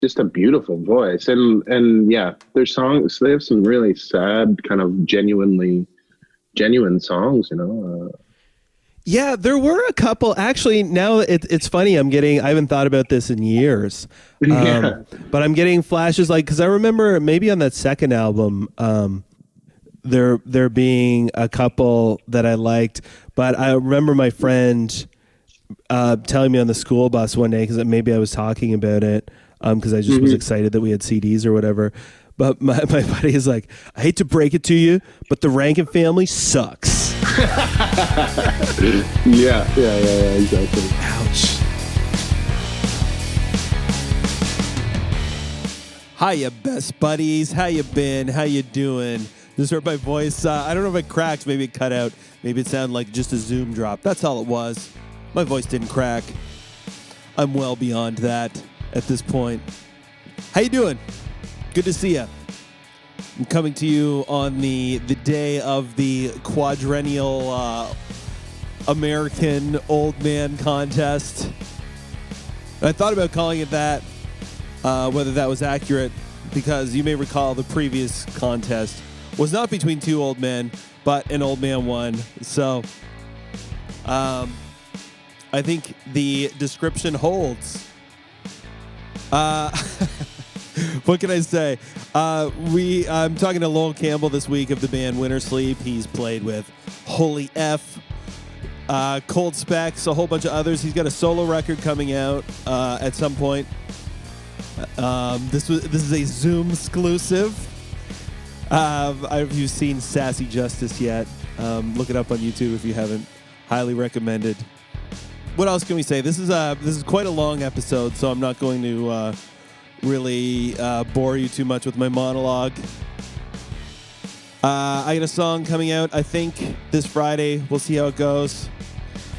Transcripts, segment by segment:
just a beautiful voice. And yeah, their songs, they have some really sad, kind of genuine songs, you know. Yeah, there were a couple. Actually, now it's funny. I haven't thought about this in years. Yeah. But I'm getting flashes, like, because I remember maybe on that second album, there being a couple that I liked. But I remember my friend telling me on the school bus one day, because maybe I was talking about it, because I just was excited that we had CDs or whatever. But my buddy is like, I hate to break it to you, but the Rankin family sucks. Yeah, exactly. Ouch. Hiya, best buddies. How you been? How you doing? Just heard my voice. I don't know if it cracked. Maybe it cut out. Maybe it sounded like just a Zoom drop. That's all it was. My voice didn't crack. I'm well beyond that at this point. How you doing? Good to see you. I'm coming to you on the day of the quadrennial American Old Man Contest. I thought about calling it that, whether that was accurate, because you may recall the previous contest was not between two old men, but an old man won. So I think the description holds. What can I say? I'm talking to Loel Campbell this week of the band Wintersleep. He's played with Holy F, Cold Specs, a whole bunch of others. He's got a solo record coming out at some point. This is a Zoom exclusive. Have you seen Sassy Justice yet? Look it up on YouTube if you haven't. Highly recommended. What else can we say? This is quite a long episode, so I'm not going to really bore you too much with my monologue. I got a song coming out, I think, this Friday. We'll see how it goes.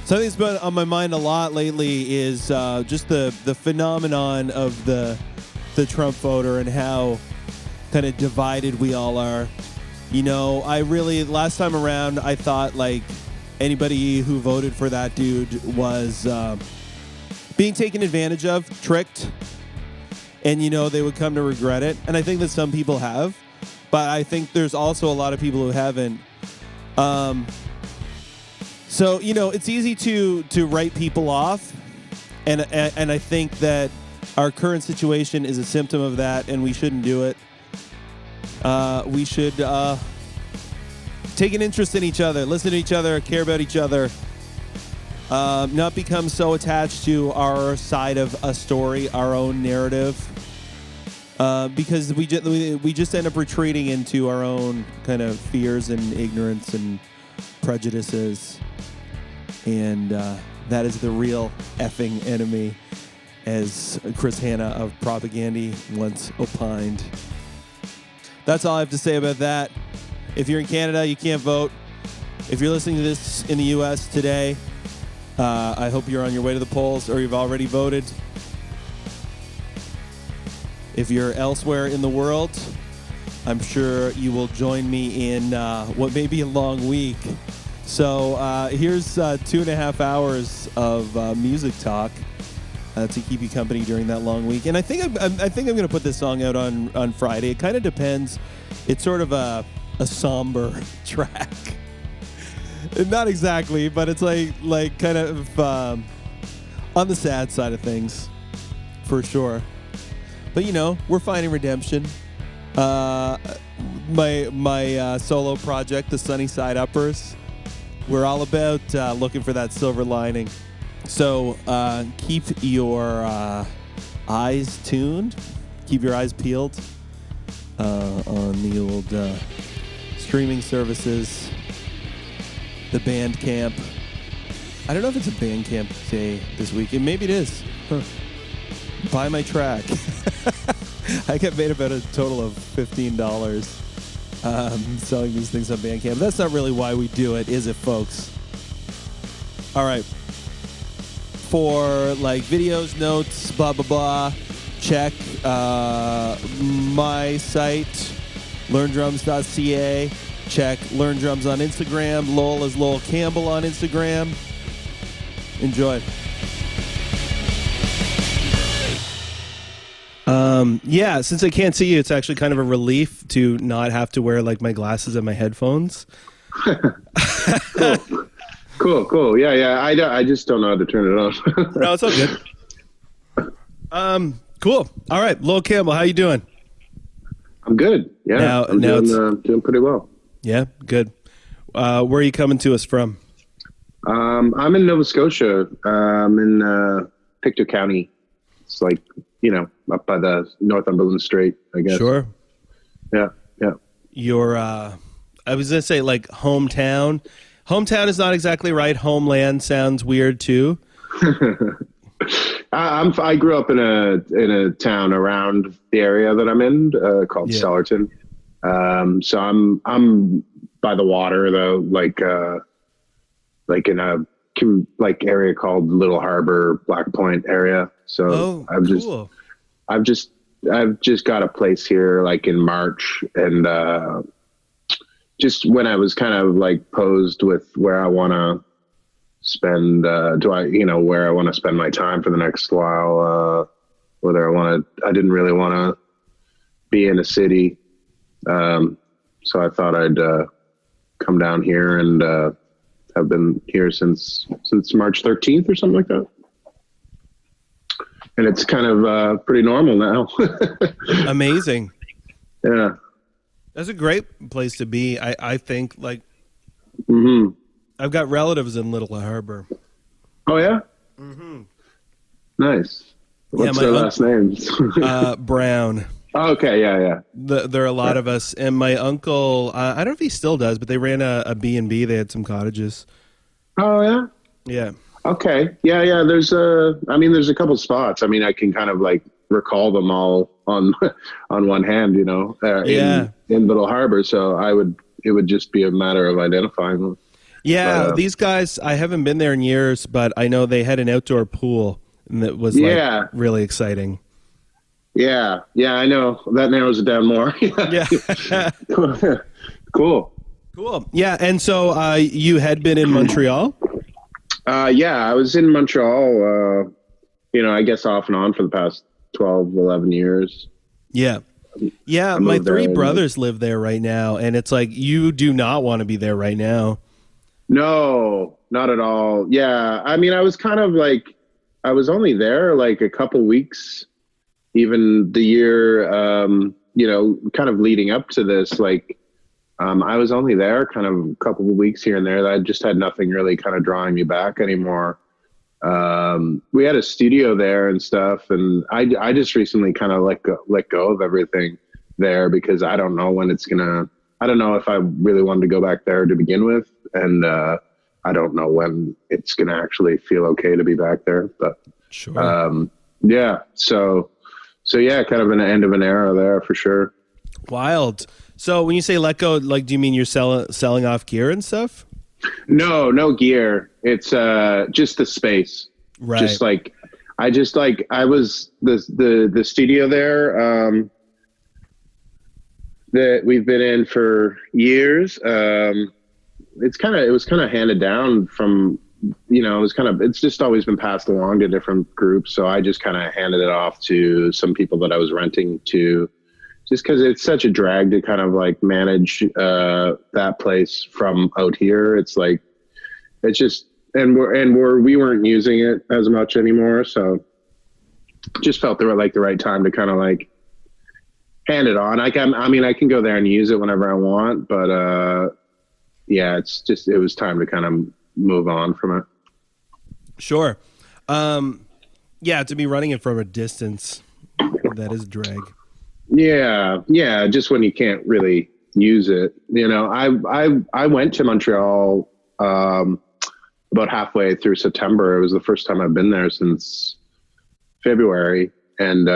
Something that's been on my mind a lot lately is just the phenomenon of the Trump voter and how kind of divided we all are. You know, last time around, I thought, like, anybody who voted for that dude was being taken advantage of, tricked, and, you know, they would come to regret it. And I think that some people have, but I think there's also a lot of people who haven't. So, you know, it's easy to write people off, and I think that our current situation is a symptom of that, and we shouldn't do it. We should take an interest in each other, listen to each other, care about each other, not become so attached to our side of a story, our own narrative, because we just end up retreating into our own kind of fears and ignorance and prejudices, and that is the real effing enemy, as Chris Hanna of Propagandy once opined. That's all I have to say about that. If you're in Canada, you can't vote. If you're listening to this in the U.S. today, I hope you're on your way to the polls or you've already voted. If you're elsewhere in the world, I'm sure you will join me in what may be a long week. So here's 2.5 hours of music talk to keep you company during that long week. And I think I'm going to put this song out on Friday. It kind of depends. It's sort of a somber track. Not exactly, but it's like kind of on the sad side of things, for sure. But, you know, we're finding redemption. My solo project, the Sunny Side Uppers, we're all about looking for that silver lining. So keep your eyes tuned, keep your eyes peeled on the old streaming services, the Bandcamp. I don't know if it's a Bandcamp day this week. Maybe it is. Huh. Buy my track. I get paid about a total of $15 selling these things on Bandcamp. That's not really why we do it, is it, folks? All right. For like videos, notes, blah, blah, blah, check my site, learndrums.ca. Check Learn Drums on Instagram. Loel is Loel Campbell on Instagram. Enjoy. Yeah, since I can't see you, it's actually kind of a relief to not have to wear like my glasses and my headphones. Cool. Yeah. I just don't know how to turn it off. No, it's all good. Cool. All right, Loel Campbell, how you doing? I'm good. Yeah, I'm doing pretty well. Yeah, good. Where are you coming to us from? I'm in Nova Scotia. I'm in Pictou County. It's like, up by the Northumberland Strait, I guess. Sure. Yeah. Your, I was going to say like hometown. Hometown is not exactly right. Homeland sounds weird too. I grew up in a town around the area that I'm in called Stellarton. So I'm by the water though, like in a area called Little Harbor, Black Point area. So I've just got a place here like in March, and just when I was kind of like posed with where I want to spend, where I want to spend my time for the next while, I didn't really want to be in a city. So I thought I'd come down here, and have been here since March 13th or something like that. And it's kind of pretty normal now. Amazing. Yeah. That's a great place to be. I think like, I've got relatives in Little Harbor. Oh yeah? Mm-hmm. Nice. What's their last names? Brown. Oh, okay, yeah. There are a lot of us, and my uncle, I don't know if he still does, but they ran a B&B. They had some cottages. Oh yeah? Yeah. Okay. Yeah. There's a couple spots. I mean, I can kind of like recall them all on one hand, in Little Harbor. So it would just be a matter of identifying them. Yeah, these guys, I haven't been there in years, but I know they had an outdoor pool, and that was like really exciting. Yeah, I know. That narrows it down more. Yeah. Cool. Yeah, and so you had been in Montreal? Yeah, I was in Montreal, I guess off and on for the past 12, 11 years. Yeah. Yeah, my three brothers live there right now, and it's like, you do not want to be there right now. No, not at all. Yeah, I mean, I was kind of like, I was only there like a couple weeks, even the year, kind of leading up to this, like, I was only there kind of a couple of weeks here and there. I just had nothing really kind of drawing me back anymore. We had a studio there and stuff, and I just recently kind of let go of everything there, because I don't know when I don't know if I really wanted to go back there to begin with. And, I don't know when it's going to actually feel okay to be back there, but sure. Yeah. So yeah, kind of an end of an era there for sure. Wild. So when you say let go, like, do you mean you're selling off gear and stuff? No gear. It's just the space. Right. I was the studio there that we've been in for years. It was kind of handed down from, it's just always been passed along to different groups. So I just kind of handed it off to some people that I was renting to, just because it's such a drag to kind of like manage that place from out here. It's like, it's just, we weren't using it as much anymore. So just felt the right time to kind of like hand it on. I can go there and use it whenever I want, but yeah, it was time to kind of move on from it. Sure. Yeah, to be running it from a distance, that is a drag. Yeah, just when you can't really use it. I went to Montreal about halfway through September. It was the first time I've been there since February, and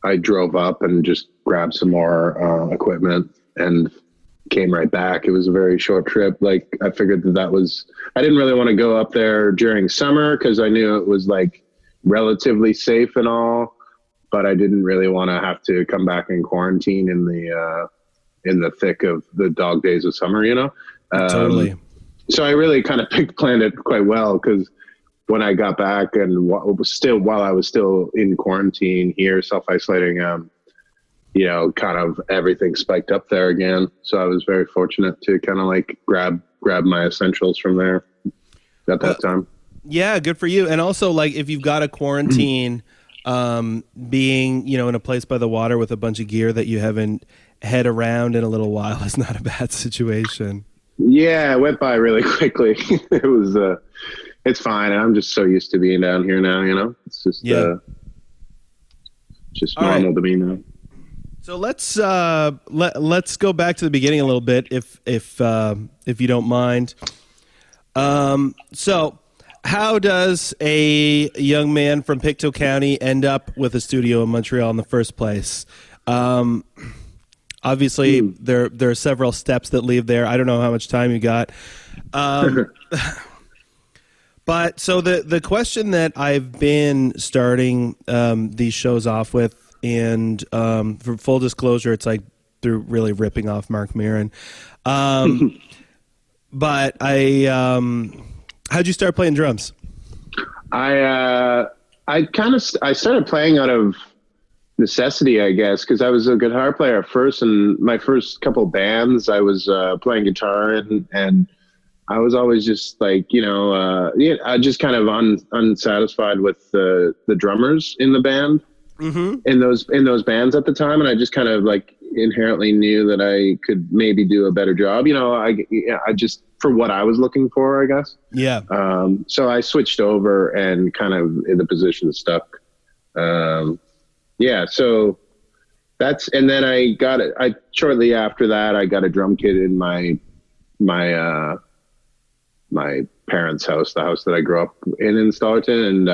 I drove up and just grabbed some more equipment and came right back. It was a very short trip. Like, I figured I didn't really want to go up there during summer because I knew it was like relatively safe and all, but I didn't really want to have to come back in quarantine in the thick of the dog days of summer, Totally. So I really kind of planned it quite well, because when I got back and while I was still in quarantine here, self-isolating, you know, kind of everything spiked up there again. So I was very fortunate to kind of like grab my essentials from there at that time. Yeah, good for you. And also, like, if you've got a quarantine, being, you know, in a place by the water with a bunch of gear that you haven't had around in a little while is not a bad situation. Yeah, it went by really quickly. It was, it's fine. I'm just so used to being down here now, you know, it's just, just normal to me now. So let's go back to the beginning a little bit, if you don't mind. So how does a young man from Pictou County end up with a studio in Montreal in the first place? Obviously, there are several steps that lead there. I don't know how much time you got. But so the question that I've been starting these shows off with, and for full disclosure, it's like through really ripping off Mark Maron. But how'd you start playing drums? I started playing out of necessity, I guess, because I was a guitar player at first, and my first couple bands, I was playing guitar and I was always just like, you know, I just kind of unsatisfied with the drummers in the band, in those bands at the time, and I just kind of like inherently knew that I could maybe do a better job. You know, I just, for what I was looking for, I guess. Yeah. So I switched over and kind of in the position stuck. Yeah. So that's, and then I got it. Shortly after that, I got a drum kit in my parents' house, the house that I grew up in Stellarton, and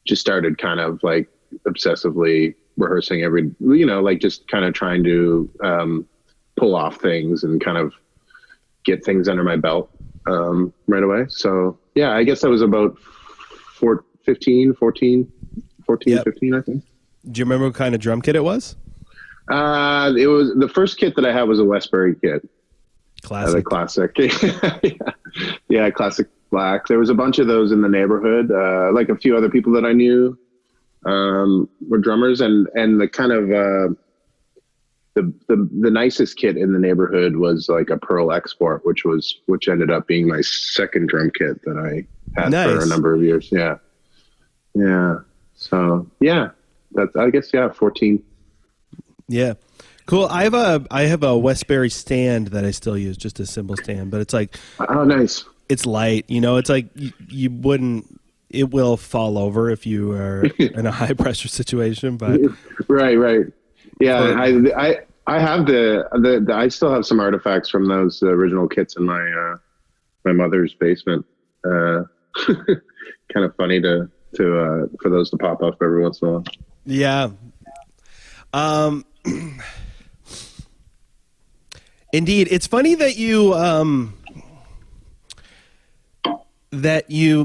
just started kind of like obsessively rehearsing every, you know, like just kind of trying to pull off things and kind of get things under my belt right away. So yeah, I guess I was about 14, 15, I think. Do you remember what kind of drum kit it was? It was, the first kit that I had was a Westbury kit. Classic. The classic. Yeah, classic black. There was a bunch of those in the neighborhood. Like a few other people that I knew were drummers, and the kind of the nicest kit in the neighborhood was like a Pearl Export, which ended up being my second drum kit that I had for a number of years. Yeah. So yeah, that's, I guess, 14. Yeah. Cool. I have a Westbury stand that I still use, just a cymbal stand, but it's like, oh, nice. It's light, you know, it's like you wouldn't, it will fall over if you are in a high pressure situation, but right. Yeah. I have I still have some artifacts from those original kits in my mother's basement. Kind of funny to for those to pop up every once in a while. Yeah. Indeed. It's funny that you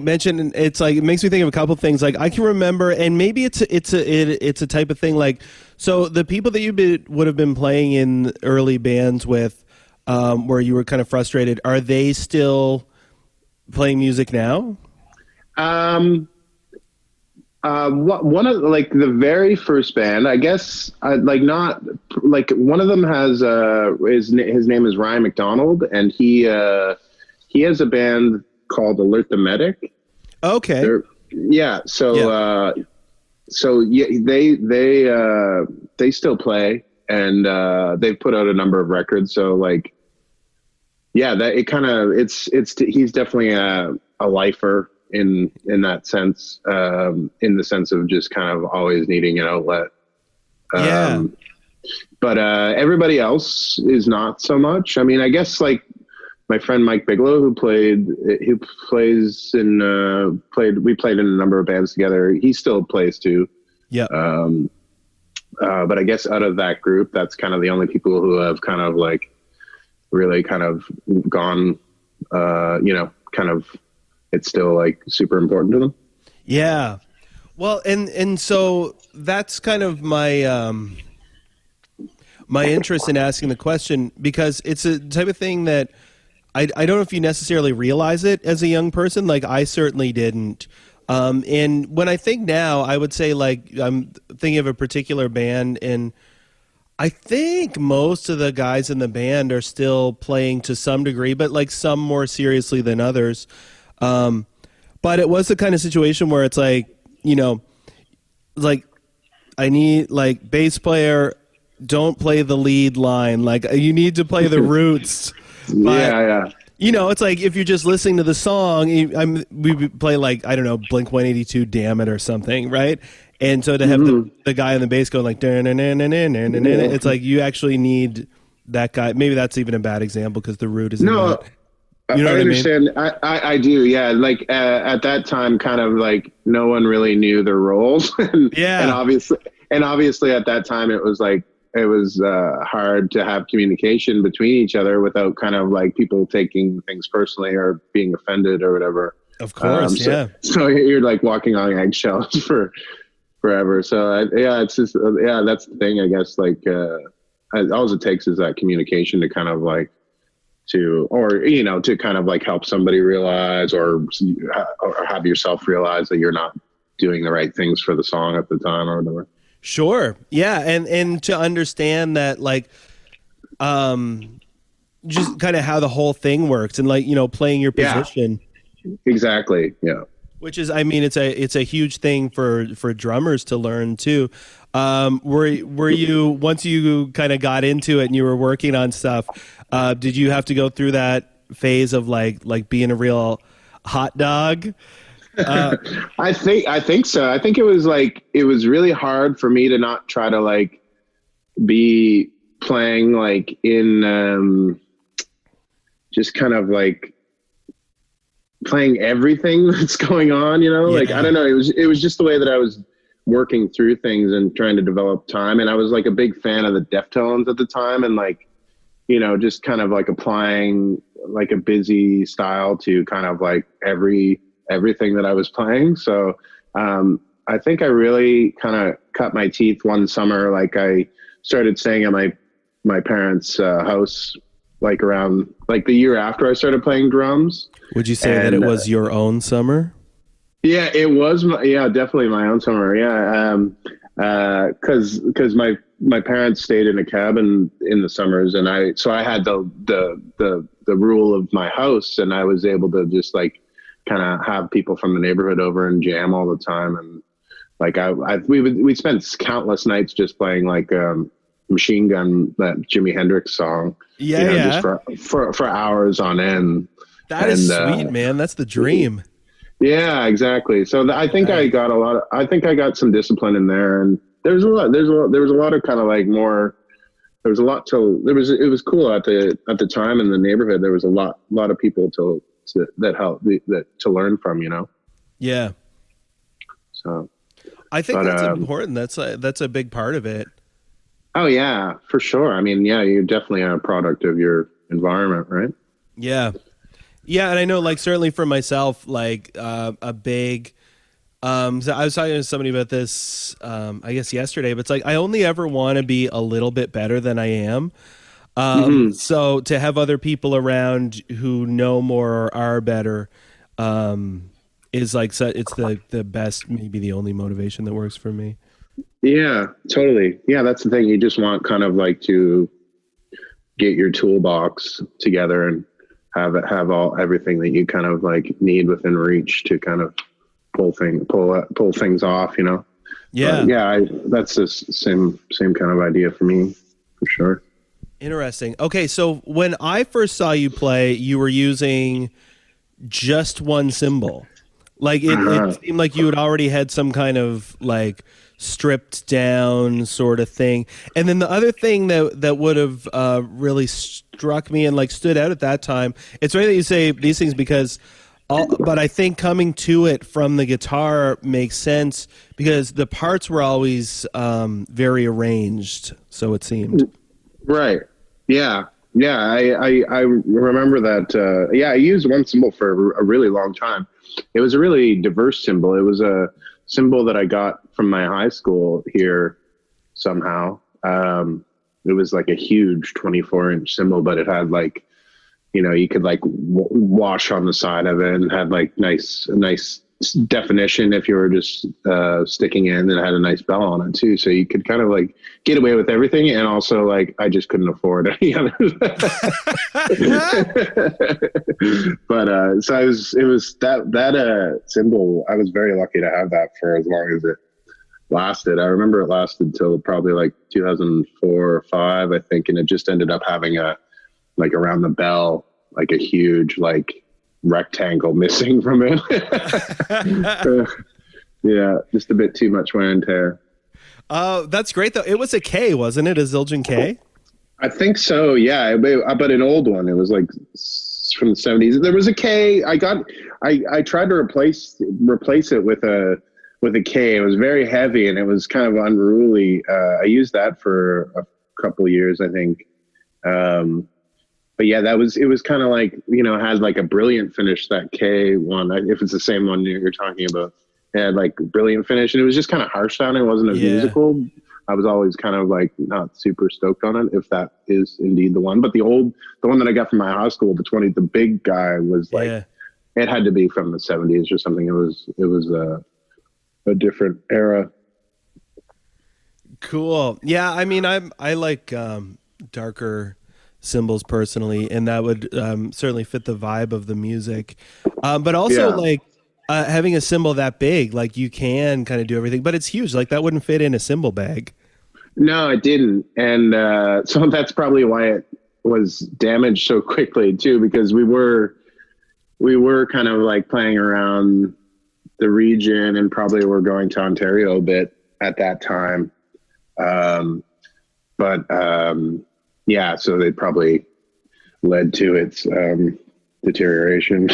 mentioned, it's like, it makes me think of a couple things. Like I can remember, and maybe it's a type of thing. Like, so the people that you would have been playing in early bands with, where you were kind of frustrated, are they still playing music now? One of, like, the very first band, I guess, like, not like, one of them has his name is Ryan McDonald, and he has a band called Alert the Medic. Okay. So they still play, and they've put out a number of records. So like, yeah, that it kind of, he's definitely a lifer in that sense, in the sense of just kind of always needing an outlet. But everybody else is not so much. I mean, I guess like my friend Mike Bigelow, we played in a number of bands together. He still plays too. Yeah. But I guess out of that group, that's kind of the only people who have kind of like really kind of gone, kind of, it's still like super important to them. Yeah. Well, and so that's kind of my my interest in asking the question, because it's a type of thing that I don't know if you necessarily realize it as a young person. Like I certainly didn't. And when I think now, I would say like I'm thinking of a particular band, and I think most of the guys in the band are still playing to some degree, but like some more seriously than others. But it was the kind of situation where it's like, like I need like bass player, don't play the lead line. Like you need to play the roots. But, yeah. It's like if you're just listening to the song, we play like, I don't know, Blink 182, Damn It or something, right? And so to have the guy on the bass going like, it's like you actually need that guy. Maybe that's even a bad example because the root is no. You know I what understand. I mean? I do. Yeah. Like at that time, kind of like no one really knew their roles. and obviously at that time it was like, it was hard to have communication between each other without kind of like people taking things personally or being offended or whatever. Of course. So you're like walking on eggshells for forever. So it's just, that's the thing, I guess, like all it takes is that communication to kind of like, to kind of like help somebody realize or have yourself realize that you're not doing the right things for the song at the time or whatever. Sure. Yeah. And to understand that, like, just kind of how the whole thing works and like, playing your position. Yeah, exactly. Yeah. Which is, I mean, it's a huge thing for drummers to learn too. Were you, once you kind of got into it and you were working on stuff, did you have to go through that phase of like being a real hot dog? I think so. I think it was really hard for me to not try to like be playing like in just kind of like playing everything that's going on, like, I don't know. It was just the way that I was working through things and trying to develop time. And I was like a big fan of the Deftones at the time. And like, just kind of like applying like a busy style to kind of like everything that I was playing. So, I think I really kind of cut my teeth one summer. Like I started staying at my parents' house, like around like the year after I started playing drums. Would you say that it was your own summer? Yeah, it was. Definitely my own summer. Yeah. Cause my parents stayed in a cabin in the summers and I had the rule of my house and I was able to just like kind of have people from the neighborhood over and jam all the time. And like we'd spend countless nights just playing like, Machine Gun, that Jimi Hendrix song. Just for hours on end. That is sweet, man. That's the dream. Yeah, exactly. So I think I got some discipline in there, and there was a lot of kind of like more. It was cool at the time in the neighborhood. There was a lot of people to learn from. Yeah. So. I think that's important. That's a big part of it. Oh yeah, for sure. I mean, yeah, you're definitely a product of your environment, right? Yeah. Yeah, and I know, like, certainly for myself, like, a big, so I was talking to somebody about this, I guess yesterday, but it's like, I only ever want to be a little bit better than I am. So to have other people around who know more or are better, is like, it's the best, maybe the only motivation that works for me. Yeah, totally. Yeah, that's the thing. You just want kind of like to get your toolbox together and have everything that you kind of like need within reach to kind of pull things off, Yeah. But that's the same kind of idea for me, for sure. Interesting. Okay, so when I first saw you play, you were using just one cymbal. Like it seemed like you had already had some kind of like stripped down sort of thing. And then the other thing that would have really struck me and like stood out at that time, it's funny that you say these things because but I think coming to it from the guitar makes sense because the parts were always very arranged, so it seemed. Right. Yeah. I remember that. I used one cymbal for a really long time. It was a really diverse cymbal. It was a cymbal that I got from my high school here somehow. It was like a huge 24-inch cymbal, but it had like, you could like wash on the side of it and had like a nice definition if you were just sticking in, and it had a nice bell on it too. So you could kind of like get away with everything. And also like, I just couldn't afford any others. But so it was that cymbal. I was very lucky to have that for as long as it lasted. I remember it lasted till probably like 2004 or 5, I think. And it just ended up having like around the bell, like a huge like rectangle missing from it. Yeah, just a bit too much wear and tear. That's great though. It was a K, wasn't it? A Zildjian K? I think so. Yeah, but an old one. It was like from the 70s. There was a K. I tried to replace it with a K. It was very heavy and it was kind of unruly. I used that for a couple of years, I think. But yeah, it was kind of like, had like a brilliant finish, that K one, if it's the same one you're talking about. It had like brilliant finish, and it was just kind of harsh sounding. It wasn't as musical. I was always kind of like not super stoked on it, if that is indeed the one. But the one that I got from my high school, the big guy was like, it had to be from the 70s or something. It was a different era. Cool. Yeah. I mean, I like darker cymbals personally, and that would certainly fit the vibe of the music. But also like having a cymbal that big, like you can kind of do everything, but it's huge. Like that wouldn't fit in a cymbal bag. No, it didn't. And so that's probably why it was damaged so quickly too, because we were kind of like playing around the region, and probably were going to Ontario a bit at that time. Yeah, so they probably led to its deterioration.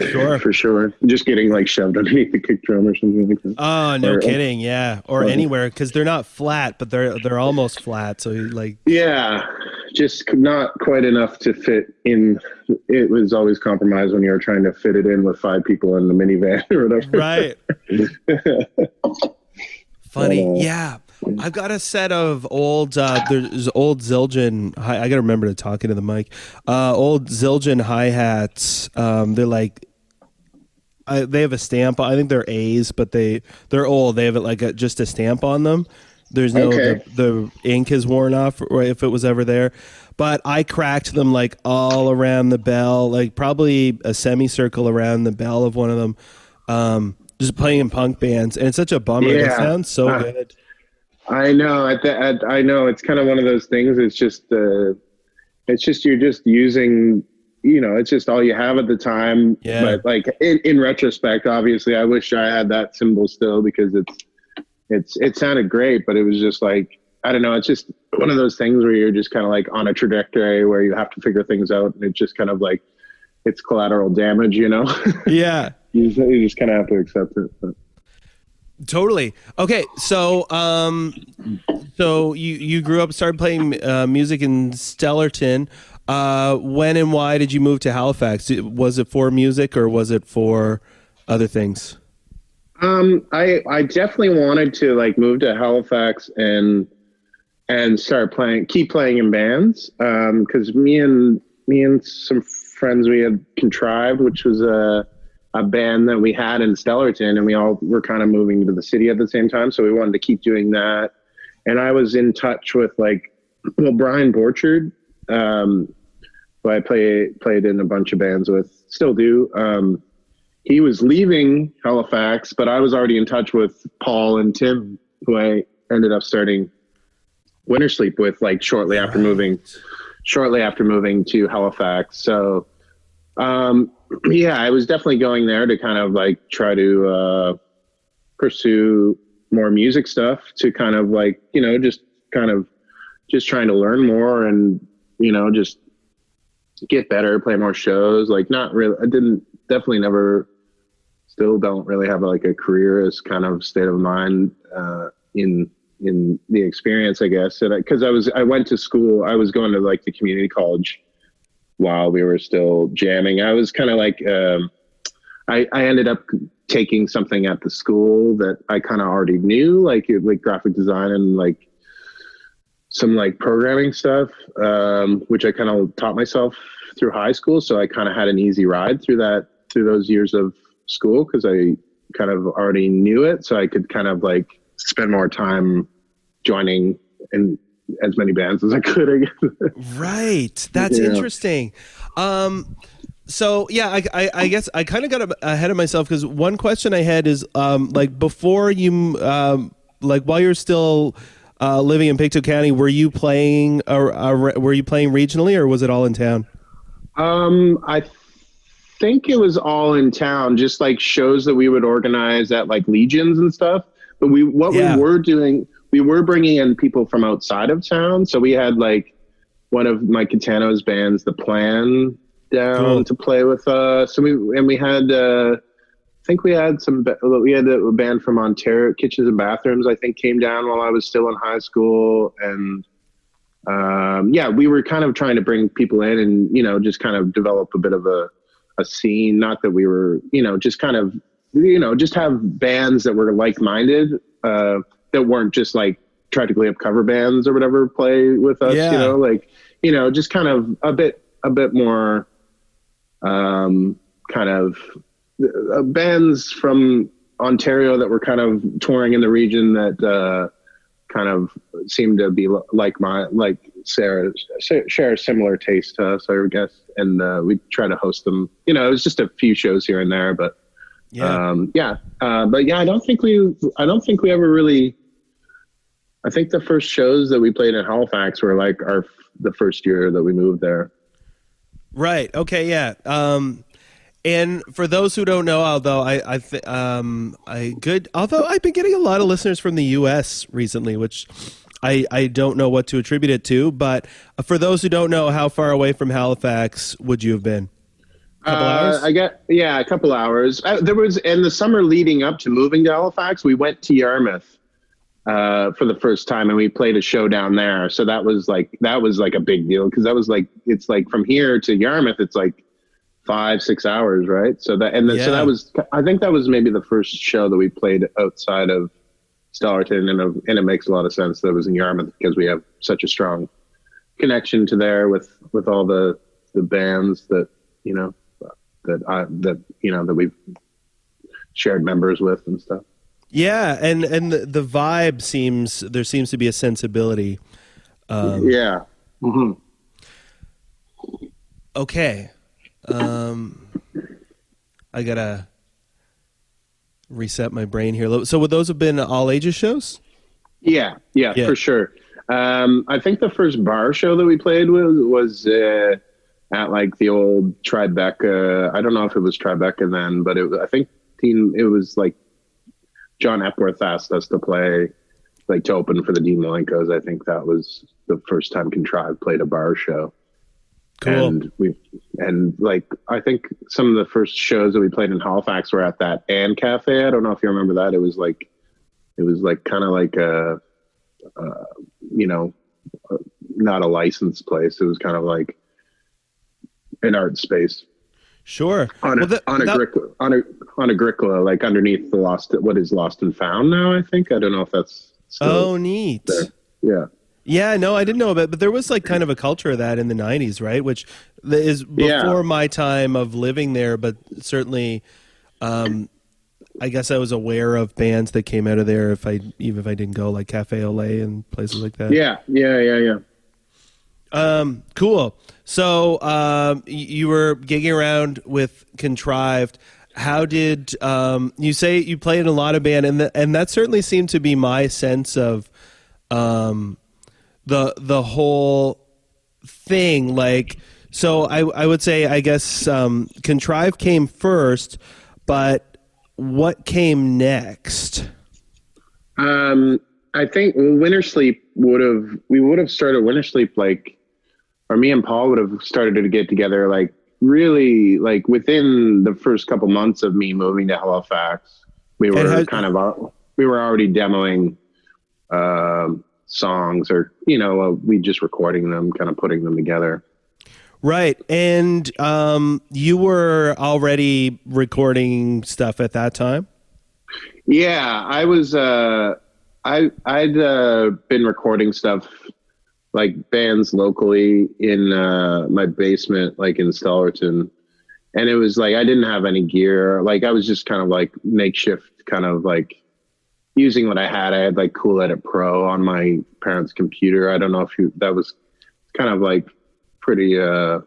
Sure. For sure. Just getting like shoved underneath the kick drum or something like that. Oh, no kidding. Yeah. Or anywhere, because they're not flat, but they're almost flat. So like, yeah, just not quite enough to fit in. It was always compromised when you were trying to fit it in with 5 people in the minivan or whatever. Right. Funny. Yeah. I've got a set of old, there's old Zildjian, I got to remember to talk into the mic, old Zildjian hi-hats. They're like, they have a stamp. I think they're A's, but they're old. They have like just a stamp on them. There's no, the ink is worn off, or if it was ever there. But I cracked them like all around the bell, like probably a semicircle around the bell of one of them, just playing in punk bands. And it's such a bummer. It sounds so good. I know. I know. It's kind of one of those things. It's just you're just using, it's just all you have at the time. Yeah. But like in retrospect, obviously, I wish I had that cymbal still, because it sounded great, but it was just like, I don't know. It's just one of those things where you're just kind of like on a trajectory where you have to figure things out, and it's just kind of like, it's collateral damage, Yeah. You just kind of have to accept it. But. Totally. Okay, so you grew up, started playing music in Stellarton. When and why did you move to Halifax? Was it for music, or was it for other things? I definitely wanted to like move to Halifax and start keep playing in bands. Because me and some friends, we had Contrived, which was a band that we had in Stellarton, and we all were kind of moving to the city at the same time. So we wanted to keep doing that. And I was in touch with Brian Borchard, who I played in a bunch of bands with, still do. He was leaving Halifax, but I was already in touch with Paul and Tim, who I ended up starting Wintersleep with shortly after moving to Halifax. So, I was definitely going there to kind of try to pursue more music stuff, to kind of just trying to learn more and, just get better, play more shows. Not really, definitely never, still don't really have a career as kind of state of mind in the experience, I guess. And because I went to school, I was going to the community college while we were still jamming. I was kind of I ended up taking something at the school that I kind of already knew, like graphic design and some programming stuff, which I kind of taught myself through high school, so I kind of had an easy ride through those years of school because I kind of already knew it, so I could kind of like spend more time joining in as many bands as I could, I guess. Right. That's interesting. So yeah, I guess I kind of got ahead of myself because one question I had is like before you like while you're still living in Pictou County, were you playing regionally or was it all in town? I think it was all in town, just like shows that we would organize at like Legions and stuff. But we were doing, we were bringing in people from outside of town. So we had like one of Mike Catano's bands, The Plan, down to play with us. So we had, I think we had a band from Ontario, Kitchens and Bathrooms, I think came down while I was still in high school. And we were kind of trying to bring people in and, you know, just kind of develop a bit of a scene. Not that we were, you know, just kind of, you know, just have bands that were like-minded, that weren't just like Try to Glee Up cover bands or whatever play with us, you know, like, you know, just kind of a bit more, kind of bands from Ontario that were kind of touring in the region that, kind of seemed to be like Sarah share a similar taste to us, I guess. And, we try to host them, you know, it was just a few shows here and there, but, but yeah, I don't think we ever really, I think the first shows that we played in Halifax were like the first year that we moved there. Right. Okay. Yeah. And for those who don't know, although although I've been getting a lot of listeners from the U.S. recently, which I don't know what to attribute it to, but for those who don't know, how far away from Halifax would you have been? A couple hours? A couple hours. There was, in the summer leading up to moving to Halifax, we went to Yarmouth for the first time, and we played a show down there. So that was like a big deal because that was like, it's like from here to Yarmouth, it's like 5-6 hours, right? So that was, I think that was maybe the first show that we played outside of Stellarton, and it makes a lot of sense that it was in Yarmouth because we have such a strong connection to there with all the bands that, you know, that we've shared members with and stuff. Yeah, and the vibe there seems to be a sensibility. Mm-hmm. Okay. I gotta reset my brain here. So would those have been all ages shows? Yeah, for sure. I think the first bar show that we played was at like the old Tribeca. I don't know if it was Tribeca then, but I think it was like John Epworth asked us to play, like to open for the Dean Malenkos. I think that was the first time Contrived played a bar show. Cool. And like, I think some of the first shows that we played in Halifax were at that Ann Cafe. I don't know if you remember that. It was like kind of like a you know, not a licensed place. It was kind of like an art space. Sure. On Agricola, like underneath what is Lost and Found now, I think. I don't know if that's still neat. there. Yeah. Yeah, no, I didn't know about it, but there was like kind of a culture of that in the 90s, right? Which is before my time of living there, but certainly I guess I was aware of bands that came out of there even if I didn't go, like Cafe Olé and places like that. Yeah. Cool. So you were gigging around with Contrived. How did you say you played in a lot of band, and that certainly seemed to be my sense of the whole thing. Like, so I would say, I guess Contrived came first, but what came next? I think Wintersleep we would have started Wintersleep, like, or me and Paul would have started to get together like really like within the first couple months of me moving to Halifax. We were already demoing songs, or, you know, we just recording them, kind of putting them together. Right. And you were already recording stuff at that time? Yeah, I was I'd been recording stuff like bands locally in my basement, like in Stellarton. And it was like, I didn't have any gear. Like I was just kind of like makeshift, kind of like using what I had. I had like Cool Edit Pro on my parents' computer. I don't know if that was kind of like pretty, it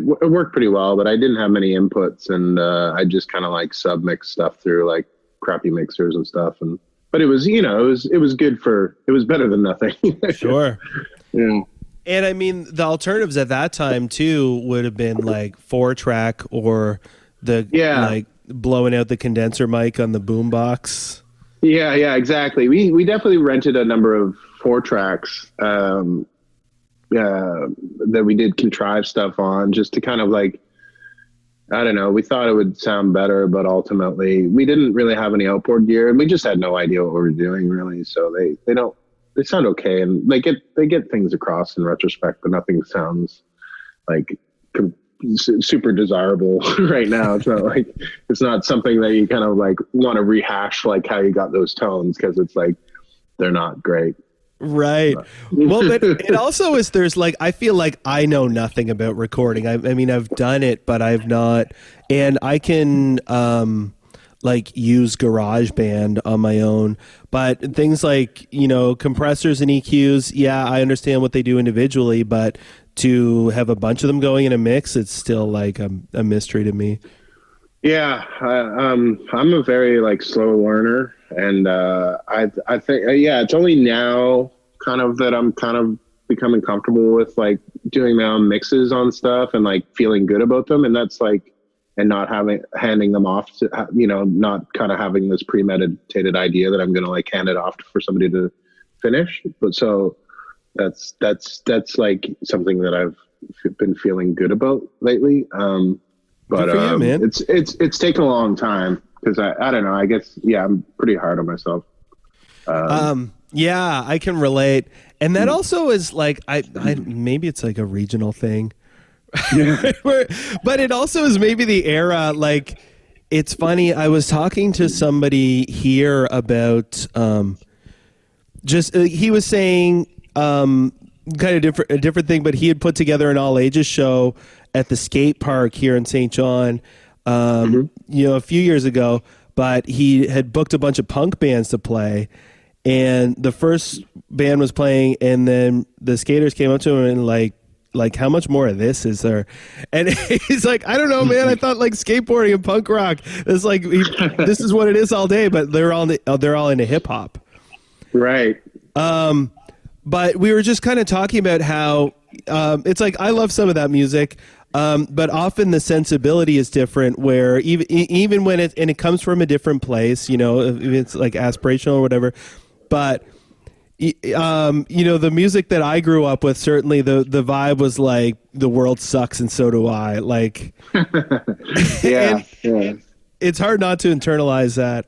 worked pretty well, but I didn't have many inputs, and I just kind of like submix stuff through like crappy mixers and stuff. But it was, it was good it was better than nothing. Sure. Yeah. And I mean, the alternatives at that time too would have been like 4-track or like blowing out the condenser mic on the boombox. Yeah, exactly. We definitely rented a number of 4-tracks that we did contrive stuff on, just to kind of like, I don't know, we thought it would sound better, but ultimately we didn't really have any outboard gear, and we just had no idea what we were doing really. So they sound okay, and they get things across in retrospect, but nothing sounds like super desirable right now. It's not something that you kind of like want to rehash, like how you got those tones, because it's like they're not great. Right. Well, but it also is, there's like, I feel like I know nothing about recording. I mean, I've done it, but I've not, and I can like use GarageBand on my own, but things like, compressors and EQs, yeah, I understand what they do individually, but to have a bunch of them going in a mix, it's still like a mystery to me. Yeah, I'm a very like slow learner, and I think it's only now kind of that I'm kind of becoming comfortable with like doing my own mixes on stuff and like feeling good about them, and that's like, and not handing them off to, not kind of having this premeditated idea that I'm going to like hand it off for somebody to finish. But so that's like something that I've been feeling good about lately. But good for you, man. It's taken a long time, because I don't know, I guess, I'm pretty hard on myself. Yeah, I can relate. And that also is like, I maybe it's like a regional thing. Yeah. But it also is maybe the era. Like, it's funny, I was talking to somebody here about he was saying kind of a different thing, but he had put together an all ages show at the skate park here in St. John a few years ago, but he had booked a bunch of punk bands to play, and the first band was playing, and then the skaters came up to him and like, how much more of this is there? And he's like, I don't know, man. I thought like skateboarding and punk rock is like, this is what it is all day, but they're all into hip hop. Right. But we were just kind of talking about how it's like, I love some of that music, but often the sensibility is different, where even when it comes from a different place, if it's like aspirational or whatever, but the music that I grew up with, certainly the vibe was like, the world sucks and so do I. Like, yeah. It's hard not to internalize that.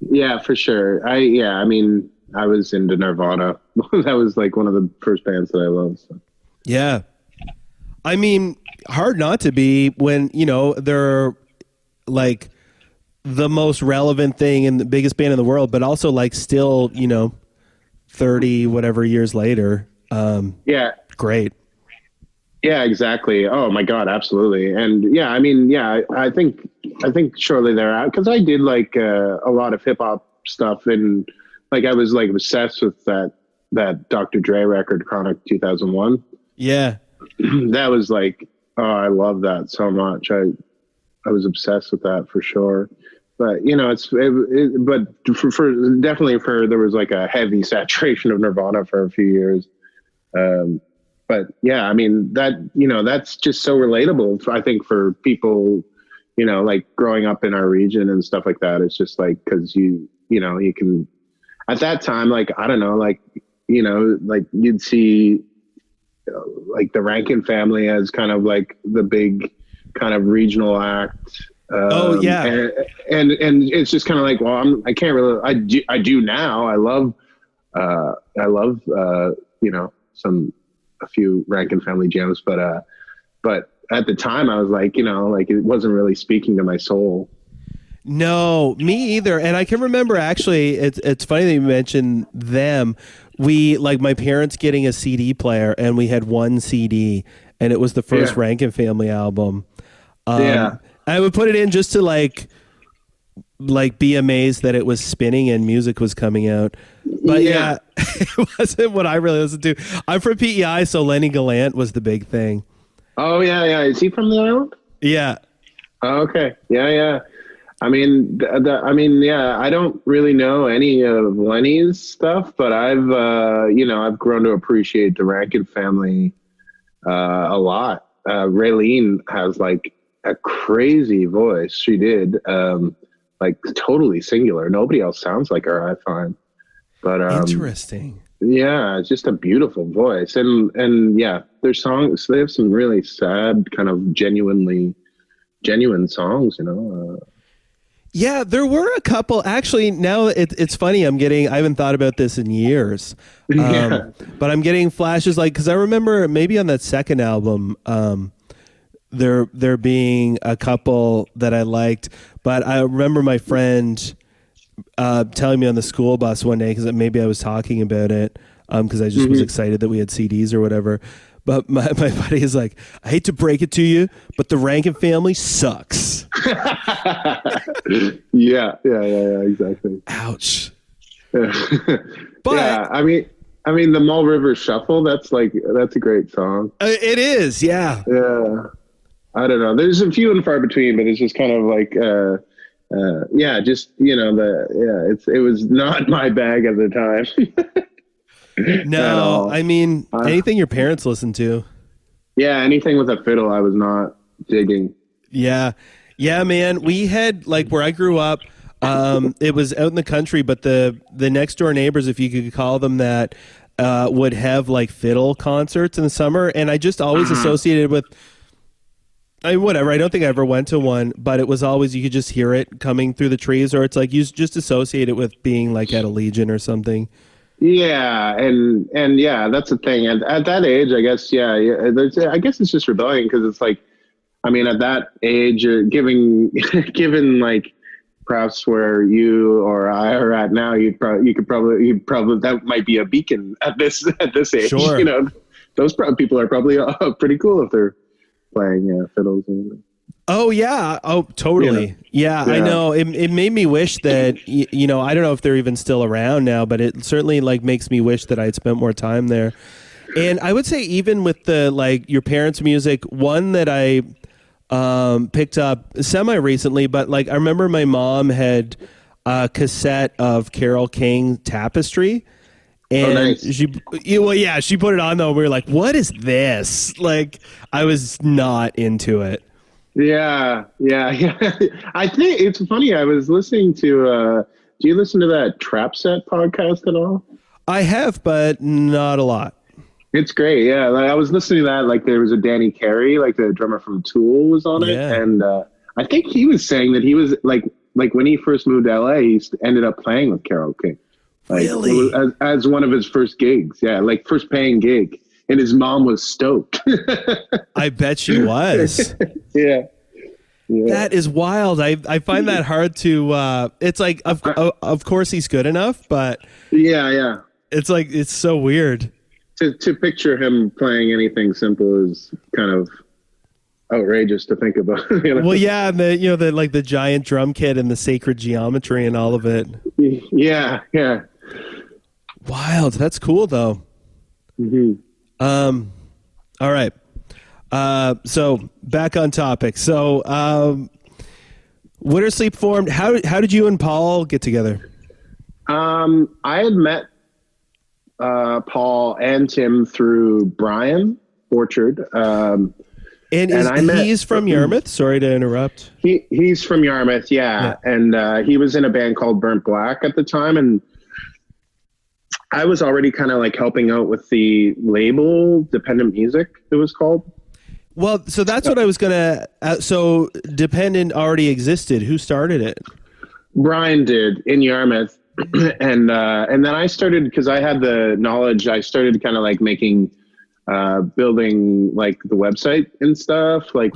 Yeah, for sure. I mean, I was into Nirvana. That was like one of the first bands that I loved. So. Yeah. I mean, hard not to be when, they're like the most relevant thing and the biggest band in the world, but also like still, 30 whatever years later. Great. Yeah, exactly. Oh my God, absolutely. And I mean, I think shortly thereafter, because I did like a lot of hip hop stuff, and like I was like obsessed with that Dr. Dre record, Chronic 2001. Yeah. That was like, oh, I love that so much. I was obsessed with that for sure. But but for there was like a heavy saturation of Nirvana for a few years. But yeah, I mean that's just so relatable. I think for people, like growing up in our region and stuff like that. It's just like, because you can, at that time, like, I don't know, like, like you'd see like the Rankin Family as kind of like the big kind of regional act. And it's just kind of like, well, I can't really, I do now. I love a few Rankin Family jams, but at the time I was like, like it wasn't really speaking to my soul. No, me either. And I can remember, actually, it's funny that you mentioned them. we like my parents getting a CD player, and we had one CD, and it was the first Rankin Family album. I would put it in just to like be amazed that it was spinning and music was coming out. But yeah, it wasn't what I really listened to. I'm from PEI, so Lenny Gallant was the big thing. Oh yeah. Is he from the island? Yeah. Oh, okay. Yeah. I mean, I don't really know any of Lenny's stuff, but I've grown to appreciate the Rankin Family a lot. Raylene has like a crazy voice. She did, like totally singular. Nobody else sounds like her, I find. But interesting. Yeah, it's just a beautiful voice, and yeah, their songs. They have some really sad, kind of genuine songs, you know. Yeah, there were a couple. Actually, now it's funny. I haven't thought about this in years, but I'm getting flashes because I remember maybe on that second album, there being a couple that I liked. But I remember my friend telling me on the school bus one day, because maybe I was talking about it because I just was excited that we had CDs or whatever. But my buddy is like, I hate to break it to you, but the Rankin Family sucks. Yeah, exactly. Ouch. But yeah, I mean, the Mull River Shuffle. That's a great song. It is, yeah. Yeah. I don't know. There's a few and far between, but it's just kind of like, just it was not my bag at the time. No, I mean, anything your parents listened to. Yeah, anything with a fiddle, I was not digging. Yeah, man. We had where I grew up. It was out in the country, but the next door neighbors, if you could call them that, would have like fiddle concerts in the summer, and I just always associated with. Whatever. I don't think I ever went to one, but it was always you could just hear it coming through the trees, or it's like you just associate it with being like at a Legion or something. Yeah, and yeah, that's the thing. And at that age, I guess, I guess it's just rebellion, because it's like, I mean, at that age, given like perhaps where you or I are at now, you could probably that might be a beacon at this age. Sure. You know, those people are probably pretty cool if they're playing fiddles. Oh yeah. Oh, totally. Yeah. I know. It made me wish that I don't know if they're even still around now, but it certainly makes me wish that I'd spent more time there. And I would say even with the your parents' music, one that I picked up semi recently, but I remember my mom had a cassette of Carole King Tapestry. And nice. she put it on though. And we were like, what is this? I was not into it. Yeah. I think it's funny. I was listening to, do you listen to that Trap Set podcast at all? I have, but not a lot. It's great. Yeah. I was listening to that, there was a Danny Carey, the drummer from Tool was on it. And, I think he was saying that he was like when he first moved to LA, he ended up playing with Carole King. Really? As one of his first gigs. Yeah. First paying gig. And his mom was stoked. I bet she was. Yeah. That is wild. I find that hard to. It's like, of course he's good enough, but yeah. It's it's so weird to picture him playing anything simple is kind of outrageous to think about. Well, yeah, and the giant drum kit and the sacred geometry and all of it. Yeah. Wild. That's cool though. All right. So back on topic. So, Wintersleep formed. How did you and Paul get together? I had met Paul and Tim through Brian Orchard. He's from Yarmouth? Sorry to interrupt. He's from Yarmouth, yeah. And he was in a band called Burnt Black at the time, and I was already kind of helping out with the label Dependent Music, it was called. Well, so that's what I was going to... so Dependent already existed. Who started it? Brian did, in Yarmouth. And then I started, because I had the knowledge, I started kind of making... building the website and stuff for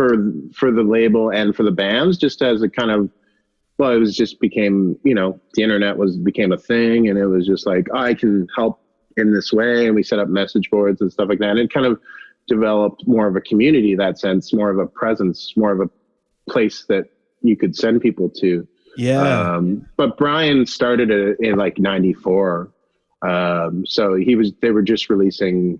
the label and for the bands, just as a kind of well, it was just became, the internet became a thing, and it was just like, I can help in this way. And we set up message boards and stuff like that. And it kind of developed more of a community, that sense, more of a presence, more of a place that you could send people to. Yeah. But Brian started it in like 94. So they were just releasing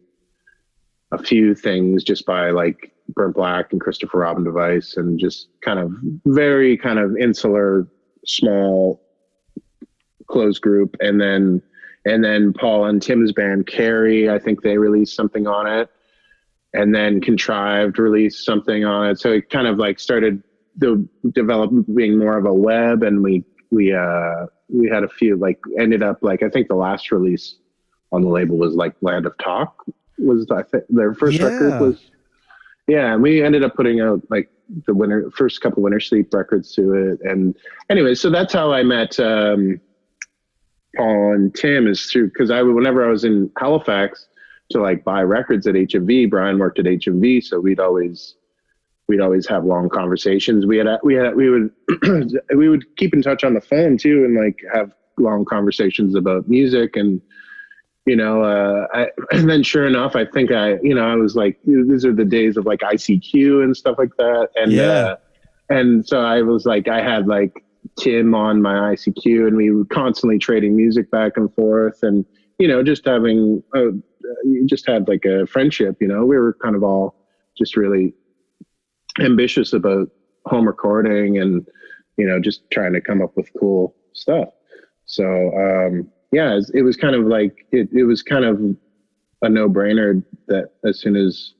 a few things just by like Burnt Black and Christopher Robin Device, and just kind of very kind of insular, small, closed group. And then Paul and Tim's band Carrie, I think they released something on it, and then Contrived released something on it. So it kind of like started developing more of a web, and we had a few, like, ended up like, I think the last release on the label was like Land of Talk was, I think, their first record was. Yeah, and we ended up putting out like the first couple Wintersleep records to it. And anyway, so that's how I met Paul and Tim, is through, because whenever I was in Halifax to like buy records at HMV, Brian worked at HMV, so we'd always have long conversations. We would keep in touch on the phone too, and like have long conversations about music. And and then sure enough, I think I was like, these are the days of like ICQ and stuff like that. And and so I was like, I had like Tim on my ICQ, and we were constantly trading music back and forth, and just having just had like a friendship. We were kind of all just really ambitious about home recording, and just trying to come up with cool stuff. So it was kind of like it was kind of a no-brainer that as soon as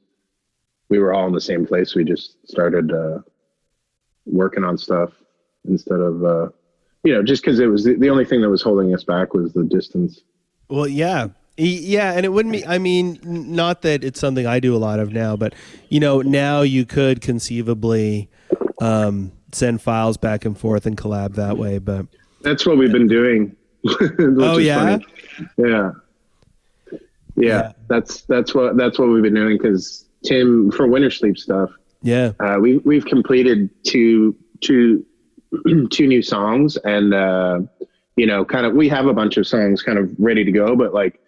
we were all in the same place, we just started working on stuff instead of just because it was the only thing that was holding us back was the distance. Well, yeah, and it wouldn't be, I mean, not that it's something I do a lot of now, but now you could conceivably send files back and forth and collab that way. But that's what we've been doing. Oh yeah? Funny. Yeah. That's what we've been doing, because Tim, for Wintersleep stuff, we've completed two new songs, and kind of, we have a bunch of songs kind of ready to go, but like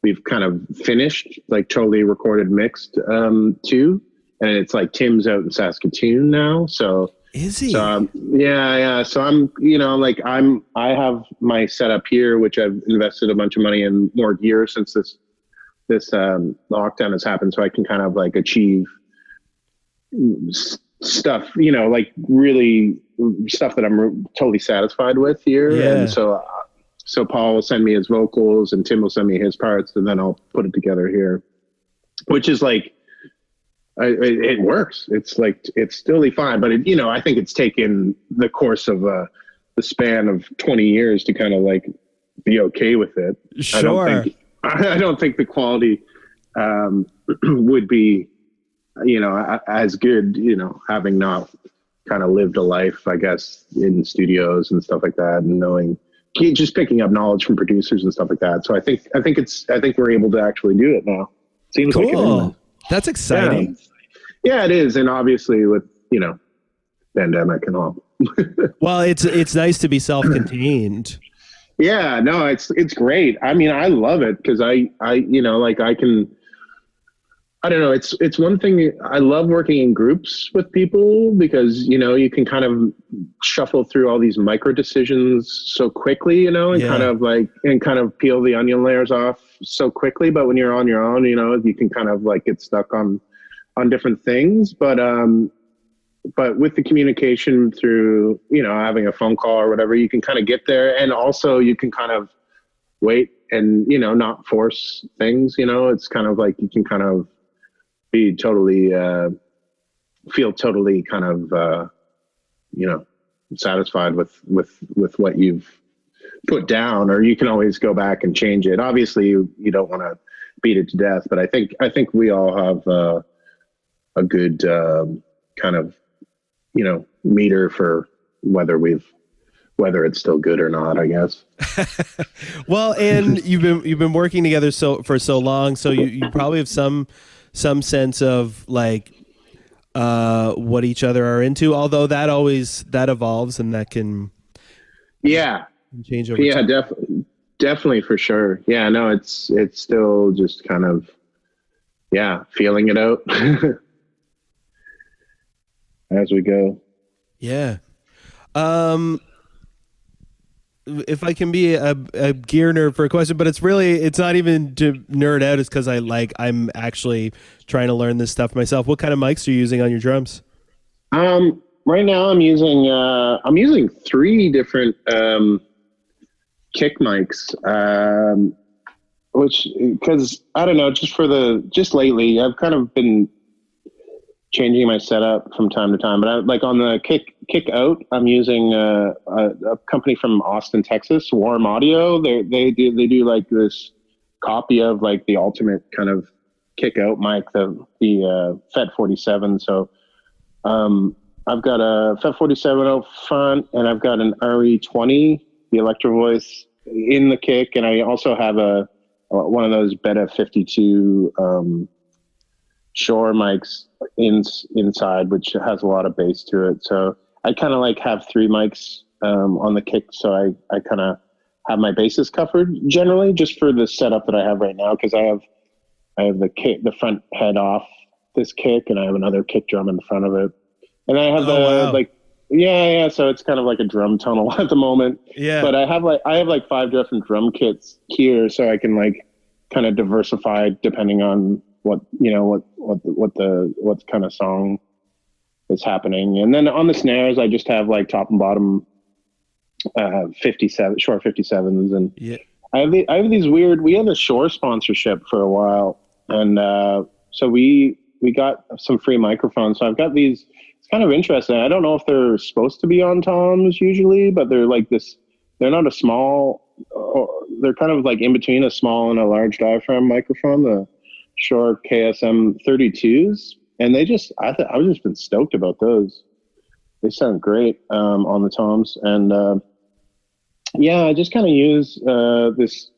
we've kind of finished, like totally recorded, mixed too, and it's like Tim's out in Saskatoon now, so is he? So yeah. So I'm, I have my setup here, which I've invested a bunch of money in, more gear since this lockdown has happened, so I can kind of like achieve stuff, like really stuff that I'm totally satisfied with here. Yeah. And so Paul will send me his vocals, and Tim will send me his parts, and then I'll put it together here, which is like, it works. It's like, it's totally fine, but I think it's taken the course of the span of 20 years to kind of like be okay with it. Sure. I don't think the quality would be, as good, having not kind of lived a life, I guess, in studios and stuff like that, and knowing, just picking up knowledge from producers and stuff like that. So I think we're able to actually do it now. Seems cool. Like it anyway. That's exciting. Yeah, it is. And obviously with, pandemic and all. Well, it's nice to be self-contained. Yeah, no, it's great. I mean, I love it, because I can, I don't know. It's one thing. I love working in groups with people, because, you can kind of shuffle through all these micro decisions so quickly, and kind of peel the onion layers off so quickly. But when you're on your own, you can kind of like get stuck on different things. But with the communication through, having a phone call or whatever, you can kind of get there. And also you can kind of wait and, not force things, it's kind of like, you can kind of be totally, feel totally kind of, satisfied with what you've put down, or you can always go back and change it. Obviously you don't want to beat it to death, but I think we all have, a good, kind of, meter for whether it's still good or not, I guess. Well, and you've been working together for so long, so you probably have some sense of like what each other are into, although that evolves, and that can Yeah. and change over Yeah, time. definitely for sure. Yeah, no, it's still just kind of, yeah, feeling it out as we go. Yeah. Um, if I can be a gear nerd for a question, but it's not even to nerd out. It's because I'm actually trying to learn this stuff myself. What kind of mics are you using on your drums? Right now I'm using three different kick mics. Which, because I don't know, just lately I've kind of been changing my setup from time to time. But like on the kick out, I'm using a company from Austin, Texas, Warm Audio. They do like this copy of like the ultimate kind of kick out mic, the FET 47. So I've got a FET 47 out front, and I've got an RE20, the Electro Voice, in the kick, and I also have one of those Beta 52 Shure mics inside, which has a lot of bass to it. So I kind of like have three mics on the kick, so I kind of have my bases covered generally, just for the setup that I have right now, because I have the front head off this kick, and I have another kick drum in the front of it, and I have Wow. yeah. So it's kind of like a drum tunnel at the moment. Yeah. But I have like five different drum kits here, so I can like kind of diversify depending on what kind of song is happening. And then on the snares, I just have like top and bottom 57 Shure 57s, and Yeah. I have these weird. We had a Shure sponsorship for a while, and so we got some free microphones. So I've got these. It's kind of interesting. I don't know if they're supposed to be on toms usually, but they're like this. They're not a small. They're kind of like in between a small and a large diaphragm microphone. The Shure KSM 32s, and I was just been stoked about those. They sound great on the toms, and yeah, I just kind of use this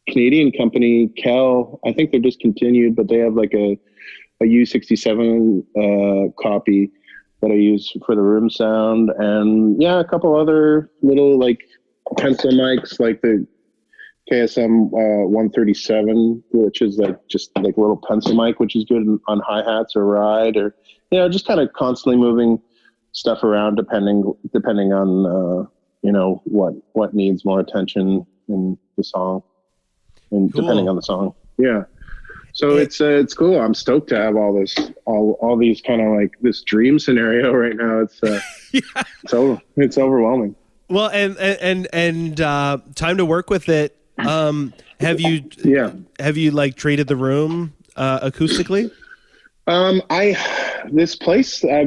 Canadian company, Kel. I think they're discontinued, but they have like a U67 copy that I use for the room sound, and yeah, a couple other little like pencil mics, like the KSM 137, which is like just like a little pencil mic, which is good on hi-hats or ride, or just kind of constantly moving stuff around depending on what needs more attention in the song, and Cool. depending on the song. Yeah. So it's cool. I'm stoked to have all these kind of like this dream scenario right now. It's yeah. It's overwhelming. Well, and time to work with it. Have you like treated the room acoustically? I've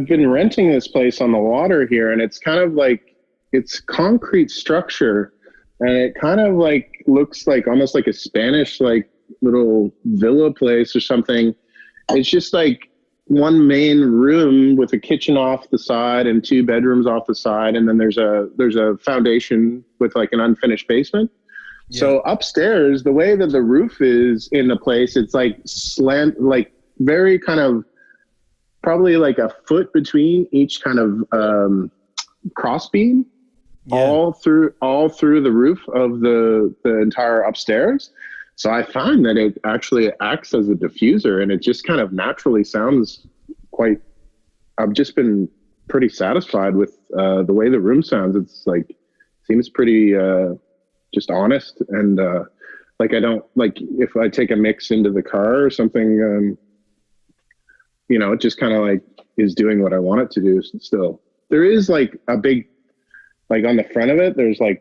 been renting this place on the water here, and it's kind of like, it's concrete structure, and it kind of like looks like almost like a Spanish like little villa place or something. It's just like one main room with a kitchen off the side and two bedrooms off the side, and then there's a foundation with like an unfinished basement. Yeah. So upstairs, the way that the roof is in the place, it's like slant, like very kind of probably like a foot between each kind of cross beam, yeah, all through the roof of the entire upstairs. So I find that it actually acts as a diffuser, and it just kind of naturally sounds quite. I've just been pretty satisfied with the way the room sounds. It's like seems pretty just honest, and like I don't like if I take a mix into the car or something. It just kind of like is doing what I want it to do. Still, there is like a big, like on the front of it, there's like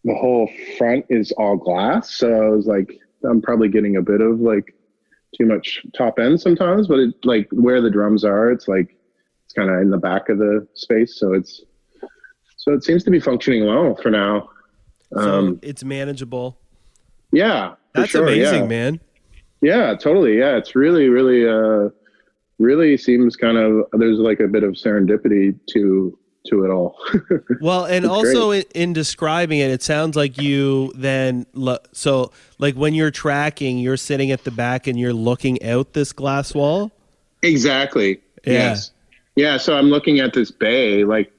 the whole front is all glass. So I was like, I'm probably getting a bit of like too much top end sometimes, but it like where the drums are, it's like, it's kind of in the back of the space. So it seems to be functioning well for now. So it's manageable. Yeah. That's sure, amazing, yeah. man. Yeah, totally. Yeah. It's really, really, really seems kind of, there's like a bit of serendipity to it all. Well, and also in describing it, it sounds like you then, so like when you're tracking, you're sitting at the back and you're looking out this glass wall. Exactly. Yeah. Yes. Yeah. So I'm looking at this bay, like,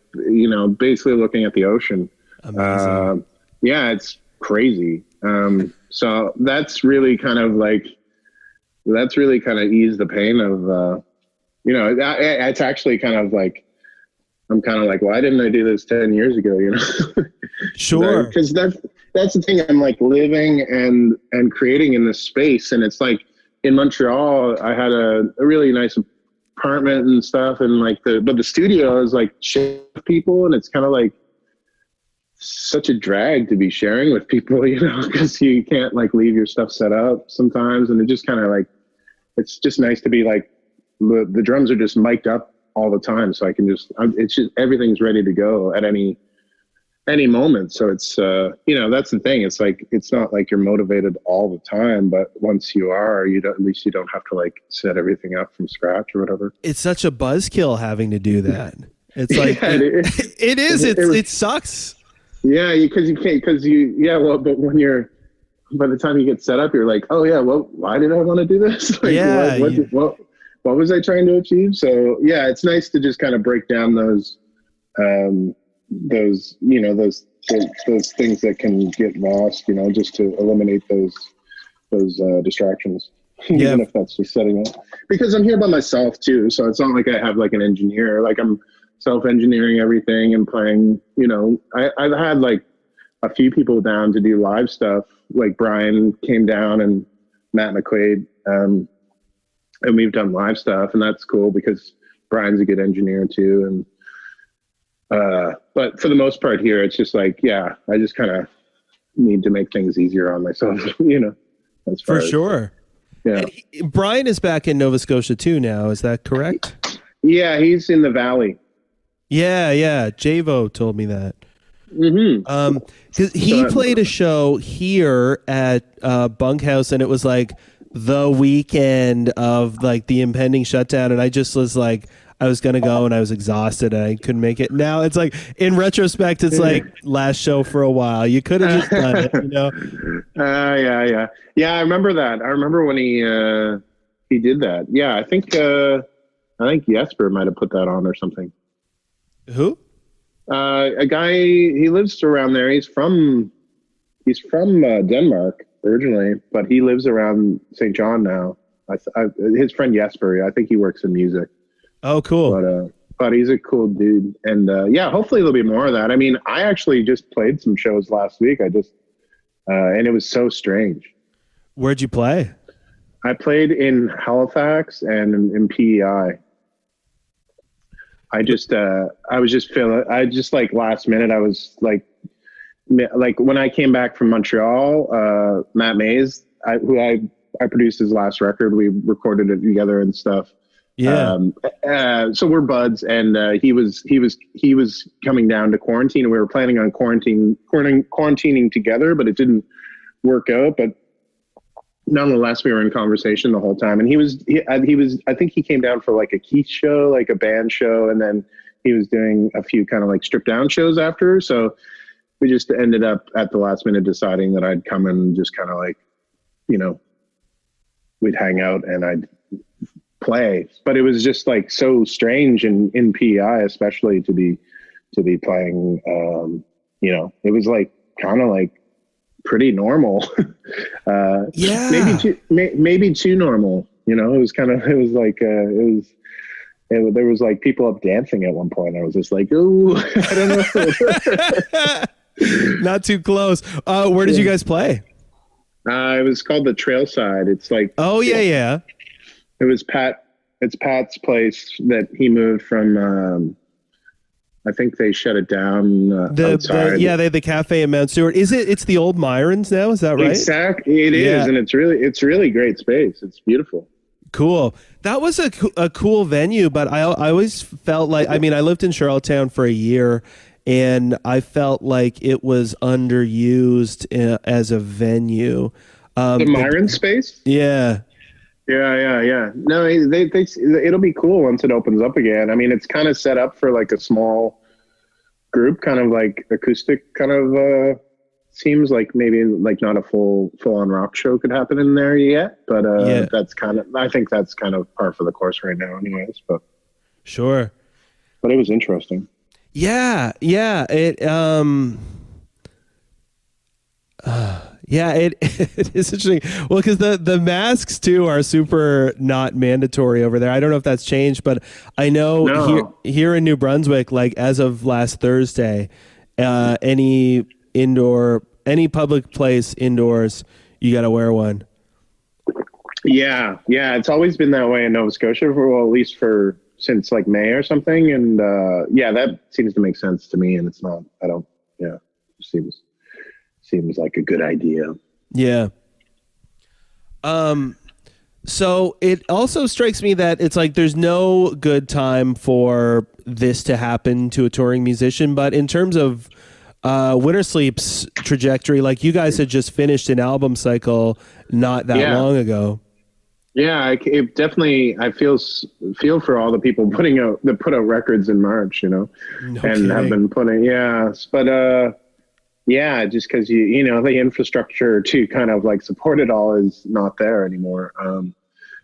basically looking at the ocean. Amazing. Yeah, it's crazy. So that's really kind of eased the pain of, it's actually kind of like, I'm kind of like, why didn't I do this 10 years ago? Sure. Because that's the thing. I'm like living and creating in this space. And it's like in Montreal, I had a really nice apartment and stuff. And like but the studio is like sharing with people. And it's kind of like such a drag to be sharing with people, because you can't like leave your stuff set up sometimes. And it just kind of like, it's just nice to be like, the drums are just mic'd up all the time. So I can it's just, everything's ready to go at any moment. So it's, that's the thing. It's like, it's not like you're motivated all the time, but once you are, at least you don't have to like set everything up from scratch or whatever. It's such a buzzkill having to do that. It's like, it sucks. Yeah. But by the time you get set up, you're like, oh yeah, well, why did I want to do this? Like, yeah. What was I trying to achieve? So yeah, it's nice to just kind of break down those things that can get lost, just to eliminate those distractions. Yeah. Even if that's just setting up, because I'm here by myself too. So it's not like I have like an engineer, like I'm self-engineering everything and playing, I've had like a few people down to do live stuff. Like Brian came down and Matt McQuaid, and we've done live stuff, and that's cool because Brian's a good engineer too. And, but for the most part here, it's just like, yeah, I just kind of need to make things easier on myself, as far For sure. Yeah. Brian is back in Nova Scotia too now. Is that correct? Yeah. He's in the Valley. Yeah. Javo told me that. Mm-hmm. Cause he played a show here at Bunkhouse, and it was like the weekend of like the impending shutdown, and I just was like, I was gonna go and I was exhausted and I couldn't make it. Now it's like, in retrospect, it's like last show for a while. You could have just done it, Yeah. I remember that. I remember when he did that. Yeah, I think Jesper might have put that on or something. Who? A guy. He lives around there. He's from Denmark originally, but he lives around St. John now. His friend Jesper. I think he works in music. Oh, cool. But he's a cool dude. And hopefully there'll be more of that. I mean, I actually just played some shows last week. And it was so strange. Where'd you play? I played in Halifax and in PEI. I was just feeling, like last minute, I was like when I came back from Montreal, Matt Mays, who I produced his last record, we recorded it together and stuff. Yeah. So we're buds, and he was coming down to quarantine, and we were planning on quarantining together, but it didn't work out. But nonetheless, we were in conversation the whole time, and he was. I think he came down for like a Keith show, like a band show, and then he was doing a few kind of like stripped down shows after. So we just ended up at the last minute deciding that I'd come and just kind of like, we'd hang out and I'd play. But it was just like so strange in PEI, especially to be playing. It was like kind of like pretty normal. Maybe too normal. It was there was like people up dancing at one point. I was just like, ooh, I don't know. Not too close. Where did you guys play? It was called the Trailside. It's like, oh yeah. It was it's Pat's place that he moved from. I think they shut it down outside. They had the cafe in Mount Stewart. It's the old Myron's now? Is that right? Exactly. It is, and it's really great space. It's beautiful. Cool. That was a cool venue, but I always felt like, I lived in Charlottetown for a year, and I felt like it was underused as a venue. The Myron space? Yeah. Yeah. No, it'll be cool once it opens up again. It's kind of set up for like a small group, kind of like acoustic kind of, seems like maybe like not a full on rock show could happen in there yet, but I think that's kind of par for the course right now anyways, but sure. But it was interesting. Yeah. It Yeah, it it is interesting. Well, because the masks too are super not mandatory over there. I don't know if that's changed, but I know No. here in New Brunswick, like as of last Thursday, any public place indoors, you got to wear one. Yeah, yeah, it's always been that way in Nova Scotia for, well, at least for since like May or something. And yeah, that seems to make sense to me. And it's not. I don't. Yeah, seems like a good idea. Yeah. So it also strikes me that it's like there's no good time for this to happen to a touring musician. But in terms of Wintersleep's trajectory, like you guys had just finished an album cycle not that long ago. Yeah, it definitely. I feel for all the people that put out records in March, No and kidding. have been putting. Yeah, but yeah, just because the infrastructure to kind of like support it all is not there anymore.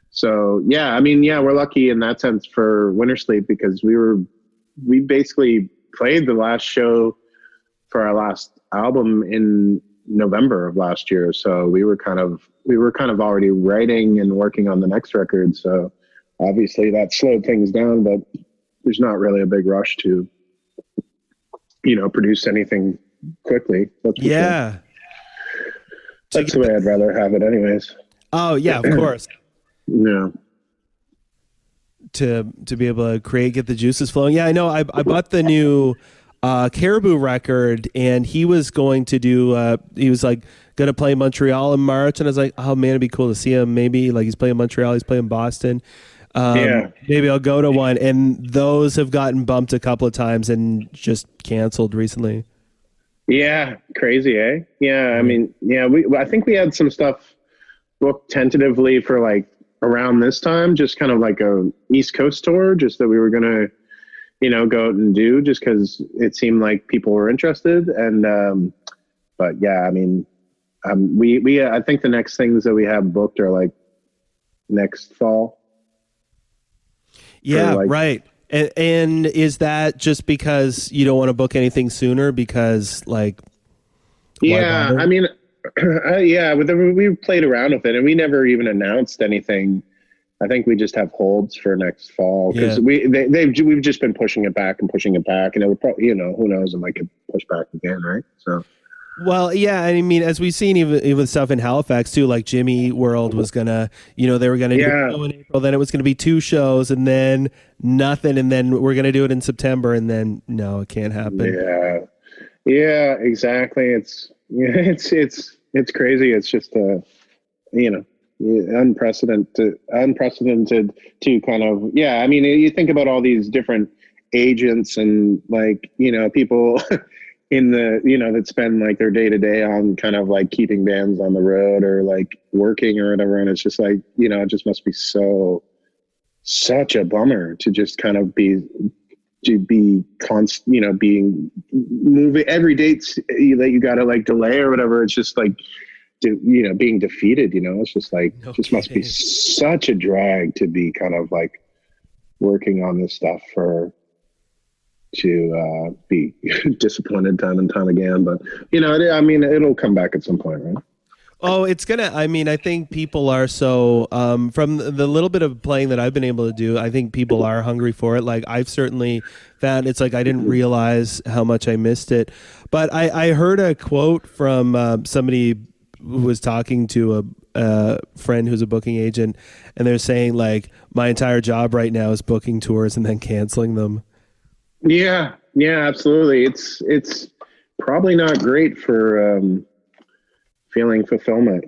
So yeah, I mean, yeah, we're lucky in that sense for Wintersleep because we basically played the last show for our last album in November of last year. So we were kind of already writing and working on the next record. So obviously that slowed things down, but there's not really a big rush to, produce anything quickly. Yeah. That's the way I'd rather have it anyways. Oh yeah, of course. Yeah. To be able to get the juices flowing. Yeah, I know. I bought the new Caribou record, and he was going to do. He was like going to play Montreal in March, and I was like, oh man, it'd be cool to see him. Maybe like he's playing Montreal, he's playing Boston. Maybe I'll go to one. And those have gotten bumped a couple of times and just canceled recently. Yeah, crazy, eh? Yeah, I mean, yeah, I think we had some stuff booked tentatively for like around this time, just kind of like a East Coast tour, just that we were gonna, go out and do, just because it seemed like people were interested. And but yeah, I mean, I think the next things that we have booked are like next fall. Yeah, right. And is that just because you don't want to book anything sooner? Because like, yeah, I mean, yeah, we played around with it and we never even announced anything. I think we just have holds for next fall because we've just been pushing it back and it would probably, who knows, it might get pushed back again, right? So. Well, yeah, I mean, as we've seen even stuff in Halifax too, like Jimmy World was gonna, they were gonna do a show in April, then it was gonna be 2 shows, and then nothing, and then we're gonna do it in September, and then no, it can't happen. Yeah, exactly. It's crazy. It's just unprecedented to kind of, yeah. I mean, you think about all these different agents and like, people in the, that spend like their day to day on kind of like keeping bands on the road or like working or whatever. And it's just like, it just must be such a bummer to just kind of being moving every date that you got to like delay or whatever. It's just like, being defeated, it's just like, must be such a drag to be kind of like working on this stuff to be disappointed time and time again. But, I mean, it'll come back at some point, right? Oh, it's gonna. I mean, I think people are so from the little bit of playing that I've been able to do. I think people are hungry for it. Like I've certainly found it's like I didn't realize how much I missed it. But I heard a quote from somebody who was talking to a friend who's a booking agent, and they're saying like my entire job right now is booking tours and then canceling them. Yeah, absolutely. It's probably not great for feeling fulfillment,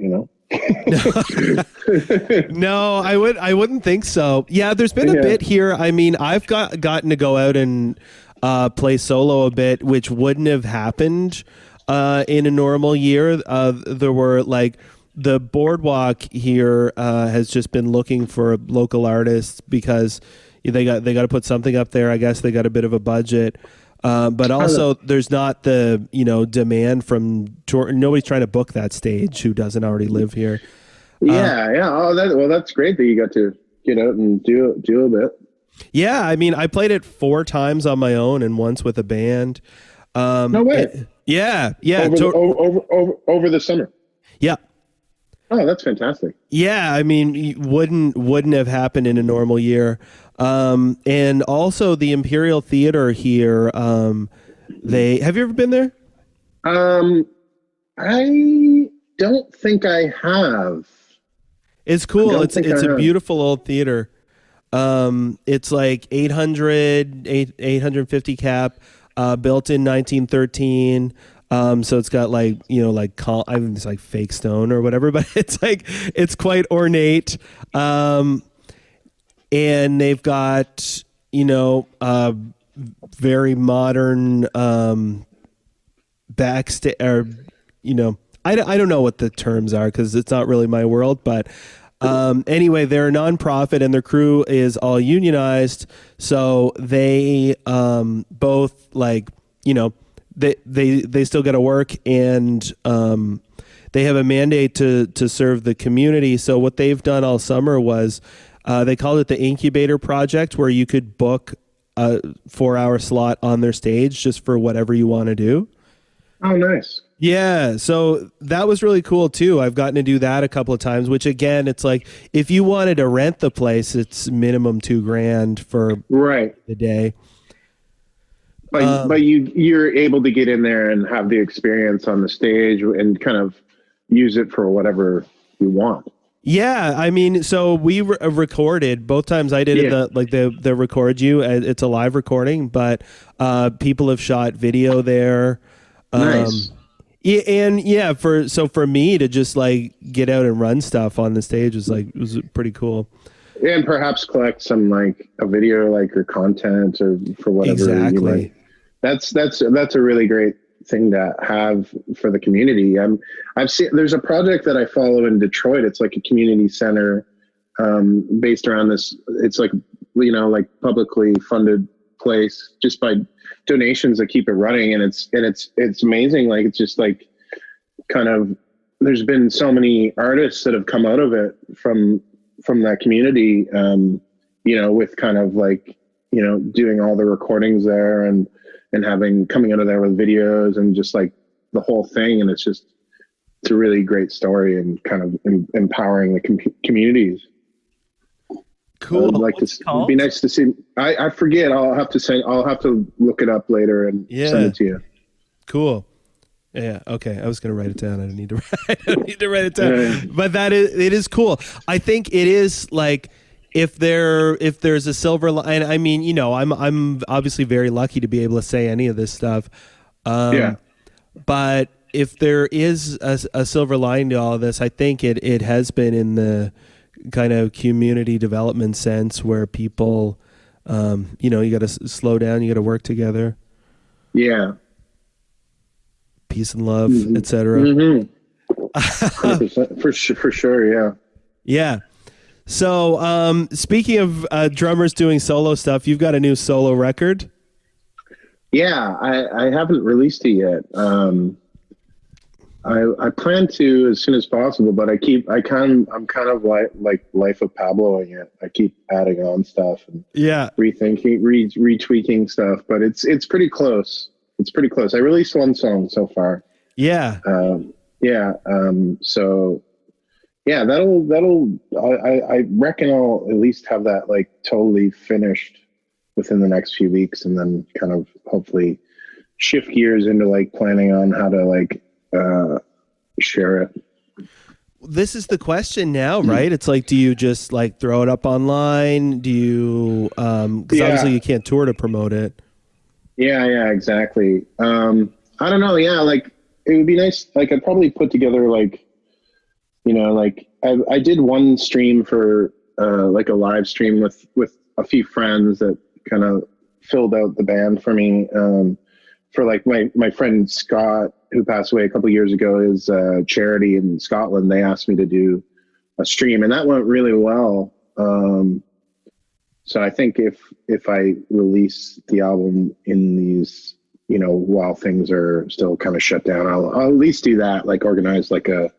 No, I wouldn't think so. Yeah, there's been a bit here. I mean, I've gotten to go out and play solo a bit, which wouldn't have happened in a normal year. There were like the boardwalk here has just been looking for local artists because they got to put something up there. I guess they got a bit of a budget. But also there's not the, demand from tour. Nobody's trying to book that stage who doesn't already live here. Yeah. Oh, that's great that you got to get out and do a bit. Yeah. I mean, I played it 4 times on my own and once with a band. No way. Yeah. Over the summer. Yeah. Oh, that's fantastic. Yeah, I mean, wouldn't have happened in a normal year. And also the Imperial Theater here. They have you ever been there? I don't think I have. It's cool. It's a beautiful old theater. It's like 850 cap, built in 1913. So it's got like, I think it's like fake stone or whatever, but it's quite ornate. And they've got, very modern, backstage, or, I don't know what the terms are because it's not really my world, but anyway, they're a nonprofit and their crew is all unionized. So they both they still got to work, and they have a mandate to serve the community. So what they've done all summer was they called it the Incubator Project, where you could book a 4-hour slot on their stage just for whatever you want to do. Oh, nice. Yeah, so that was really cool too. I've gotten to do that a couple of times, which again, it's like if you wanted to rent the place, it's minimum $2,000 for the day. But you're able to get in there and have the experience on the stage and kind of use it for whatever you want. Yeah, I mean, so we recorded both times. I did it the record you. It's a live recording, but people have shot video there. Nice. For me to just like get out and run stuff on the stage was pretty cool. And perhaps collect some like a video or content or for whatever. Exactly. That's a really great thing to have for the community. I've seen there's a project that I follow in Detroit. It's like a community center based around this. It's like publicly funded place just by donations that keep it running, and it's amazing. Like it's just like kind of there's been so many artists that have come out of it from that community, with kind of doing all the recordings there and coming out of there with videos and just like the whole thing. And it's a really great story and kind of empowering the communities. Cool. Be nice to see. I forget. I'll have to look it up later and send it to you. Cool. Yeah. Okay. I was going to write it down. I don't need to write it down. Yeah. But it is cool. I think it is like if there's a silver line. I mean, I'm obviously very lucky to be able to say any of this stuff. But if there is a silver line to all of this, I think it has been in the kind of community development sense where people, you got to slow down, you got to work together. Yeah. Peace and love, etc. 100%, for sure. Yeah. Yeah. So, speaking of drummers doing solo stuff, you've got a new solo record. Yeah, I haven't released it yet. I plan to as soon as possible, but I'm kind of like Life of Pabloing it. I keep adding on stuff and retweaking stuff, but it's pretty close. It's pretty close. I released one song so far. Yeah. So yeah, I reckon I'll at least have that like totally finished within the next few weeks, and then kind of hopefully shift gears into like planning on how to share it. This is the question now, right? It's like, do you just like throw it up online? Do you, because obviously you can't tour to promote it. Yeah, exactly. I don't know. Yeah, like it would be nice. Like I'd probably put together like, I did one stream for like a live stream with a few friends that kind of filled out the band for me. For like my friend Scott, who passed away a couple of years ago, is charity in Scotland. They asked me to do a stream, and that went really well. So I think if I release the album in these, while things are still kind of shut down, I'll at least do that, like organize like a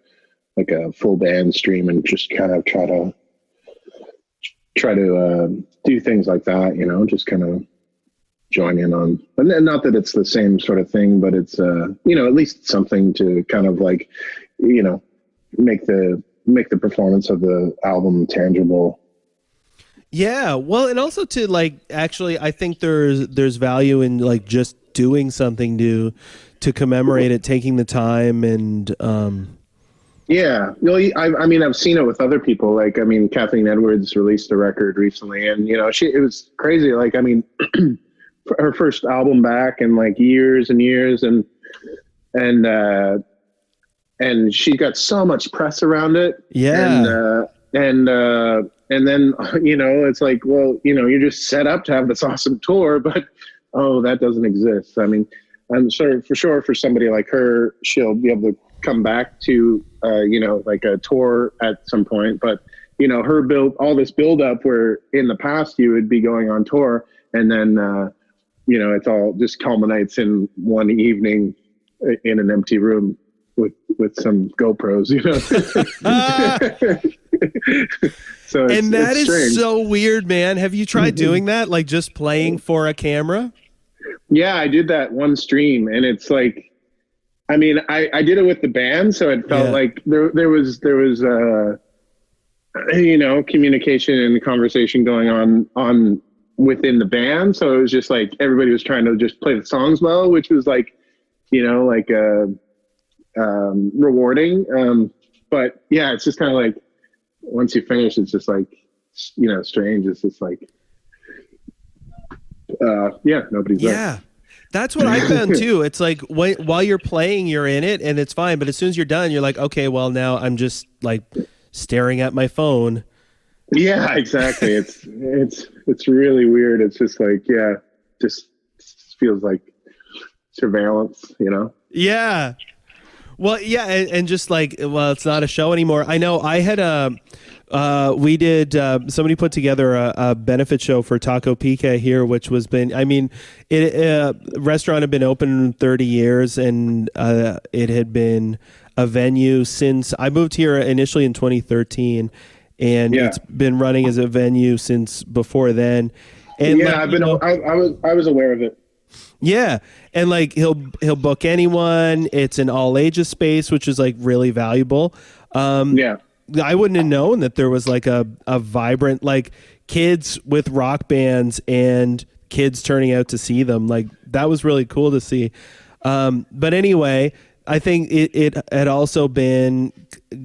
full band stream and just kind of try to do things like that, just kind of join in on. And not that it's the same sort of thing, but it's you know, at least something to kind of like, you know, make the performance of the album tangible. Yeah, well, and also to like, actually, I think there's value in like just doing something to commemorate it, taking the time, and yeah, well, I mean, I've seen it with other people. Like, I mean, Kathleen Edwards released a record recently, and you know, it was crazy. Like, I mean, her first album back in like years and years, and she got so much press around it. Yeah. And then, you know, it's like, well, you know, you're just set up to have this awesome tour, but that doesn't exist. I mean, I'm sure for somebody like her, she'll be able to come back to, you know, like a tour at some point. But, you know, all this build up where in the past you would be going on tour, and then, you know, it's all just culminates in one evening in an empty room with some GoPros, you know. So and that is strange. So weird, man. Have you tried doing that? Like just playing for a camera? Yeah, I did that one stream, and it's like, I mean, I did it with the band, so it felt like there was you know, communication and conversation going on within the band. So it was just like everybody was trying to just play the songs well, which was like, you know, like rewarding. But yeah, it's just kind of like once you finish, it's just like, you know, strange. It's just like, nobody's there. Yeah. That's what I found too. It's like while you're playing, you're in it and it's fine. But as soon as you're done, you're like, okay, well now I'm just like staring at my phone. Yeah, exactly. It's really weird. It's just like, yeah, just feels like surveillance, you know? Yeah. Well, yeah. And just like, well, it's not a show anymore. I know I had we did, somebody put together a benefit show for Taco Pica here, which restaurant had been open 30 years and it had been a venue since I moved here initially in 2013, and it's been running as a venue since before then. And yeah, I was aware of it. Yeah. And like he'll book anyone. It's an all ages space, which is like really valuable. I wouldn't have known that there was like a vibrant, like kids with rock bands and kids turning out to see them. Like that was really cool to see. But anyway, I think it had also been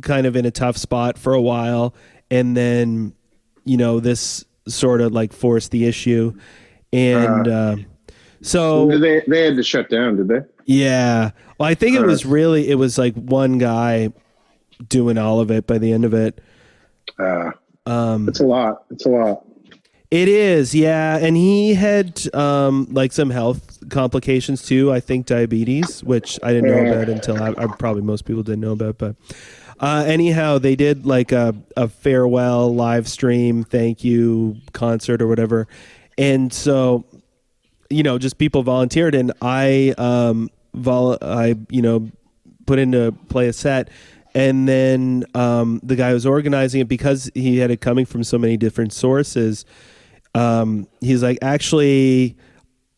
kind of in a tough spot for a while. And then, you know, this sort of like forced the issue. And so they had to shut down, did they? Yeah. Well, I think it was like one guy doing all of it by the end of it. It's a lot. It is, yeah. And he had like some health complications too. I think diabetes, which I didn't know about until I probably most people didn't know about. But anyhow, they did like a farewell live stream, thank you concert or whatever. And so, you know, just people volunteered, and I put in to play a set. And then the guy who was organizing it, because he had it coming from so many different sources, he's like, actually,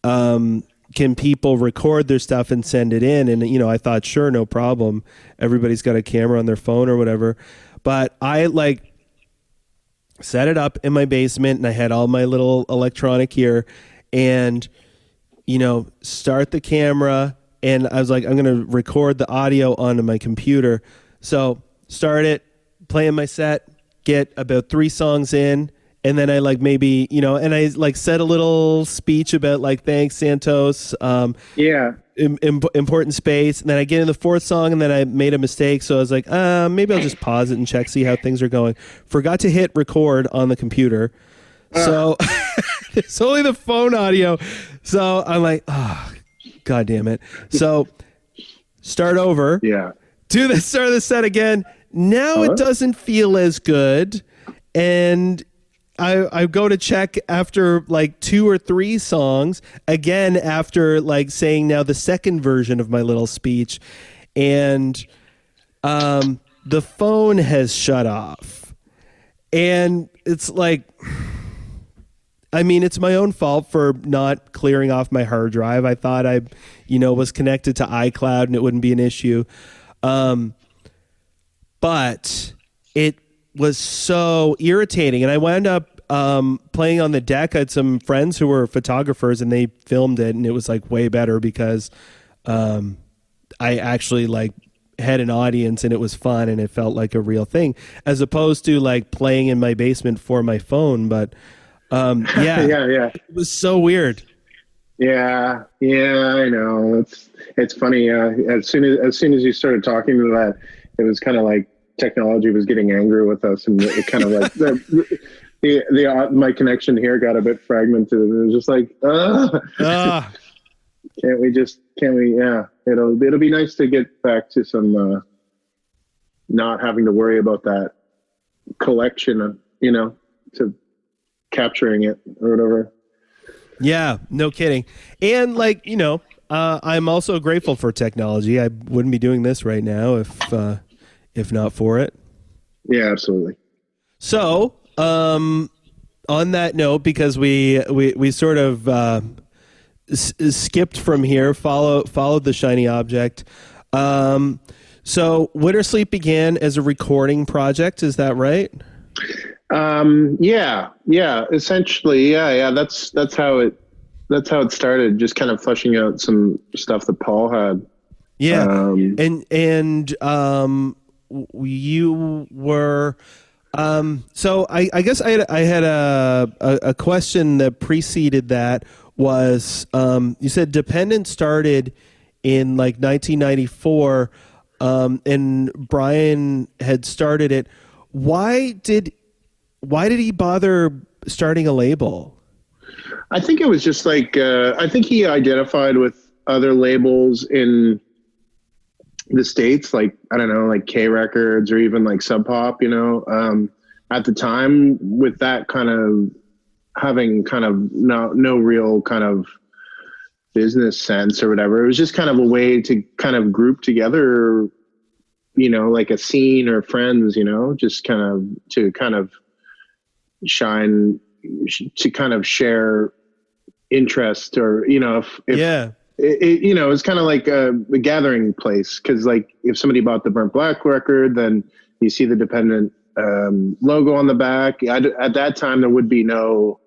can people record their stuff and send it in? And, you know, I thought, sure, no problem. Everybody's got a camera on their phone or whatever. But I like set it up in my basement, and I had all my little electronic gear, and, you know, start the camera. And I was like, I'm going to record the audio onto my computer. So start it, playing my set, get about 3 songs in, and then I like maybe, you know, and I like said a little speech about like, thanks, Santos. Important space. And then I get in the 4th song, and then I made a mistake. So I was like, maybe I'll just pause it and check, see how things are going. Forgot to hit record on the computer. So it's only the phone audio. So I'm like, God damn it. So start over. Yeah. Do the start of the set again. Now it doesn't feel as good. And I go to check after like 2 or 3 songs, again after like saying now the second version of my little speech, and the phone has shut off. And it's like, I mean, it's my own fault for not clearing off my hard drive. I thought I, was connected to iCloud and it wouldn't be an issue. But it was so irritating. And I wound up playing on the deck. I had some friends who were photographers and they filmed it, and it was like way better because I actually like had an audience and it was fun and it felt like a real thing, as opposed to like playing in my basement for my phone. But yeah. It was so weird. Yeah, I know. It's funny. As soon as you started talking to that, it was kind of like technology was getting angry with us, and it kind of like my connection here got a bit fragmented, and it was just like, can't we? Yeah, it'll be nice to get back to some not having to worry about that collection, to capturing it or whatever. Yeah, no kidding. And like, I'm also grateful for technology. I wouldn't be doing this right now if not for it. Yeah, absolutely. So, on that note, because we sort of skipped from here, followed the shiny object. So Wintersleep began as a recording project. Is that right? Yeah. Essentially, yeah. That's how it started. Just kind of fleshing out some stuff that Paul had. Yeah, and you were. So I guess I had a question that preceded that. Was you said Dependent started in like 1994, and Brian had started it. Why did he bother starting a label? I think it was just like I think he identified with other labels in the States, like I don't know, like K Records or even like Sub Pop. At the time, with that kind of having kind of no real kind of business sense or whatever. It was just kind of a way to kind of group together, like a scene or friends, just kind of to kind of shine, to kind of share interest, or, if yeah. It's kind of like a gathering place. Cause like if somebody bought the Burnt Black record, then you see the Dependent logo on the back. At that time, there would be no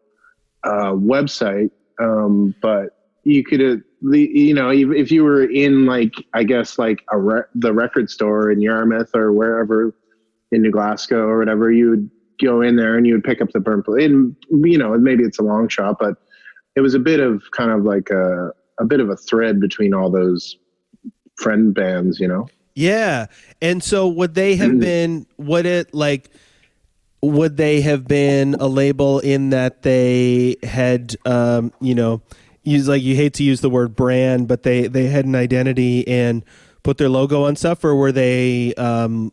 website, but you could, if you were in like, I guess like the record store in Yarmouth or wherever in New Glasgow or whatever, you would go in there and you would pick up the Burnt Black. And maybe it's a long shot, but it was a bit of kind of like a bit of a thread between all those friend bands, Yeah. And so would they have been, would they have been a label in that they had, you hate to use the word brand, but they had an identity and put their logo on stuff, or were they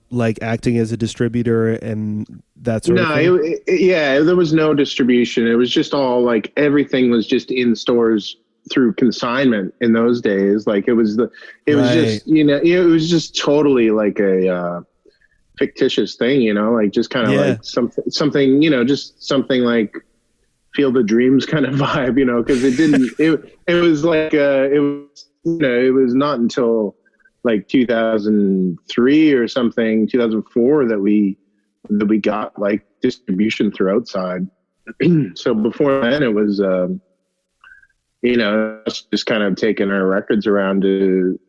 like acting as a distributor and that sort of thing? There was no distribution. It was just all like everything was just in stores through consignment in those days. Like it was just totally like a fictitious thing, like just kind of like something, just something like Field of Dreams kind of vibe, because it didn't, it was like, it was not until like 2003 or something, 2004 that we got like distribution through outside. So before then it was, just kind of taking our records around to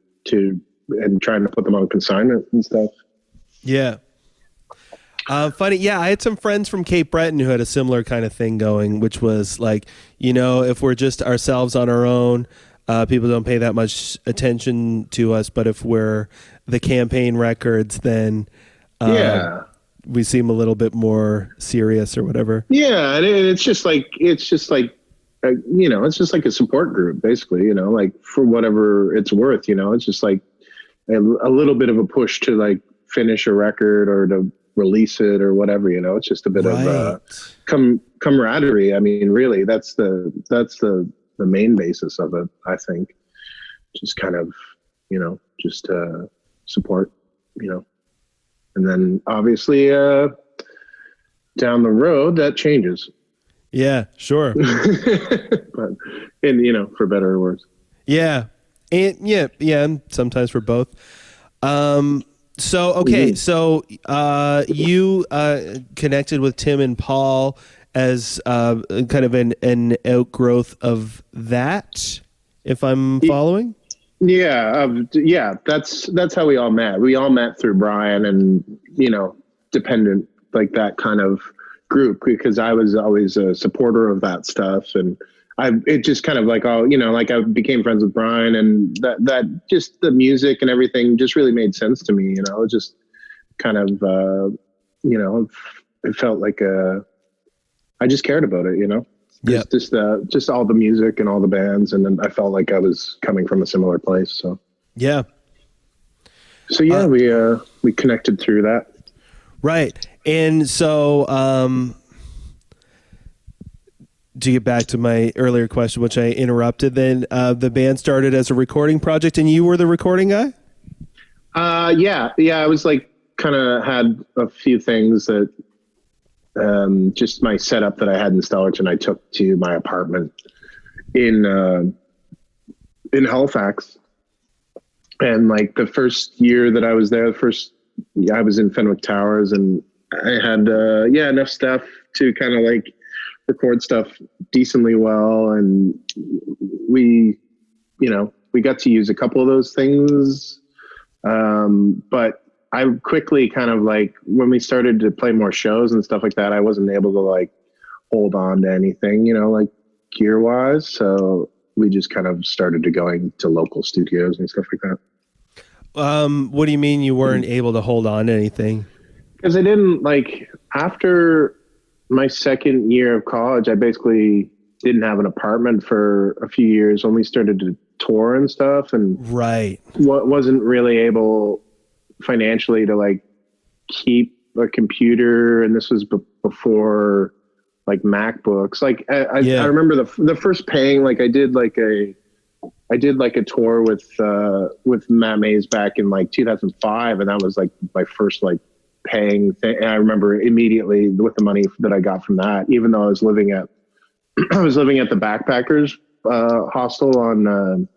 and trying to put them on consignment and stuff. Yeah. Funny. Yeah. I had some friends from Cape Breton who had a similar kind of thing going, which was like, if we're just ourselves on our own, people don't pay that much attention to us. But if we're the Campaign Records, then we seem a little bit more serious or whatever. Yeah. And it's just like it's just like a support group, basically, like for whatever it's worth, it's just like a little bit of a push to like finish a record or to release it or whatever, it's just a bit of camaraderie. I mean, really, that's the main basis of it, I think. Just kind of, just support, and then obviously down the road that changes. Yeah, sure. But, and for better or worse. Yeah. And and sometimes for both. So, okay. So, you, connected with Tim and Paul as, kind of an outgrowth of that, if I'm following. Yeah. That's how we all met. We all met through Brian and, dependent, like that kind of group, because I was always a supporter of that stuff. And it just kind of like, like I became friends with Brian, and that just the music and everything just really made sense to me. It just kind of, it felt like I just cared about it, Yeah. Just all the music and all the bands. And then I felt like I was coming from a similar place. So, yeah. So yeah, we connected through that. Right. And so, to get back to my earlier question, which I interrupted, then the band started as a recording project, and you were the recording guy? Yeah. I was like kind of had a few things that just my setup that I had in Stellarton, I took to my apartment in Halifax. And like the first year that I was there, I was in Fenwick Towers, and I had enough stuff to kind of like record stuff decently well. And we got to use a couple of those things. But I quickly kind of like, when we started to play more shows and stuff like that, I wasn't able to like hold on to anything, like gear wise. So we just kind of started to going to local studios and stuff like that. What do you mean you weren't able to hold on to anything? Because I didn't after my second year of college, I basically didn't have an apartment for a few years, only started to tour and stuff. And right. Wasn't really able financially to like keep a computer. And this was before like MacBooks. Like I remember the first paying, like I did like a tour with Matt Mays back in like 2005. And that was like my first like paying thing. And I remember immediately with the money that I got from that, even though I was living at the Backpackers hostel on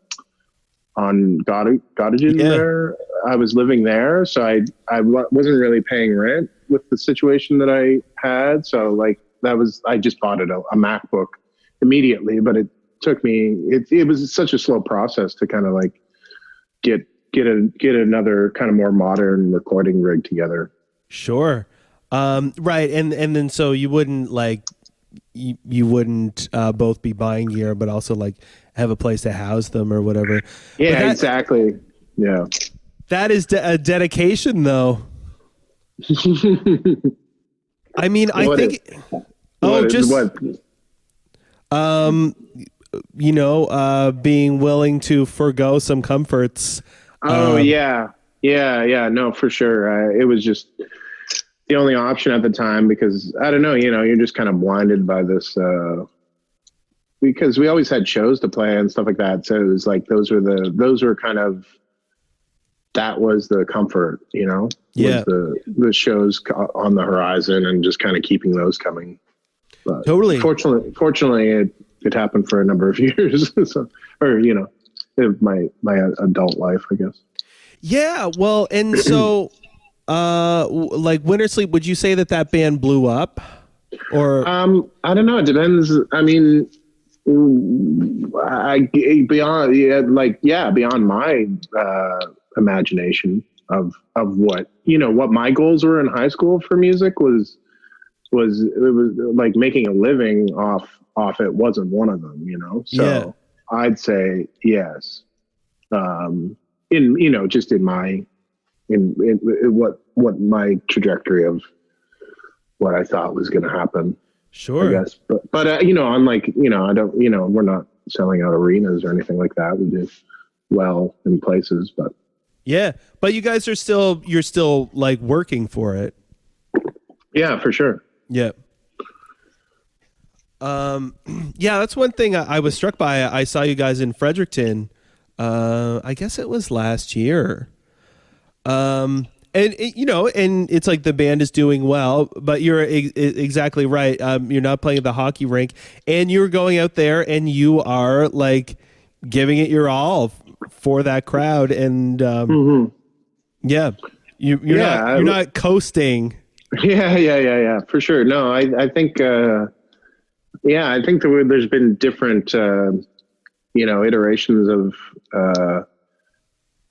Gottingen there. I was living there. So I wasn't really paying rent with the situation that I had. So like I just bought a MacBook immediately, but it took me, it was such a slow process to kind of like get another kind of more modern recording rig together. Sure. Right. And then, so you wouldn't like, you wouldn't both be buying gear, but also like have a place to house them or whatever. Yeah, exactly. Yeah. That is a dedication though. I mean, I think, being willing to forgo some comforts. Yeah. No, for sure. It was just the only option at the time, because I don't know, you're just kind of blinded by this, because we always had shows to play and stuff like that. So it was like, that was the comfort, Yeah. Was the shows on the horizon and just kind of keeping those coming. But totally. Fortunately it happened for a number of years. My adult life, I guess. Yeah. Well, and so, like Wintersleep, would you say that band blew up, or? I don't know. It depends. I mean, beyond my imagination of what my goals were in high school for music was like making a living off it wasn't one of them, So yeah. I'd say yes. Just in what my trajectory of what I thought was going to happen. Sure. I guess, but unlike, I don't, we're not selling out arenas or anything like that. We do well in places, but yeah, but you guys you're still like working for it. Yeah, for sure. Yeah. Yeah, that's one thing I was struck by. I saw you guys in Fredericton. I guess it was last year. And And and it's like the band is doing well, but you're exactly right. You're not playing at the hockey rink, and you're going out there and you are like giving it your all for that crowd. And yeah, you're not coasting. Yeah, for sure. No, I think I think there's been different iterations of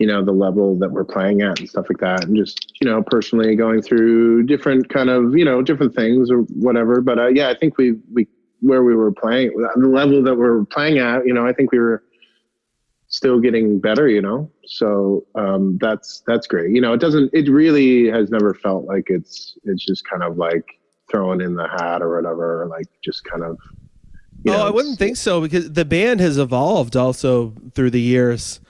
the level that we're playing at and stuff like that, and just personally going through different kind of different things or whatever. But I think we where we were playing, the level that we're playing at, I think we were still getting better, so that's great. It really has never felt like it's just kind of like throwing in the hat or whatever, like just kind of I wouldn't think so, because the band has evolved also through the years.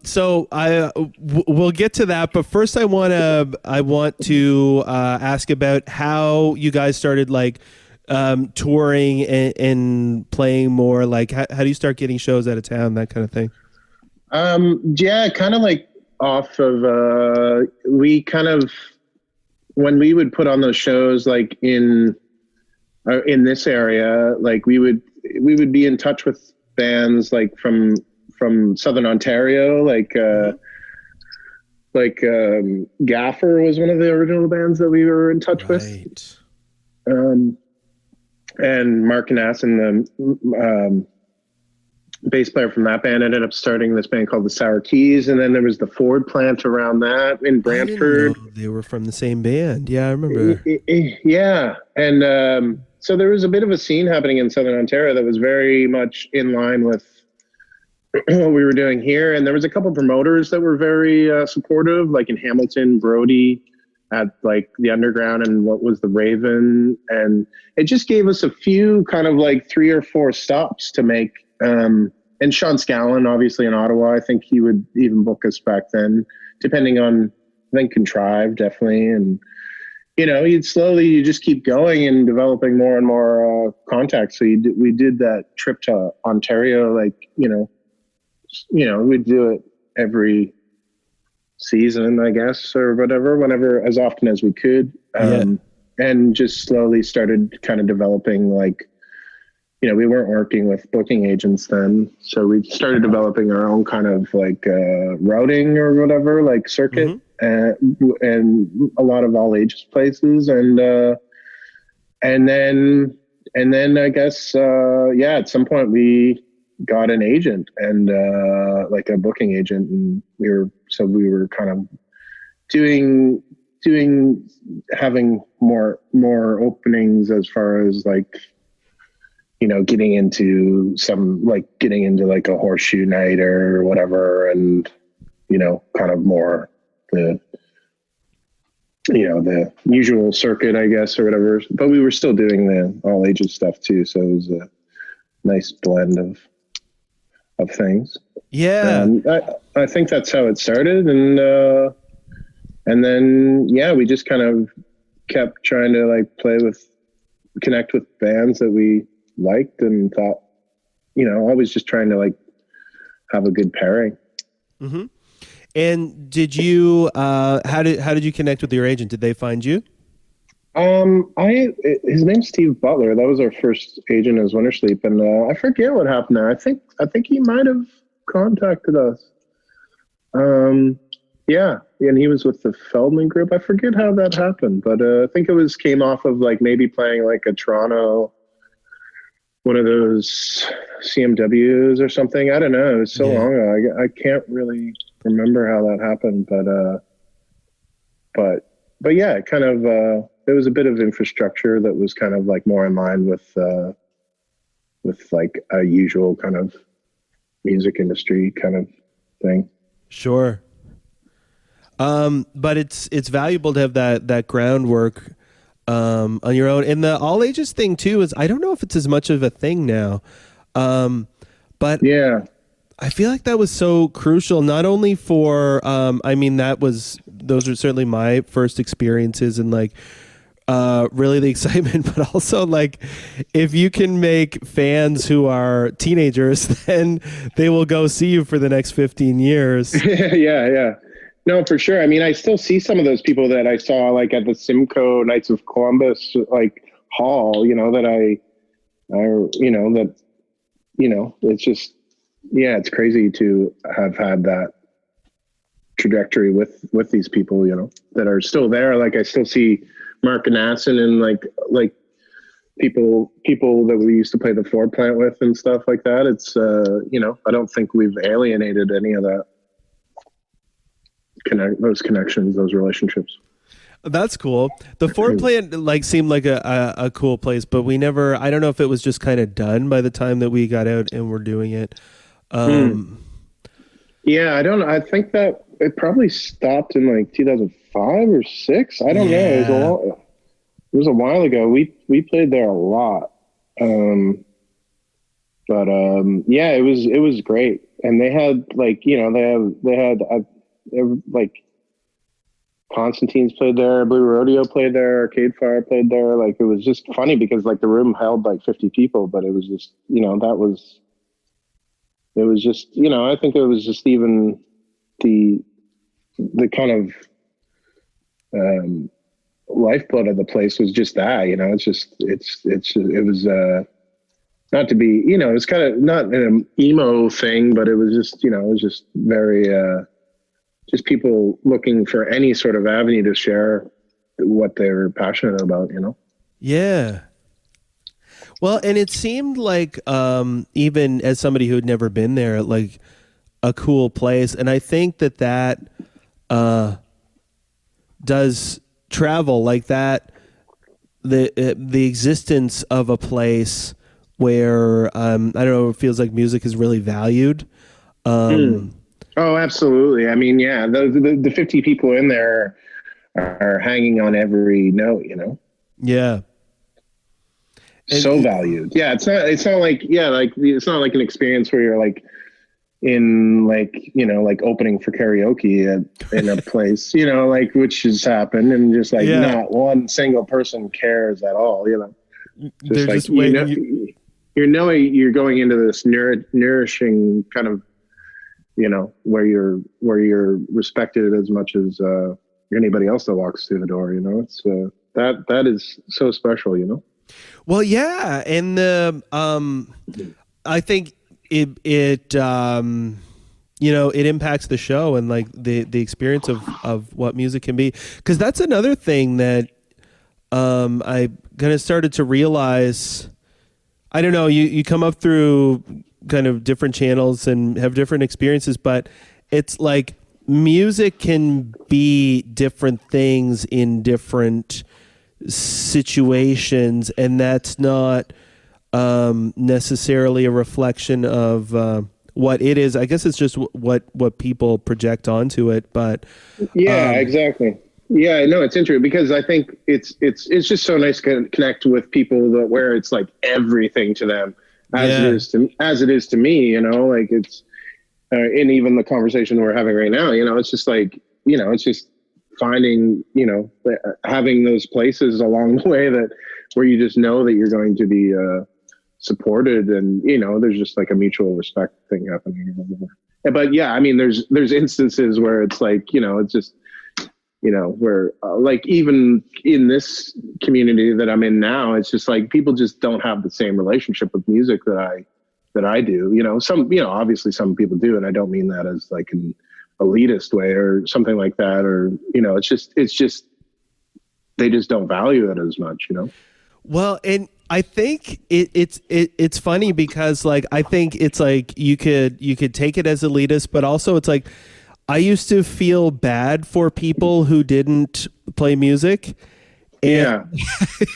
So we'll get to that, but first I want to ask about how you guys started like touring and playing more. Like how do you start getting shows out of town, that kind of thing? Kind of like off of we kind of, when we would put on those shows like in this area, like we would be in touch with bands like from Southern Ontario, Gaffer was one of the original bands that we were in touch with. And Mark Nass, and the bass player from that band, ended up starting this band called the Sour Keys, and then there was the Ford plant around that in Brantford. They were from the same band. Yeah, I remember. Yeah, and so there was a bit of a scene happening in Southern Ontario that was very much in line with what we were doing here, and there was a couple promoters that were very supportive, like in Hamilton, Brody at like the Underground, and what was the Raven, and it just gave us a few kind of like 3 or 4 stops to make. And Sean Scallon, obviously in Ottawa, I think he would even book us back then, depending on, I think, Contrived, definitely. And you just keep going and developing more and more contacts. So we did that trip to Ontario, like we'd do it every season, I guess, or whenever, as often as we could. And just slowly started kind of developing, like, we weren't working with booking agents then. So we started developing our own kind of like routing or whatever, like circuit, and a lot of all ages places. And then I guess, at some point we got an agent, and like a booking agent, and we were kind of having more openings as far as like, getting into like a horseshoe night or whatever, and kind of more the usual circuit, I guess, or whatever. But we were still doing the all ages stuff too, so it was a nice blend of things. Yeah. I think that's how it started. And then, we just kind of kept trying to like connect with bands that we liked, and thought, always just trying to like have a good pairing. Mm-hmm. And did you, how did you connect with your agent? Did they find you? His name's Steve Butler. That was our first agent, as Wintersleep, and I forget what happened there. I think he might have contacted us. And he was with the Feldman Group. I forget how that happened, but I think it came off of like maybe playing like a Toronto, one of those CMWs or something. I don't know. It was so long ago. I can't really remember how that happened, but yeah, kind of, there was a bit of infrastructure that was kind of like more in line with like a usual kind of music industry kind of thing. Sure. But it's valuable to have that groundwork on your own. And the all ages thing too is, I don't know if it's as much of a thing now. But yeah, I feel like that was so crucial, not only for, those are certainly my first experiences, and like, really the excitement, but also like, if you can make fans who are teenagers, then they will go see you for the next 15 years. Yeah. No, for sure. I mean, I still see some of those people that I saw like at the Simcoe Knights of Columbus, like hall, that it's just, yeah, it's crazy to have had that trajectory with these people, that are still there. Like I still see Mark Anasson and like people that we used to play the Ford plant with and stuff like that. It's, I don't think we've alienated any of that. Those connections, those relationships. That's cool. The Ford plant seemed like a cool place, but we never, I don't know if it was just kind of done by the time that we got out and were doing it. Yeah, I think that it probably stopped in like 2005 or 6. I don't know. It was a while ago. We played there a lot. Yeah, it was great. And they had like Constantine's played there, Blue Rodeo played there, Arcade Fire played there. Like it was just funny because like the room held like 50 people, but it was just, it was just, I think it was just even the kind of lifeblood of the place was just that, it's just, it was not to be, it was kind of not an emo thing, but it was just, it was just very, just people looking for any sort of avenue to share what they're passionate about, Yeah. Well, and it seemed like, even as somebody who had never been there, like a cool place. And I think that does travel like that. The existence of a place where, I don't know, it feels like music is really valued. Oh, absolutely. I mean, yeah, the 50 people in there are hanging on every note, Yeah. So valued. Yeah. It's not like, it's not like an experience where you're like in like, like opening for karaoke in a place, like which has happened and just like not one single person cares at all, just like, you're going into this nourishing kind of, where you're respected as much as anybody else that walks through the door. It's that is so special. Well, yeah, and I think it it impacts the show and like the experience of what music can be, because that's another thing that I kind of started to realize. I don't know, you come up through kind of different channels and have different experiences, but it's like music can be different things in different situations, and that's not necessarily a reflection of what it is. I guess it's just what people project onto it, but exactly. Yeah, no, it's interesting because I think it's just so nice to connect with people where it's like everything to them as it is to me, like it's and even the conversation we're having right now, it's just like, it's just finding, having those places along the way where you just know that you're going to be supported, and there's just like a mutual respect thing happening. But yeah, I mean, there's instances where it's like, it's just, where like even in this community that I'm in now, it's just like people just don't have the same relationship with music that I do. Some, obviously some people do, and I don't mean that as like an elitist way or something like that, or it's just they just don't value it as much. Well, and I think it's funny because like I think it's like you could take it as elitist, but also it's like I used to feel bad for people who didn't play music. And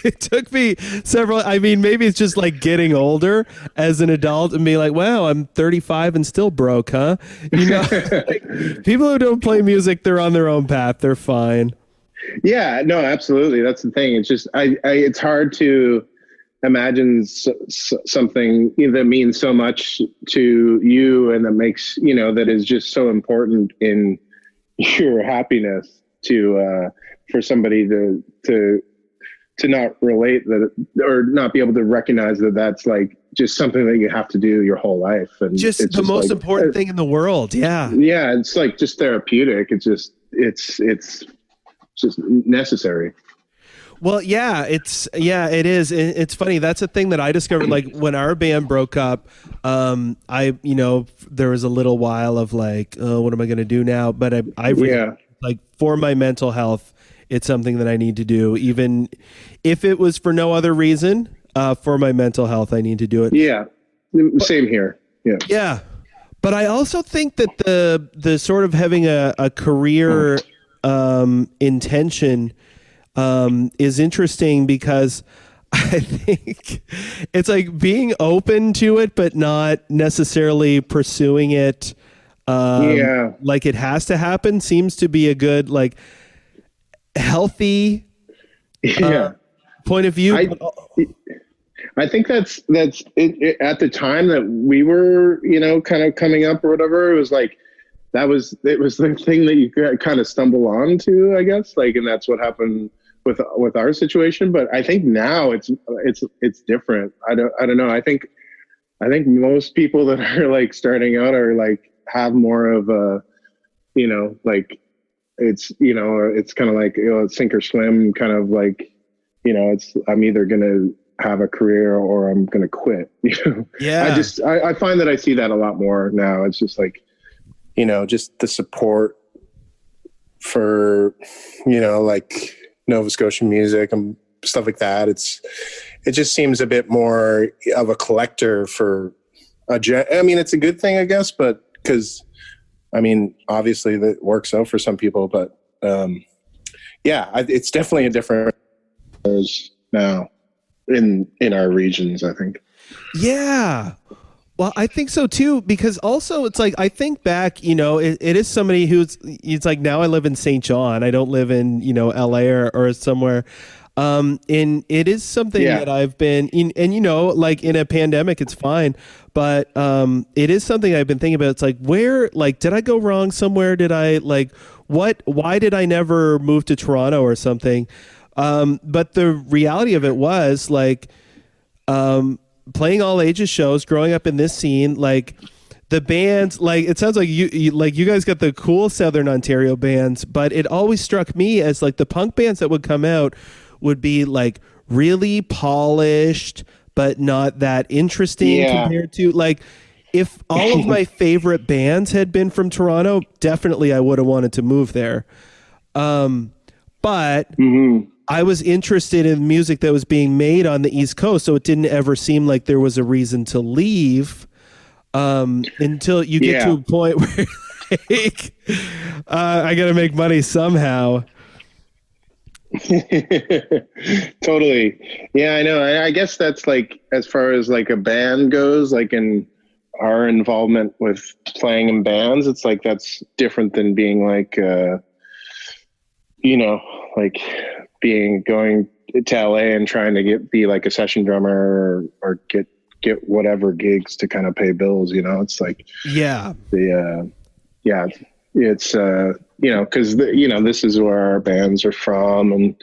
it took me maybe it's just like getting older as an adult and being like, wow, I'm 35 and still broke, huh? Like, people who don't play music, they're on their own path. They're fine. Yeah, no, absolutely. That's the thing. It's just, it's hard to imagine something that means so much to you and that makes, that is just so important in your happiness to, for somebody to to not relate that, or not be able to recognize that that's like just something that you have to do your whole life. And just it's the just most like, important thing in the world. Yeah. Yeah. It's like just therapeutic. It's just necessary. Well, yeah, it is. It's funny. That's a thing that I discovered. Like when our band broke up, there was a little while of like, oh, what am I going to do now? But I like for my mental health, it's something that I need to do, even if it was for no other reason. For my mental health, I need to do it. Yeah, same here. Yeah, yeah. But I also think that the sort of having a career intention is interesting, because I think it's like being open to it, but not necessarily pursuing it. Like it has to happen seems to be a good, like, healthy point of view. I think that's it, at the time that we were, kind of coming up or whatever. It was like, it was the thing that you kind of stumble onto, I guess. Like, and that's what happened with our situation. But I think now it's different. I don't know. I think most people that are like starting out are like, have more of a, like, it's, it's kind of like, sink or swim kind of like, I'm either going to have a career or I'm going to quit. Yeah. I find that I see that a lot more now. It's just like, just the support for, like Nova Scotia music and stuff like that. It just seems a bit more of a collector for it's a good thing, I guess, but because obviously that works out for some people, but it's definitely a different now in our regions, I think. Yeah. Well, I think so too, because also it's like, I think back, it is somebody it's like, now I live in St. John. I don't live in, LA or somewhere. And it is something that I've been in, and, like in a pandemic, it's fine. But, it is something I've been thinking about. It's like, where, like, did I go wrong somewhere? Did I why did I never move to Toronto or something? But the reality of it was like, playing all ages shows, growing up in this scene, like the bands, like it sounds like you guys got the cool Southern Ontario bands, but it always struck me as like the punk bands that would come out would be like really polished, but not that interesting compared to like, if all of my favorite bands had been from Toronto, definitely I would have wanted to move there. But I was interested in music that was being made on the East Coast, so it didn't ever seem like there was a reason to leave until you get to a point where like, I got to make money somehow. Totally. Yeah, I know. I guess that's like, as far as like a band goes, like in our involvement with playing in bands, it's like that's different than being like, like going to LA and trying to be like a session drummer or get whatever gigs to kind of pay bills. It's like, it's because this is where our bands are from, and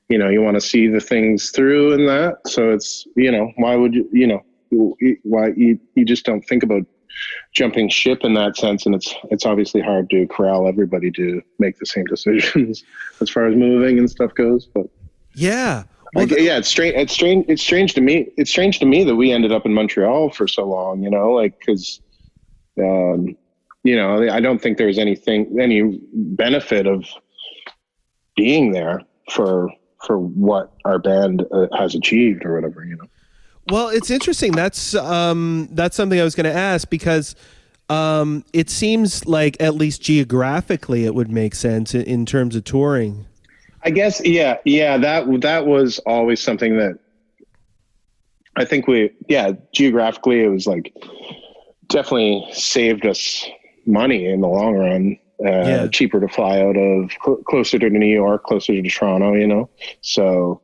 you want to see the things through and that. So it's why would why you just don't think about jumping ship in that sense, and it's obviously hard to corral everybody to make the same decisions as far as moving and stuff goes. But it's strange to me. It's strange to me that we ended up in Montreal for so long. Because I don't think there was any benefit of being there for what our band has achieved or whatever. Well, it's interesting. That's something I was going to ask, because it seems like at least geographically it would make sense in terms of touring. I guess, that was always something that I think geographically it was like definitely saved us money in the long run. Cheaper to fly out of closer to New York, closer to Toronto, So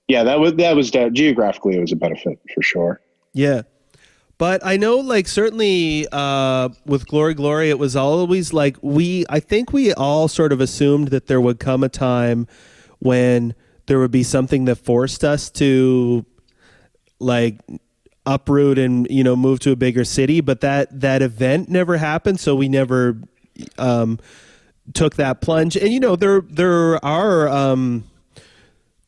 that was geographically it was a benefit for sure. Yeah. But I know, like, certainly with Glory, it was always like I think we all sort of assumed that there would come a time when there would be something that forced us to like uproot and, you know, move to a bigger city, but that event never happened. So we never, took that plunge. And, you know, there are,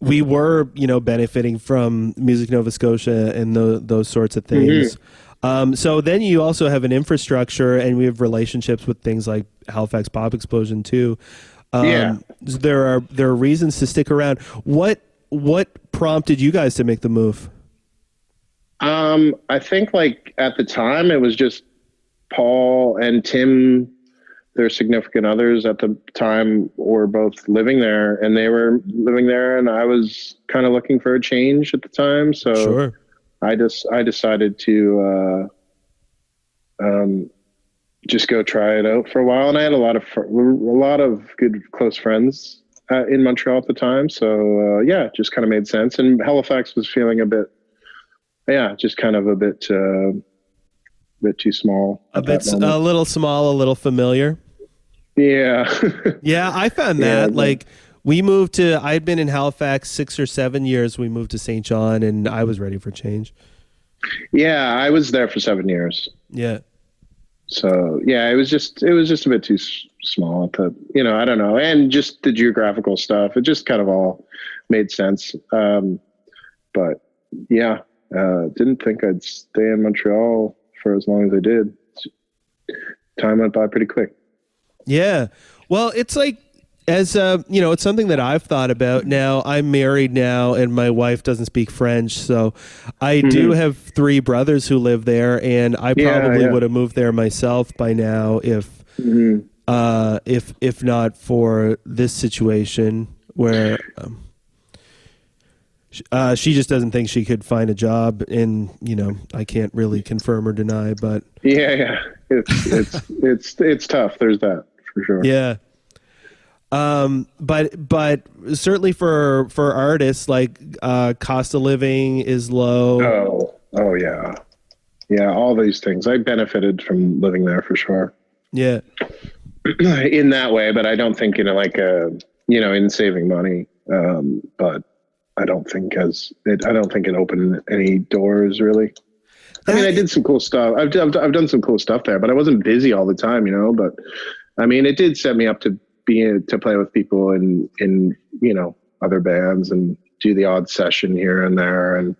we were, you know, benefiting from Music Nova Scotia and those sorts of things. So then you also have an infrastructure, and we have relationships with things like Halifax Pop Explosion too. There are reasons to stick around. What prompted you guys to make the move? I think like at the time it was just Paul and Tim, their significant others at the time, were both living there, and they were living there, and I was kind of looking for a change at the time. So sure. I decided to just go try it out for a while, and I had a lot of good close friends in Montreal at the time. So yeah, it just kind of made sense. And Halifax was feeling a bit, just kind of a bit too small. A little small, a little familiar. Yeah. Yeah, I found that. Like, we moved to, I'd been in Halifax 6 or 7 years. We moved to St. John, and I was ready for change. Yeah, I was there for 7 years. Yeah. So yeah, it was just a bit too small to, you know, I don't know. And just the geographical stuff, it just kind of all made sense. But yeah, didn't think I'd stay in Montreal for as long as I did. Time went by pretty quick. Yeah. Well, it's like, as you know, it's something that I've thought about. Now I'm married now, and my wife doesn't speak French, so I do have 3 brothers who live there, and I probably would have moved there myself by now if not for this situation where she just doesn't think she could find a job, and you know, I can't really confirm or deny, but it's tough. There's that for sure. Yeah. But certainly for artists, like, cost of living is low. Oh yeah. Yeah. All these things. I benefited from living there for sure. Yeah. In that way, but I don't think in in saving money. But I don't think it opened any doors really. I mean, I did some cool stuff. I've done some cool stuff there, but I wasn't busy all the time, you know, but I mean, it did set me up to play with people in, you know, other bands and do the odd session here and there. And,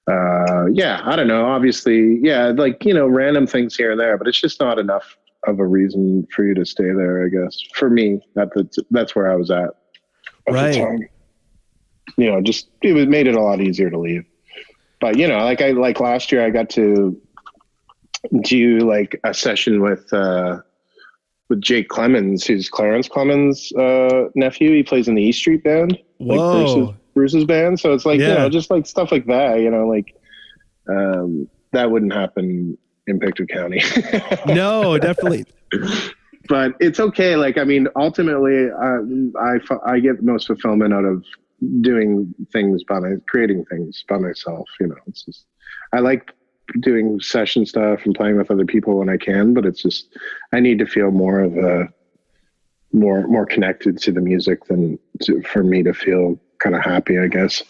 I don't know, obviously, like, you know, random things here and there, but it's just not enough of a reason for you to stay there, I guess. For me, that's where I was at right. the time. You know, just, it made it a lot easier to leave. But, you know, like last year I got to do like a session with Jake Clemens, who's Clarence Clemens' nephew. He plays in the E Street Band, like Bruce's band. So it's like, you know, just like stuff like that, you know, like that wouldn't happen in Pictou County. No, definitely. But it's okay. Like, I mean, ultimately, I get the most fulfillment out of doing things creating things by myself. You know, it's just, I like doing session stuff and playing with other people when I can, but it's just, I need to feel more connected to the music for me to feel kind of happy, I guess.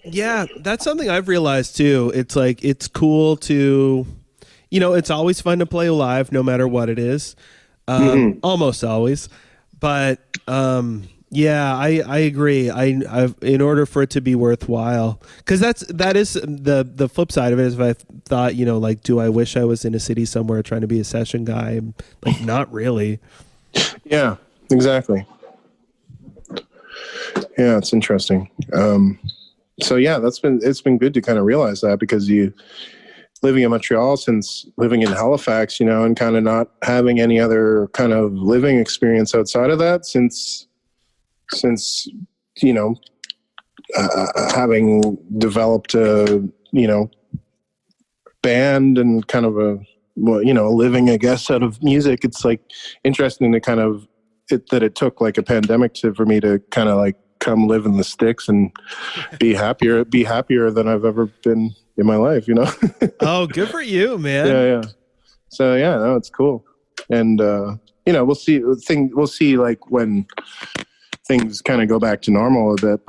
Yeah, that's something I've realized too. It's like, it's cool to, you know, it's always fun to play live no matter what it is. Almost always. But yeah, I agree. I've in order for it to be worthwhile, because that is the flip side of it, is if I thought, you know, like, do I wish I was in a city somewhere trying to be a session guy? Like, not really. Yeah, exactly. Yeah, it's interesting. So yeah, it's been good to kind of realize that, because you living in Montreal since living in Halifax, you know, and kind of not having any other kind of living experience outside of that since you know, having developed a, you know, band and kind of a, well, you know, living, I guess, out of music. It's like interesting to kind of that it took like a pandemic for me to kind of like come live in the sticks and be happier than I've ever been in my life, you know? Oh, good for you, man. Yeah. So yeah, no, it's cool. And, you know, we'll see like when things kind of go back to normal a bit.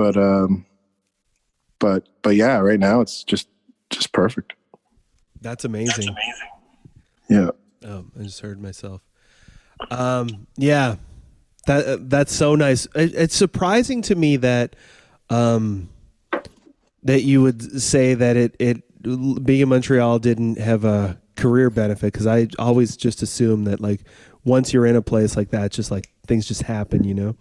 But yeah, right now it's just perfect. That's amazing. Yeah. Oh, I just heard myself. Yeah, that's so nice. It's surprising to me that that you would say that it being in Montreal didn't have a career benefit, because I always just assume that like once you're in a place like that, just like things just happen, you know?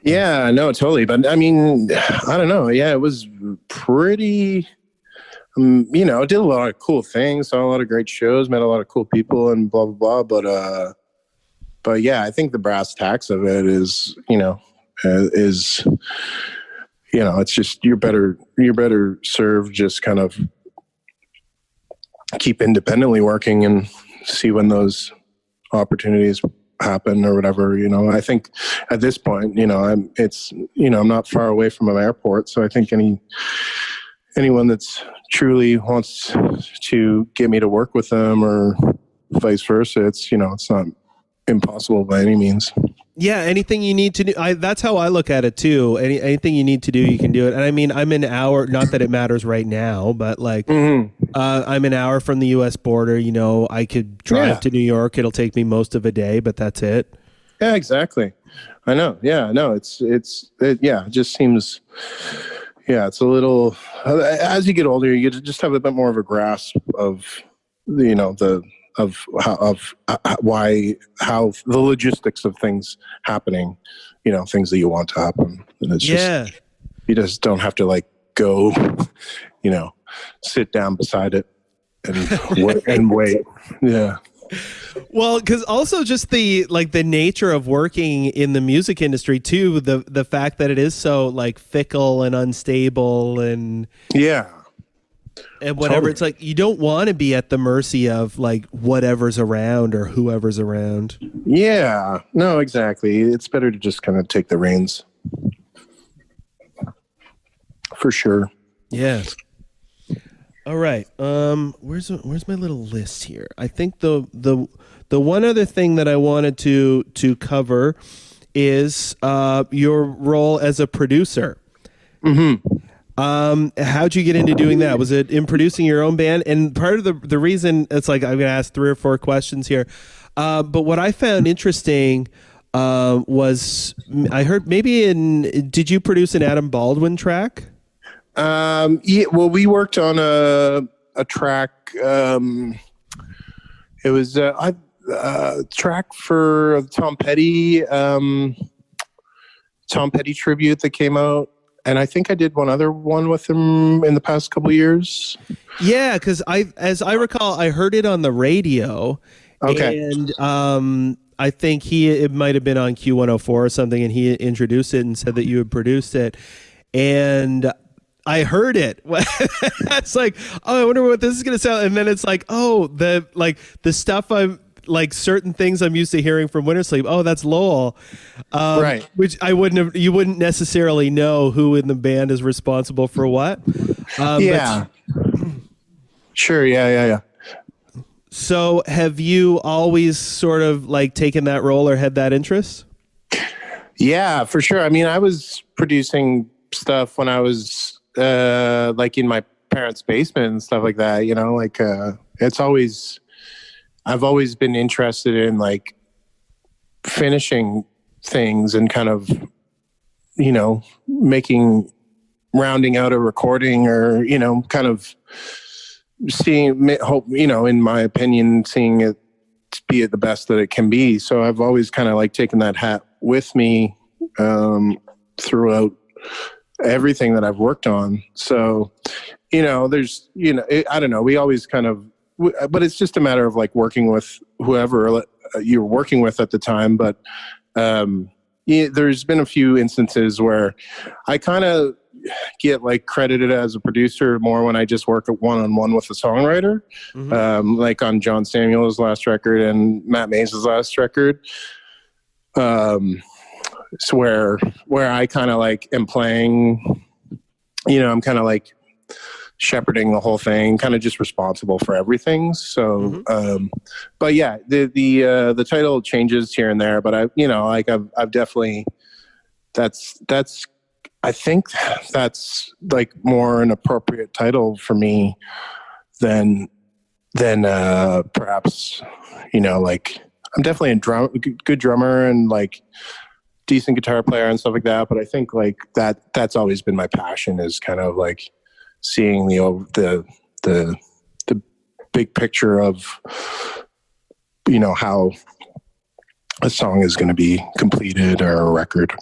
Yeah, no, totally. But I mean, I don't know. Yeah, it was pretty, you know, did a lot of cool things, saw a lot of great shows, met a lot of cool people and blah, blah, blah. But yeah, I think the brass tacks of it is, it's just, you're better served just kind of keep independently working and see when those opportunities happen or whatever. I think at this point, I'm not far away from an airport, so I think anyone that's truly wants to get me to work with them or vice versa, it's not impossible by any means. Yeah, anything you need to do. That's how I look at it too. Anything you need to do, you can do it. And I mean, I'm an hour, not that it matters right now, but like I'm an hour from the US border. I could drive to New York. It'll take me most of a day, but that's it. Yeah, exactly. I know. Yeah, no, it just seems, it's a little, as you get older, you just have a bit more of a grasp of, how the logistics of things happening, things that you want to happen. And it's just, you just don't have to like go, sit down beside it and wait. Yeah. Well, because also just the nature of working in the music industry too, the fact that it is so like fickle and unstable and whatever. Totally. It's like you don't want to be at the mercy of like whatever's around or whoever's around. Yeah, no, exactly. It's better to just kind of take the reins. For sure. Yeah. All right. Where's my little list here? I think the one other thing that I wanted to cover is your role as a producer. Mm-hmm. How'd you get into doing that? Was it in producing your own band? And part of the reason, it's like I'm going to ask 3 or 4 questions here. But what I found interesting was I heard did you produce an Adam Baldwin track? Yeah, well, we worked on a track. It was a track for Tom Petty tribute that came out. And I think I did one other one with him in the past couple of years. Yeah, because as I recall, I heard it on the radio. Okay. And I think it might have been on Q104 or something, and he introduced it and said that you had produced it. And I heard it. It's like, oh, I wonder what this is going to sound. And then it's like, oh, the stuff I'm like certain things I'm used to hearing from Wintersleep. Oh, that's Loel. Right. Which you wouldn't necessarily know who in the band is responsible for what. Yeah. Sure. Yeah. So have you always sort of like taken that role or had that interest? Yeah, for sure. I mean, I was producing stuff when I was like in my parents' basement and stuff like that, I've always been interested in like finishing things and kind of, rounding out a recording or, kind of in my opinion, seeing it be the best that it can be. So I've always kind of like taken that hat with me throughout everything that I've worked on. So, there's, I don't know, we always kind of, but it's just a matter of like working with whoever you're working with at the time. But there's been a few instances where I kind of get like credited as a producer more when I just work one-on-one with a songwriter, like on John Samuel's last record and Matt Mays' last record. So where I kind of like am playing, I'm kind of like shepherding the whole thing, kind of just responsible for everything. So, but yeah, the title changes here and there, but I've definitely that's I think that's like more an appropriate title for me than perhaps, like I'm definitely a good drummer and like decent guitar player and stuff like that. But I think like that's always been my passion, is kind of like seeing the big picture of, how a song is going to be completed or a record.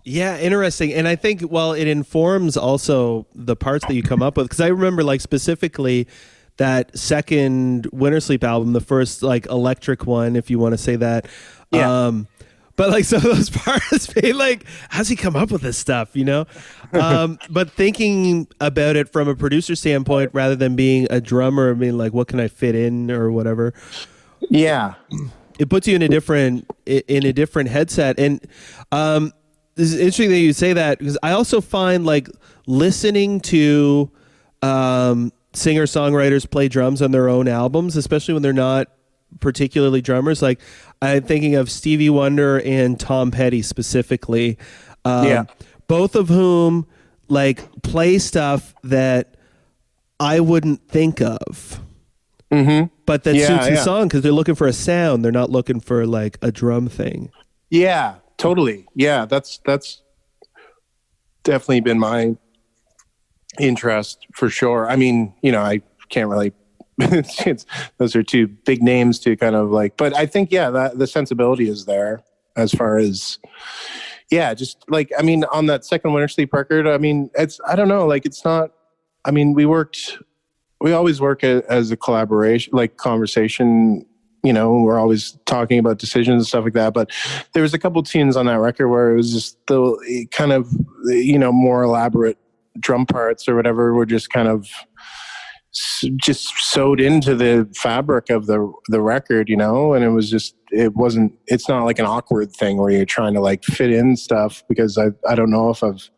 Yeah, interesting. And I think, it informs also the parts that you come up with. Because I remember, like, specifically that second Wintersleep album, the first, like, electric one, if you want to say that. Yeah. But, like, some of those parts, like, how's he come up with this stuff, But thinking about it from a producer standpoint, rather than being a drummer, like, what can I fit in or whatever? Yeah. It puts you in a different headset. And, this is interesting that you say that, because I also find like listening to singer-songwriters play drums on their own albums, especially when they're not particularly drummers. Like I'm thinking of Stevie Wonder and Tom Petty specifically, both of whom like play stuff that I wouldn't think of. Mm-hmm. But that suits the song because they're looking for a sound. They're not looking for like a drum thing. Yeah. Totally. Yeah, that's definitely been my interest for sure. I mean, I can't really those are two big names to kind of like, but I think, that the sensibility is there as far as, just like, I mean, on that second Wintersleep record, I mean, I don't know, like, it's not, I mean, we always work as a collaboration, like conversation. We're always talking about decisions and stuff like that. But there was a couple tunes on that record where it was just the kind of, more elaborate drum parts or whatever were just kind of just sewed into the fabric of the record, and it was just, it's not like an awkward thing where you're trying to like fit in stuff, because I don't know if I've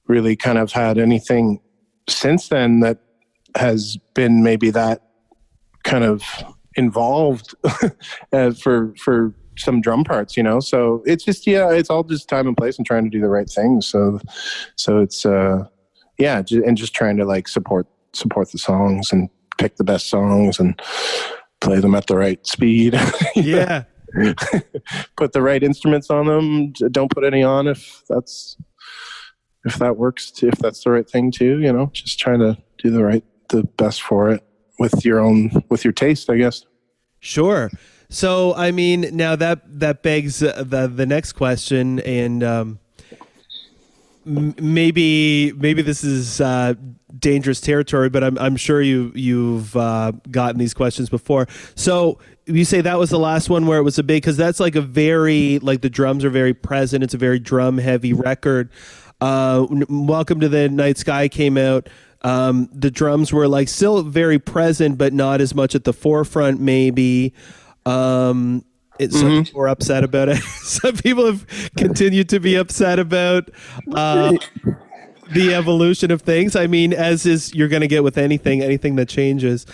really kind of had anything since then that has been maybe that kind of involved for some drum parts, so it's just, it's all just time and place and trying to do the right thing. So it's and just trying to like support the songs and pick the best songs and play them at the right speed. Yeah. Put the right instruments on them. Don't put any on if that works, if that's the right thing too, just trying to do the best for it with your taste, I guess. Sure. So, I mean, now that begs the next question, and maybe this is dangerous territory, but I'm sure you've gotten these questions before. So you say that was the last one where it was a big, because that's like a very, like the drums are very present. It's a very drum heavy record. Welcome to the Night Sky came out. The drums were like still very present, but not as much at the forefront, maybe. Some people were upset about it. Some people have continued to be upset about the evolution of things. I mean, as is you're going to get with anything that changes.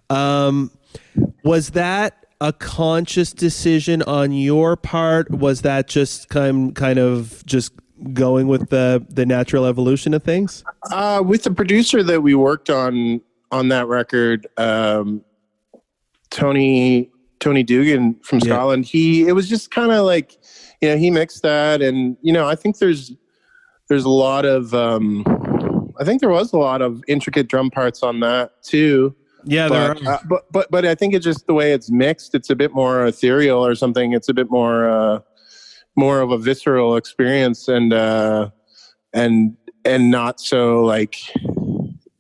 Was that a conscious decision on your part? Was that just kind of just going with the natural evolution of things? With the producer that we worked on that record, Tony Dugan from Scotland, it was just kind of like, he mixed that, and I think there's a lot of I think there was a lot of intricate drum parts on that too. Yeah, but I think it's just the way it's mixed. It's a bit more ethereal or something. It's a bit more of a visceral experience, and not so like,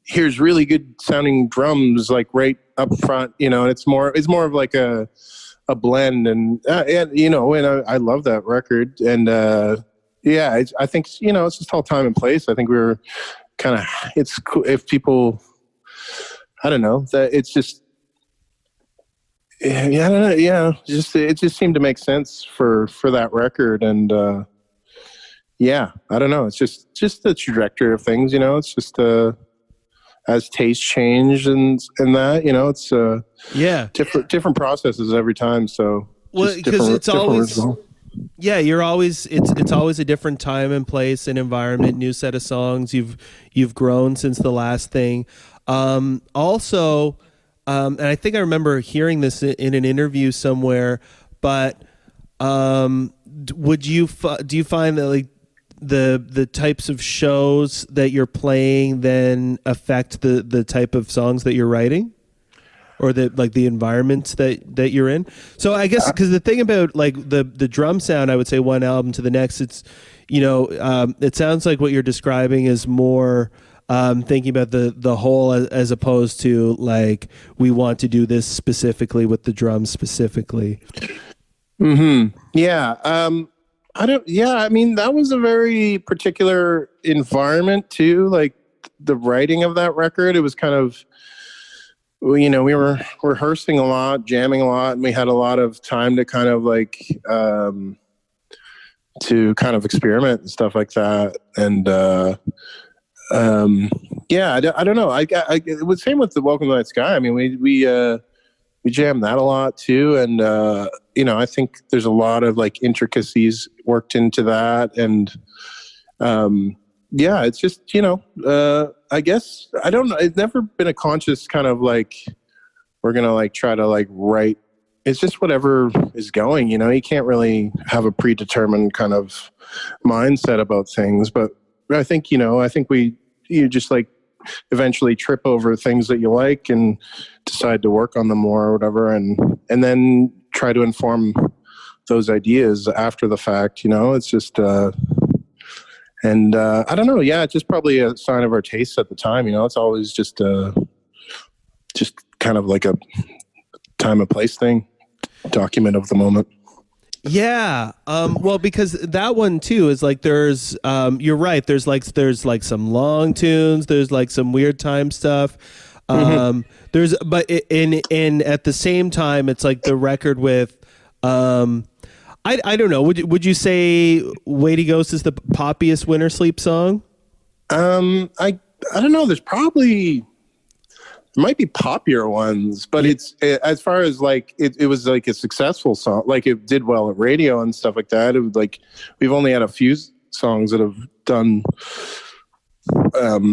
here's really good sounding drums like right up front. It's more of like a blend, and I love that record, and I think it's just all time and place. I think we were kind of, it's cool if people, I don't know, that it's just, I don't know, it just seemed to make sense for that record, and I don't know, it's just the trajectory of things, it's just as taste change and that, it's different processes every time. So because it's always Yeah, you're always it's always a different time and place and environment, new set of songs. You've grown since the last thing. Also, and I think I remember hearing this in an interview somewhere, but do you find that like the types of shows that you're playing then affect the type of songs that you're writing? Or the environments that you're in. So I guess because the thing about like the drum sound, I would say one album to the next, it's it sounds like what you're describing is more thinking about the whole as opposed to like we want to do this specifically with the drums specifically. Mm-hmm. Yeah. I mean, that was a very particular environment too. Like the writing of that record, it was kind of. We were rehearsing a lot, jamming a lot, and we had a lot of time to kind of like to kind of experiment and stuff like that. And I don't know. It was same with the Welcome to Night Sky. I mean, we jammed that a lot too, and I think there's a lot of like intricacies worked into that, and it's just, I guess, I don't know. It's never been a conscious kind of like, we're going to like try to like write. It's just whatever is going, you can't really have a predetermined kind of mindset about things. But I think, you just like eventually trip over things that you like and decide to work on them more or whatever. And then try to inform those ideas after the fact, it's just, and I don't know. Yeah, it's just probably a sign of our tastes at the time. It's always just kind of like a time and place thing, document of the moment. Yeah. Well, because that one too is like there's you're right. There's like some long tunes. There's like some weird time stuff. But at the same time, it's like the record with. I don't know. Would you say "Weighty Ghost" is the poppiest Wintersleep song? I don't know. There might be poppier ones, but it's as far as like it was like a successful song. Like it did well at radio and stuff like that. It was like we've only had a few songs that have done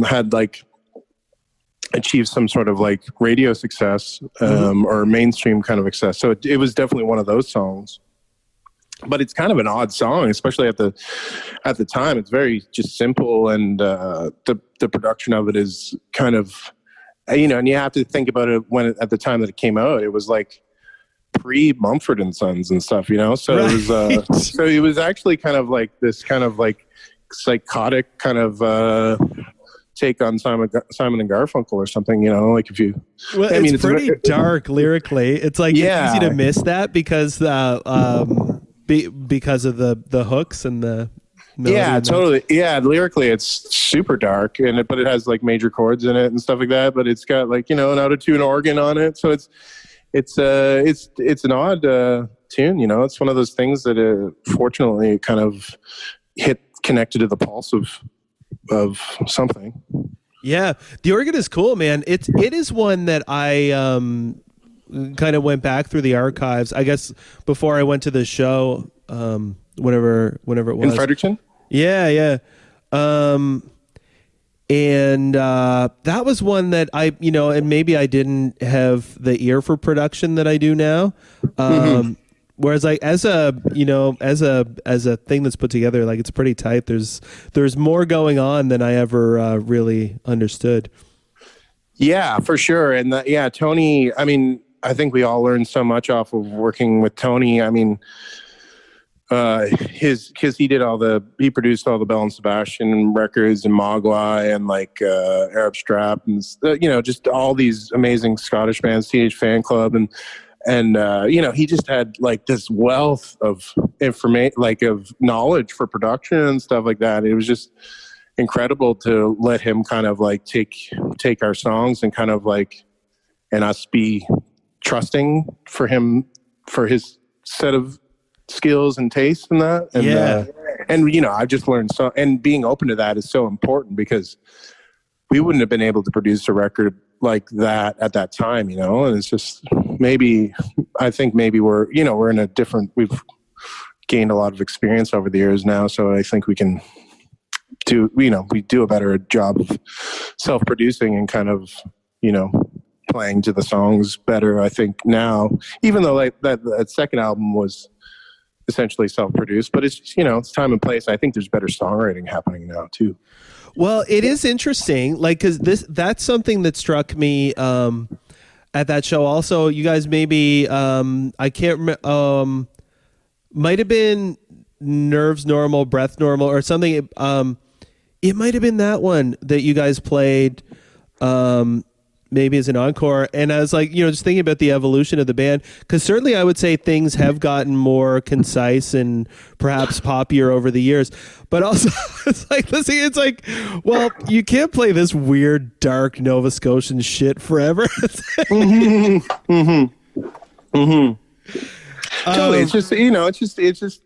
had like achieved some sort of like radio success or mainstream kind of success. So it was definitely one of those songs. But it's kind of an odd song, especially at the time. It's very just simple, and the production of it is kind of, and you have to think about it at the time that it came out. It was like pre Mumford and Sons and stuff, So right. It was so it was actually kind of like this kind of like psychotic kind of take on Simon and Garfunkel or something, like if you. Well, it's pretty dark lyrically. It's like it's easy to miss that because because of the hooks and the totally. Yeah, lyrically it's super dark, but it has like major chords in it and stuff like that. But it's got like an out of tune organ on it, so it's an odd tune. It's one of those things that fortunately kind of connected to the pulse of something. Yeah, the organ is cool, man. It is one that I kind of went back through the archives, I guess, before I went to the show, whenever it was. In Fredericton? Yeah. And that was one that I, and maybe I didn't have the ear for production that I do now. Whereas like as a thing that's put together, like it's pretty tight. There's more going on than I ever really understood. Yeah, for sure. And Tony, I mean, I think we all learned so much off of working with Tony. I mean, because he produced all the Bell and Sebastian records and Mogwai and like Arab Strap and just all these amazing Scottish bands, Teenage Fan Club, and he just had like this wealth of information, like of knowledge for production and stuff like that. It was just incredible to let him kind of like take our songs and kind of like, and us be trusting for him for his set of skills and tastes and that. And I've just learned so, and being open to that is so important because we wouldn't have been able to produce a record like that at that time, and it's just I think maybe we're in a different, we've gained a lot of experience over the years now. So I think we can we do a better job of self-producing and kind of, playing to the songs better, I think now, even though like that second album was essentially self-produced, but it's just, it's time and place. I think there's better songwriting happening now too. Well, it is interesting, like, because that's something that struck me at that show. Also, you guys maybe I can't remember, might have been Nerves Normal, Breath Normal, or something. It might have been that one that you guys played, maybe as an encore. And I was like, just thinking about the evolution of the band, because certainly I would say things have gotten more concise and perhaps poppier over the years. But also, it's like, well, you can't play this weird, dark Nova Scotian shit forever. Totally. It's just, it's just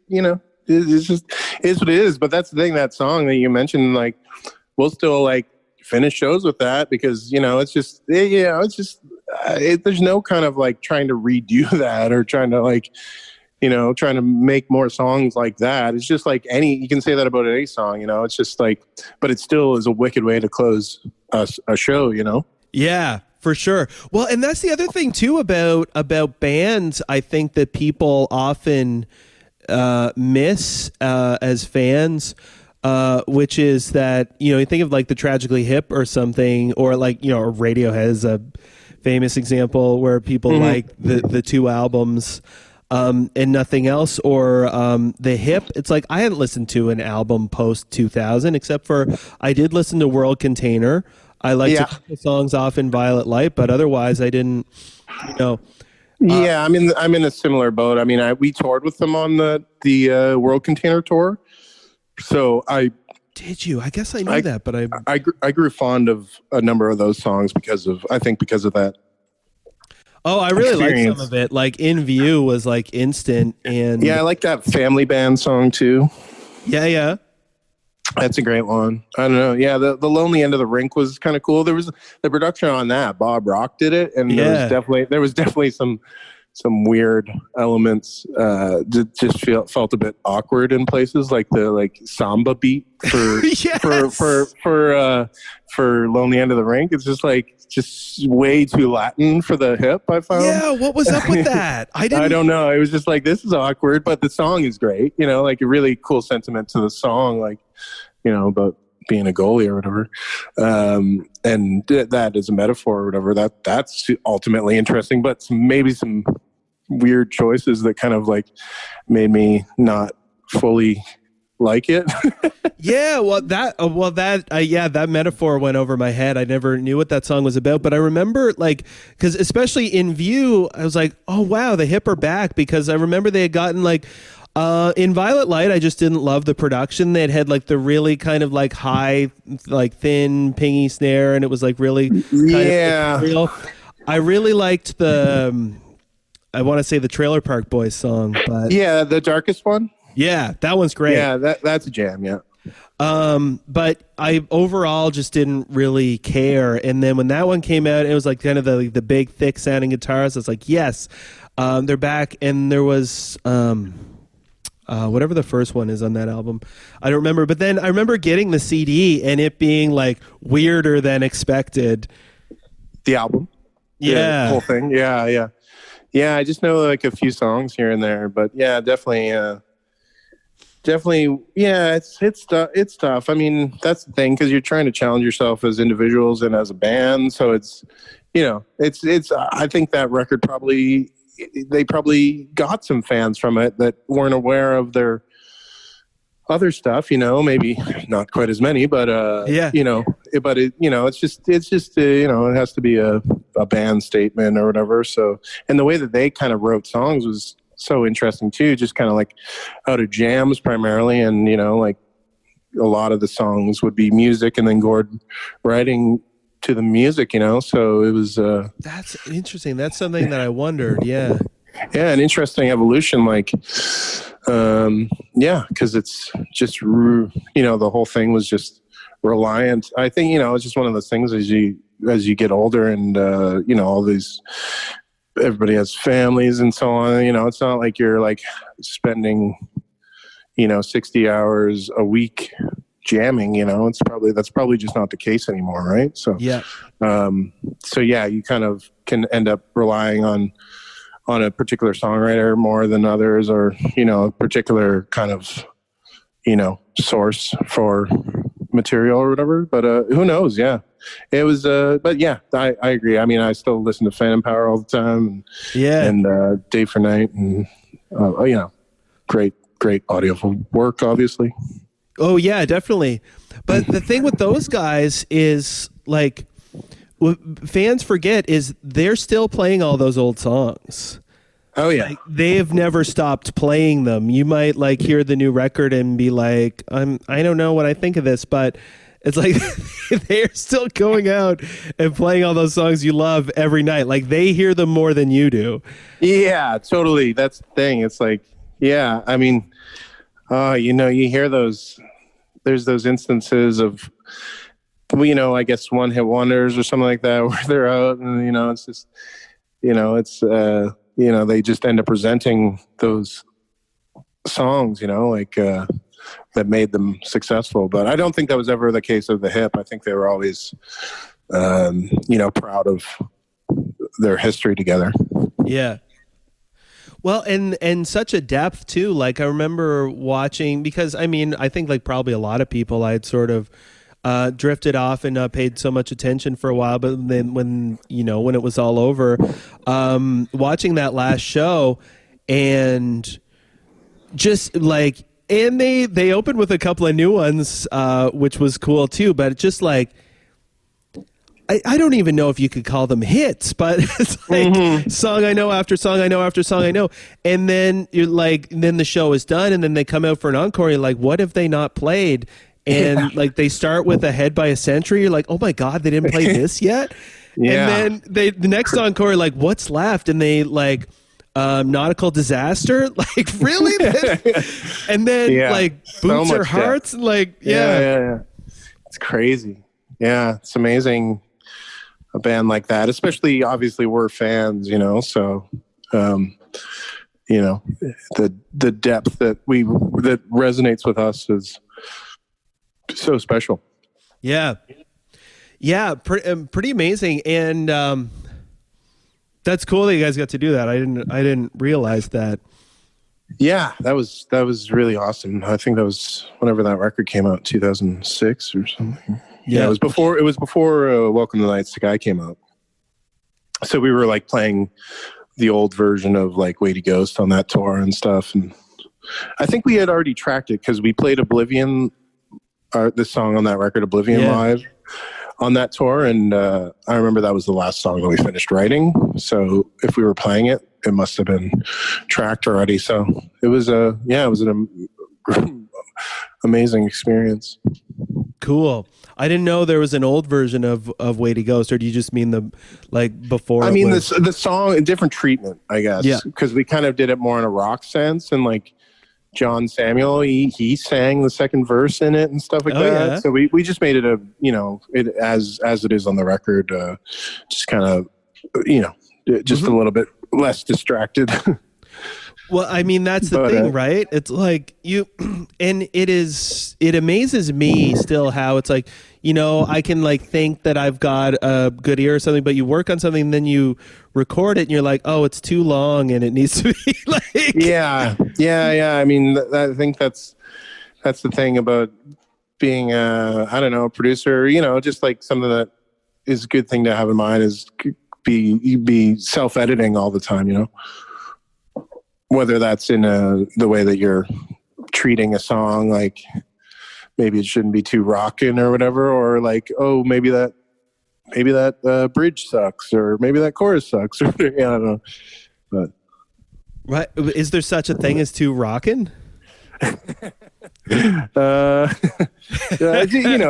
what it is. But that's the thing, that song that you mentioned, like, we'll still like finish shows with that because, it's just, there's no kind of like trying to redo that or trying to like, trying to make more songs like that. It's just like you can say that about any song, it's just like, but it still is a wicked way to close a show, Yeah, for sure. Well, and that's the other thing too about bands, I think, that people often miss as fans, which is that, you think of like the Tragically Hip or something, or like, Radiohead is a famous example where people like the two albums and nothing else, or the Hip. It's like I hadn't listened to an album post 2000 except for I did listen to World Container. I liked a couple songs off in Violet Light, but otherwise I didn't, Yeah, I'm in a similar boat. I mean, we toured with them on the World Container tour. So did you? I guess I knew that, but I grew fond of a number of those songs because of that. Oh, I really like some of it. Like In View was like instant, and I like that Family Band song too. Yeah. That's a great one. I don't know. Yeah, the Lonely End of the Rink was kind of cool. There was the production on that. Bob Rock did it, and there was definitely some weird elements. Just felt a bit awkward in places, like the samba beat for for Lonely End of the Rink. It's just way too Latin for the hip, I found. Yeah, what was up with that? I don't know. It was just like, this is awkward, but the song is great. Like a really cool sentiment to the song, like, about being a goalie or whatever. And that is a metaphor or whatever. That's ultimately interesting, but maybe some weird choices that kind of like made me not fully like it. That metaphor went over my head. I never knew what that song was about, but I remember, like, because especially In View, I was like, oh wow, the Hip are back, because I remember they had gotten like in Violet Light, I just didn't love the production. They had like the really kind of like high, like thin pingy snare, and it was like really kind of real. I really liked I want to say the Trailer Park Boys song, but the Darkest one. Yeah, that one's great. Yeah, that's a jam. Yeah. But I overall just didn't really care. And then when that one came out, it was like kind of the big, thick sounding guitars. I was like, yes, they're back. And there was whatever the first one is on that album, I don't remember. But then I remember getting the CD and it being like weirder than expected. The album, the whole thing. Yeah. I just know like a few songs here and there, but yeah, definitely. Yeah, it's tough. I mean, that's the thing, because you're trying to challenge yourself as individuals and as a band. So it's, it's. I think that record they probably got some fans from it that weren't aware of their other stuff. Maybe not quite as many, but but it's just it has to be a band statement or whatever. So, and the way that they kind of wrote songs was so interesting too, just kind of like out of jams primarily, and like a lot of the songs would be music and then Gord writing to the music, so it was that's interesting. That's something that I wondered. An interesting evolution, like because it's just the whole thing was just reliant. I think it's just one of those things as you get older, and all these, everybody has families and so on. It's not like you're like spending 60 hours a week jamming, that's probably just not the case anymore. Right. So, yeah. You kind of can end up relying on a particular songwriter more than others, or, a particular kind of, source for material or whatever. But who knows? Yeah. It was, but yeah, I agree. I mean, I still listen to Phantom Power all the time, and Day for Night, and great audio work, obviously. Oh yeah, definitely. But the thing with those guys is, like, what fans forget is they're still playing all those old songs. Oh yeah, like, they have never stopped playing them. You might like hear the new record and be like, I don't know what I think of this, but it's like they're still going out and playing all those songs you love every night. Like, they hear them more than you do. Yeah, totally. That's the thing. It's like, yeah, I mean, you hear those. There's those instances of, I guess one-hit wonders or something like that, where they're out and, it's just, they just end up presenting those songs, that made them successful. But I don't think that was ever the case of the hip. I think they were always, proud of their history together. Yeah. Well, and such a depth too. Like, I remember watching, because I mean, I think like probably a lot of people, I'd sort of drifted off and not paid so much attention for a while. But then when it was all over, watching that last show, and just like, and they opened with a couple of new ones, which was cool too. But just like, I don't even know if you could call them hits, but it's like song I know after song I know after song I know. And then you're like, then the show is done, and then they come out for an encore. You're like, what have they not played? And like, they start with Ahead by a Century. You're like, oh my God, they didn't play this yet? Yeah. And then the next encore, like, what's left? And they like, Nautical Disaster. Like, really? And then like Boots so or Hearts. Like, yeah. It's crazy. Yeah. It's amazing. A band like that, especially, obviously we're fans, so, the depth that resonates with us is so special. Yeah. Yeah. Pretty amazing. And, that's cool that you guys got to do that. I didn't realize that. Yeah, that was really awesome. I think that was whenever that record came out, 2006 or something. Yeah, it was before Welcome to the Night Sky came out. So we were like playing the old version of like Way to Ghost on that tour and stuff. And I think we had already tracked it because we played Oblivion, the song on that record, Oblivion, live on that tour. And I remember that was the last song that we finished writing. So if we were playing it, it must have been tracked already. So it was an amazing experience. Cool. I didn't know there was an old version of Way to Ghost, or do you just mean the like before? I mean, the song, a different treatment, I guess. Yeah. Because we kind of did it more in a rock sense, and like John Samuel, he sang the second verse in it and stuff like that. Yeah. So we just made it as it is on the record, just kind of just a little bit less distracted. Well, I mean, that's the thing, right? It's like and it amazes me still how it's like, I can like think that I've got a good ear or something, but you work on something and then you record it and you're like, oh, it's too long and it needs to be like. Yeah. I mean, I think that's the thing about being a producer, just like something that is a good thing to have in mind is be self-editing all the time, whether that's in the way that you're treating a song, like maybe it shouldn't be too rockin' or whatever, or like, oh, maybe that bridge sucks, or maybe that chorus sucks, or I don't know. But right, is there such a thing as too rockin'? It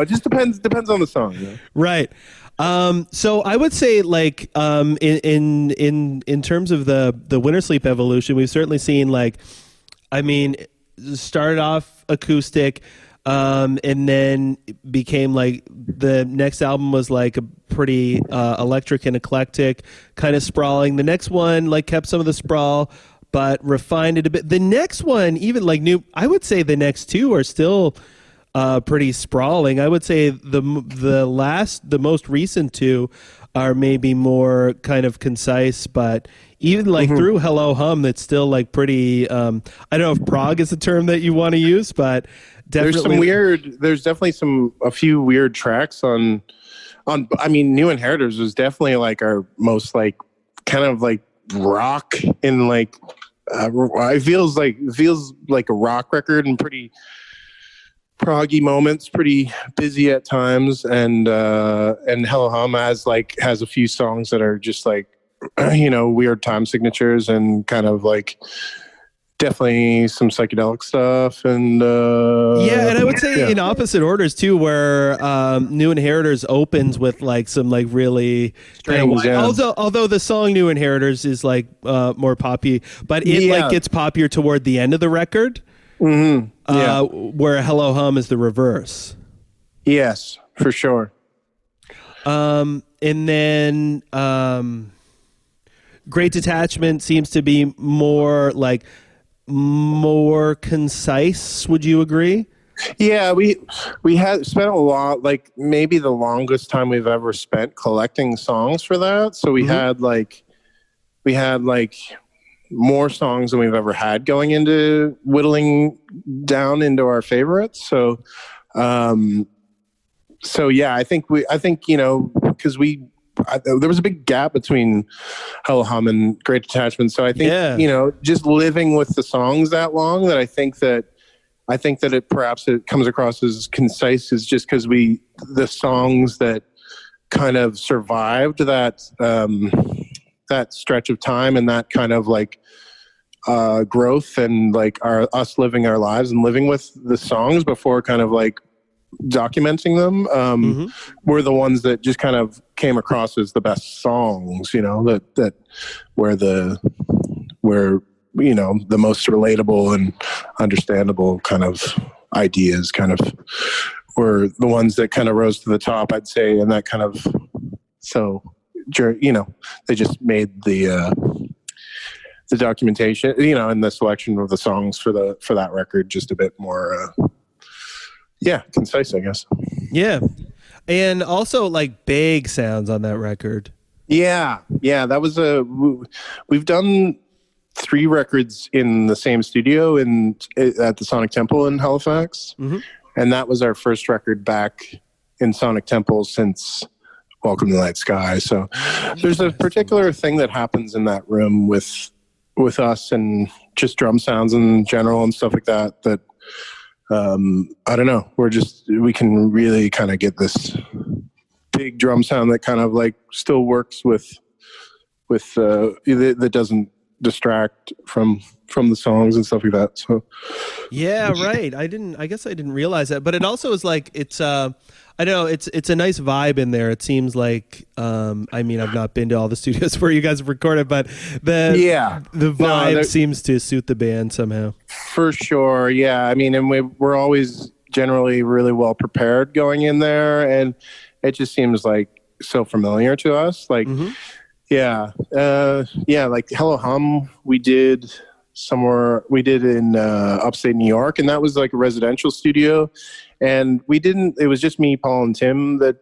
just depends on the song. Right. So I would say, like, in terms of the Wintersleep evolution, we've certainly seen, like, I mean, started off acoustic, and then became like the next album was like a pretty electric and eclectic, kind of sprawling. The next one like kept some of the sprawl, but refined it a bit. The next one, even like new, I would say the next two are still pretty sprawling. I would say the most recent two are maybe more kind of concise, but even like through Hello Hum, that's still like pretty. I don't know if prog is the term that you want to use, but definitely there's definitely a few weird tracks on. I mean, New Inheritors was definitely like our most like kind of like rock in like. It feels like a rock record and pretty proggy moments, pretty busy at times, and Hello Hum has a few songs that are just like weird time signatures and kind of like definitely some psychedelic stuff and and I would say in opposite orders too, where New Inheritors opens with like some like really strings, although the song New Inheritors is like more poppy, but it like gets poppier toward the end of the record. Where Hello Hum is the reverse. Yes, for sure. And then Great Detachment seems to be more concise. Would you agree? Yeah, we had spent a lot, like maybe the longest time we've ever spent collecting songs for that. So we had like more songs than we've ever had going into whittling down into our favorites. So yeah, I think because there was a big gap between Hello Hum and Great Detachment. So I think just living with the songs that long, that I think that it comes across as concise, is just because the songs that kind of survived that stretch of time and that kind of like growth and like us living our lives and living with the songs before kind of like documenting them were the ones that just kind of came across as the best songs, that where the most relatable and understandable kind of ideas kind of were the ones that kind of rose to the top, I'd say. And that kind of, they just made the documentation, and the selection of the songs for that record just a bit more, concise, I guess. Yeah. And also like big sounds on that record. Yeah. That was we've done 3 records in the same studio at the Sonic Temple in Halifax. And that was our first record back in Sonic Temple since Welcome to the Night Sky. So there's a particular thing that happens in that room with us and just drum sounds in general and stuff like that I don't know, we can really kind of get this big drum sound that kind of like still works with that doesn't distract from the songs and stuff like that. So yeah, right. I guess I didn't realize that, but it also is like it's I know it's a nice vibe in there. It seems like I mean, I've not been to all the studios where you guys have recorded, but the vibe seems to suit the band somehow. For sure, yeah. I mean, and we're always generally really well prepared going in there, and it just seems like so familiar to us. Like, like Hello Hum, we did in upstate New York, and that was like a residential studio. And it was just me, Paul, and Tim that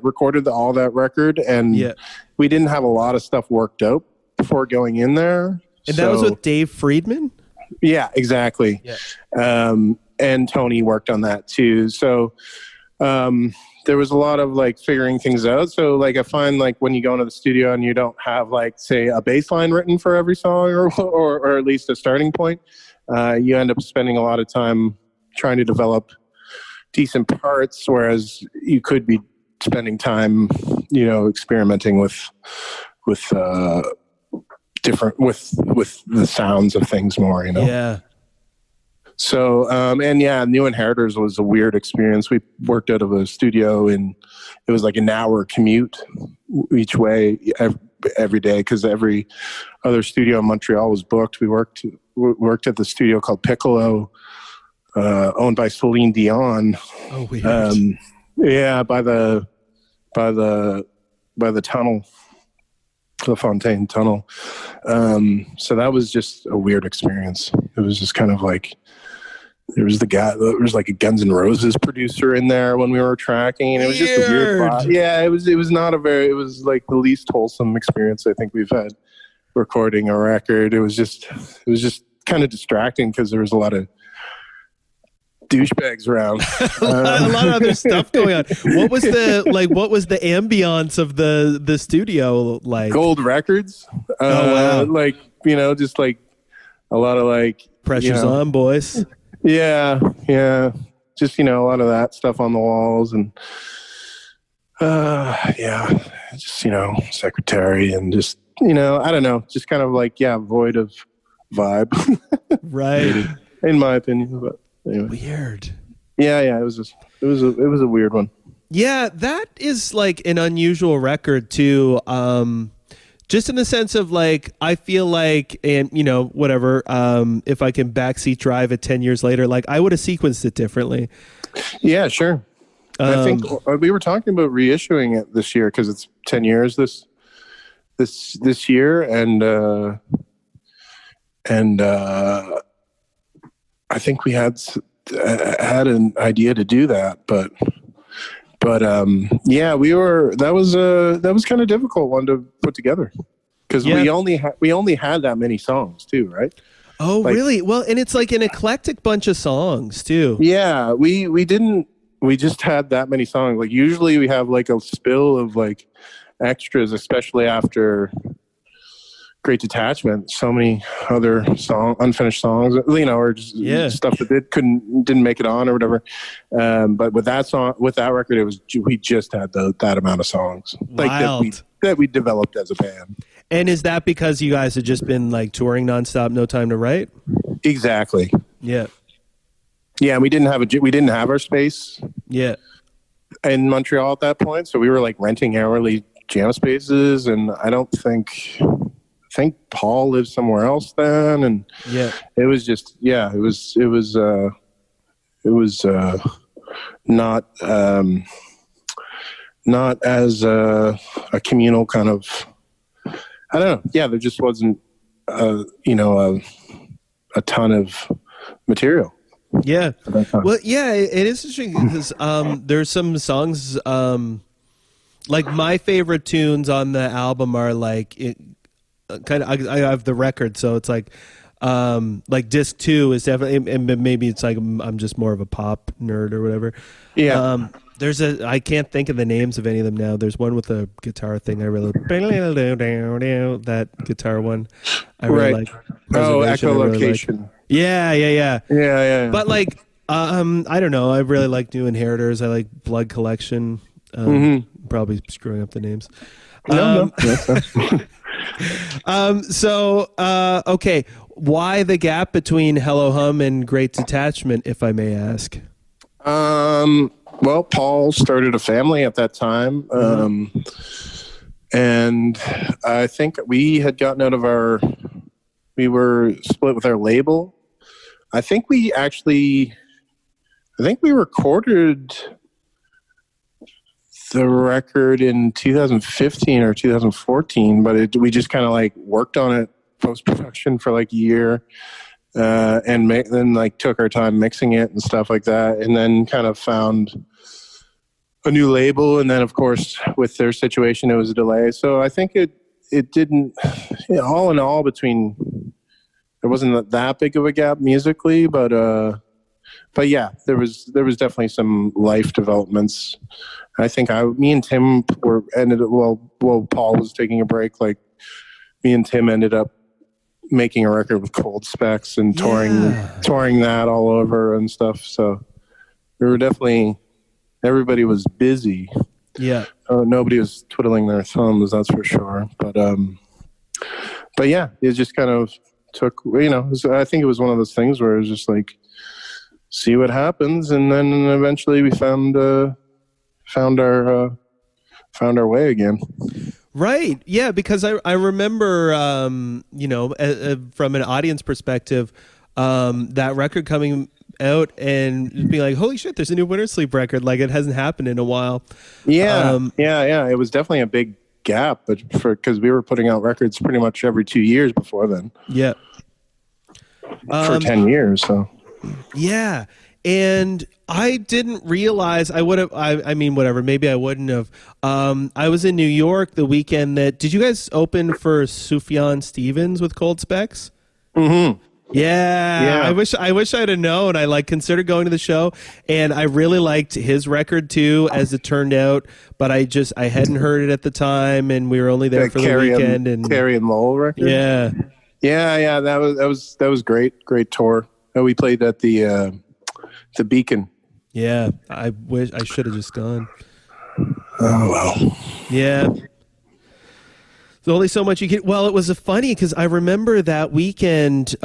recorded all that record. And we didn't have a lot of stuff worked out before going in there. And that was with Dave Friedman? Yeah, exactly. Yeah. And Tony worked on that too. So there was a lot of like figuring things out. So like I find like when you go into the studio and you don't have like, say, a bass line written for every song or at least a starting point, you end up spending a lot of time trying to develop decent parts, whereas you could be spending time, experimenting with different with the sounds of things more, Yeah. So New Inheritors was a weird experience. We worked out of a studio and it was like an hour commute each way every day because every other studio in Montreal was booked. We worked at the studio called Piccolo, owned by Celine Dion. Oh, weird. By the tunnel. the Fontaine Tunnel. So that was just a weird experience. It was just kind of like, there was like a Guns N' Roses producer in there when we were tracking, and it was just a weird vibe. Yeah, it was like the least wholesome experience I think we've had recording a record. It was just kind of distracting because there was a lot of douchebags around. A lot of other stuff going on. What was the ambiance of the studio like? Gold records. Oh wow. Like, just like a lot of like Pressure's on, boys. Yeah. Just, a lot of that stuff on the walls and, just, secretary and just, I don't know, just kind of like, void of vibe. Right. In my opinion, but anyway. Weird. Yeah. It was a weird one. Yeah. That is like an unusual record too. Just in the sense of like, I feel like, and whatever, if I can backseat drive it 10 years later, like I would have sequenced it differently. Yeah, sure. I think we were talking about reissuing it this year because it's 10 years this year, and I think we had an idea to do that, but that was kind of difficult one to put together because we only had that many songs too, right? Oh, like, really? Well, and it's like an eclectic bunch of songs too. Yeah, we just had that many songs. Like usually we have like a spill of like extras, especially after Great Detachment. So many other unfinished songs, or just stuff that didn't make it on or whatever. But with that record, we just had that amount of songs that we developed as a band. And is that because you guys had just been like touring nonstop, no time to write? Exactly. Yeah. Yeah, we didn't have our space. Yeah. In Montreal at that point, so we were like renting hourly jam spaces, and I think Paul lived somewhere else then, and it was just it was not as a communal kind of, I don't know. Yeah, there just wasn't a ton of material. Yeah. Well, yeah, it is interesting because there's some songs like my favorite tunes on the album are like I have the record, so it's like disc 2 is definitely, and maybe it's like I'm just more of a pop nerd or whatever. Yeah. I can't think of the names of any of them now. There's one with a guitar thing I really that guitar one I really like. Echolocation. Really like. Yeah. But like I don't know. I really like New Inheritors. I like Blood Collection. Probably screwing up the names. No. Okay. Why the gap between Hello Hum and Great Detachment, if I may ask? Well, Paul started a family at that time. And I think we had gotten we were split with our label. I think we recorded the record in 2015 or 2014, but we just kind of like worked on it post-production for like a year, and then like took our time mixing it and stuff like that, and then kind of found a new label. And then of course with their situation, it was a delay. So I think it didn't, all in all, there wasn't that big of a gap musically, but yeah, there was definitely some life developments. I think me and Tim Paul was taking a break. Like me and Tim ended up making a record with Cold Specs and touring that all over and stuff. So we were definitely, everybody was busy. Yeah. Nobody was twiddling their thumbs, that's for sure. But yeah, it just kind of took, I think it was one of those things where it was just like, see what happens. And then eventually we found our way again. Right. Yeah. Because I remember, from an audience perspective, that record coming out and being like, holy shit, there's a new Wintersleep record. Like it hasn't happened in a while. Yeah. Yeah. It was definitely a big gap, but because we were putting out records pretty much every 2 years before then. Yeah. For 10 years. So. Yeah. And I didn't realize I would have, I mean, whatever, maybe I wouldn't have. I was in New York the weekend did you guys open for Sufjan Stevens with Cold Specs? Mm-hmm. Yeah. I wish I'd have known. I like considered going to the show, and I really liked his record too, as it turned out, but I hadn't heard it at the time, and we were only there for the weekend. And Carrie and Loel record? Yeah. Yeah. That was great tour. We played at the Beacon. Yeah, I wish I should have just gone. Oh well. Yeah. There's only so much you can. Well, it was funny because I remember that weekend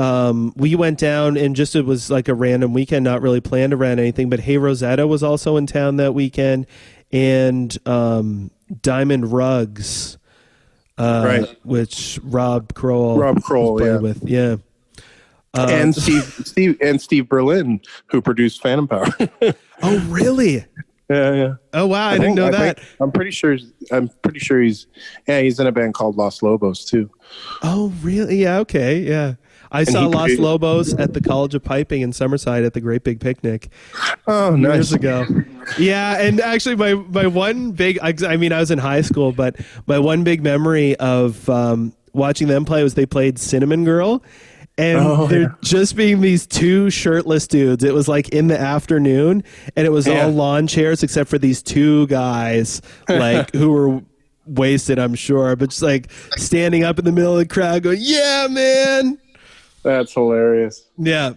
we went down and it was like a random weekend, not really planned around anything. But Hey Rosetta was also in town that weekend, and Diamond Rugs, right, which Rob Kroll played with. Yeah. And Steve Berlin, who produced Phantom Power. Oh, really? Yeah. Oh, wow! I didn't know that. I'm pretty sure he's in a band called Los Lobos too. Oh, really? Yeah. Okay. Yeah. I saw Los Lobos at the College of Piping in Summerside at the Great Big Picnic. Oh, nice. Years ago. Yeah, and actually my one big, I mean, I was in high school, but my one big memory of watching them play was they played Cinnamon Girl. And they're just being these two shirtless dudes. It was like in the afternoon, and it was all lawn chairs except for these two guys, like who were wasted, I'm sure, but just like standing up in the middle of the crowd going, "Yeah, man." That's hilarious. Yeah.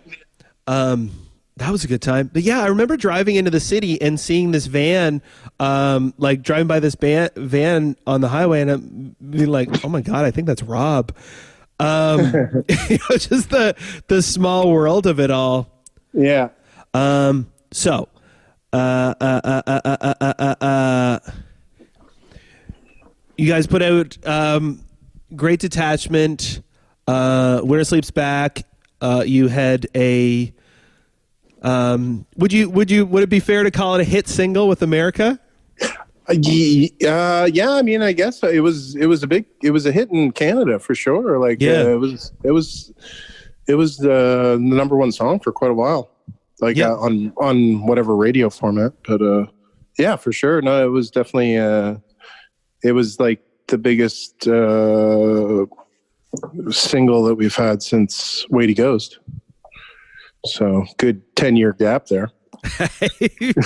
That was a good time. But yeah, I remember driving into the city and seeing this van, like driving by this van on the highway, and I'm being like, "Oh my God, I think that's Rob." Just the small world of it all. Yeah. So, you guys put out Great Detachment. Wintersleep's back. You had a. Would it be fair to call it a hit single with America? Yeah, I mean, I guess it was a hit in Canada for sure. Like, it was the number one song for quite a while, like on whatever radio format. But yeah, for sure. No, it was definitely it was like the biggest single that we've had since Weighty Ghost. So good 10-year gap there.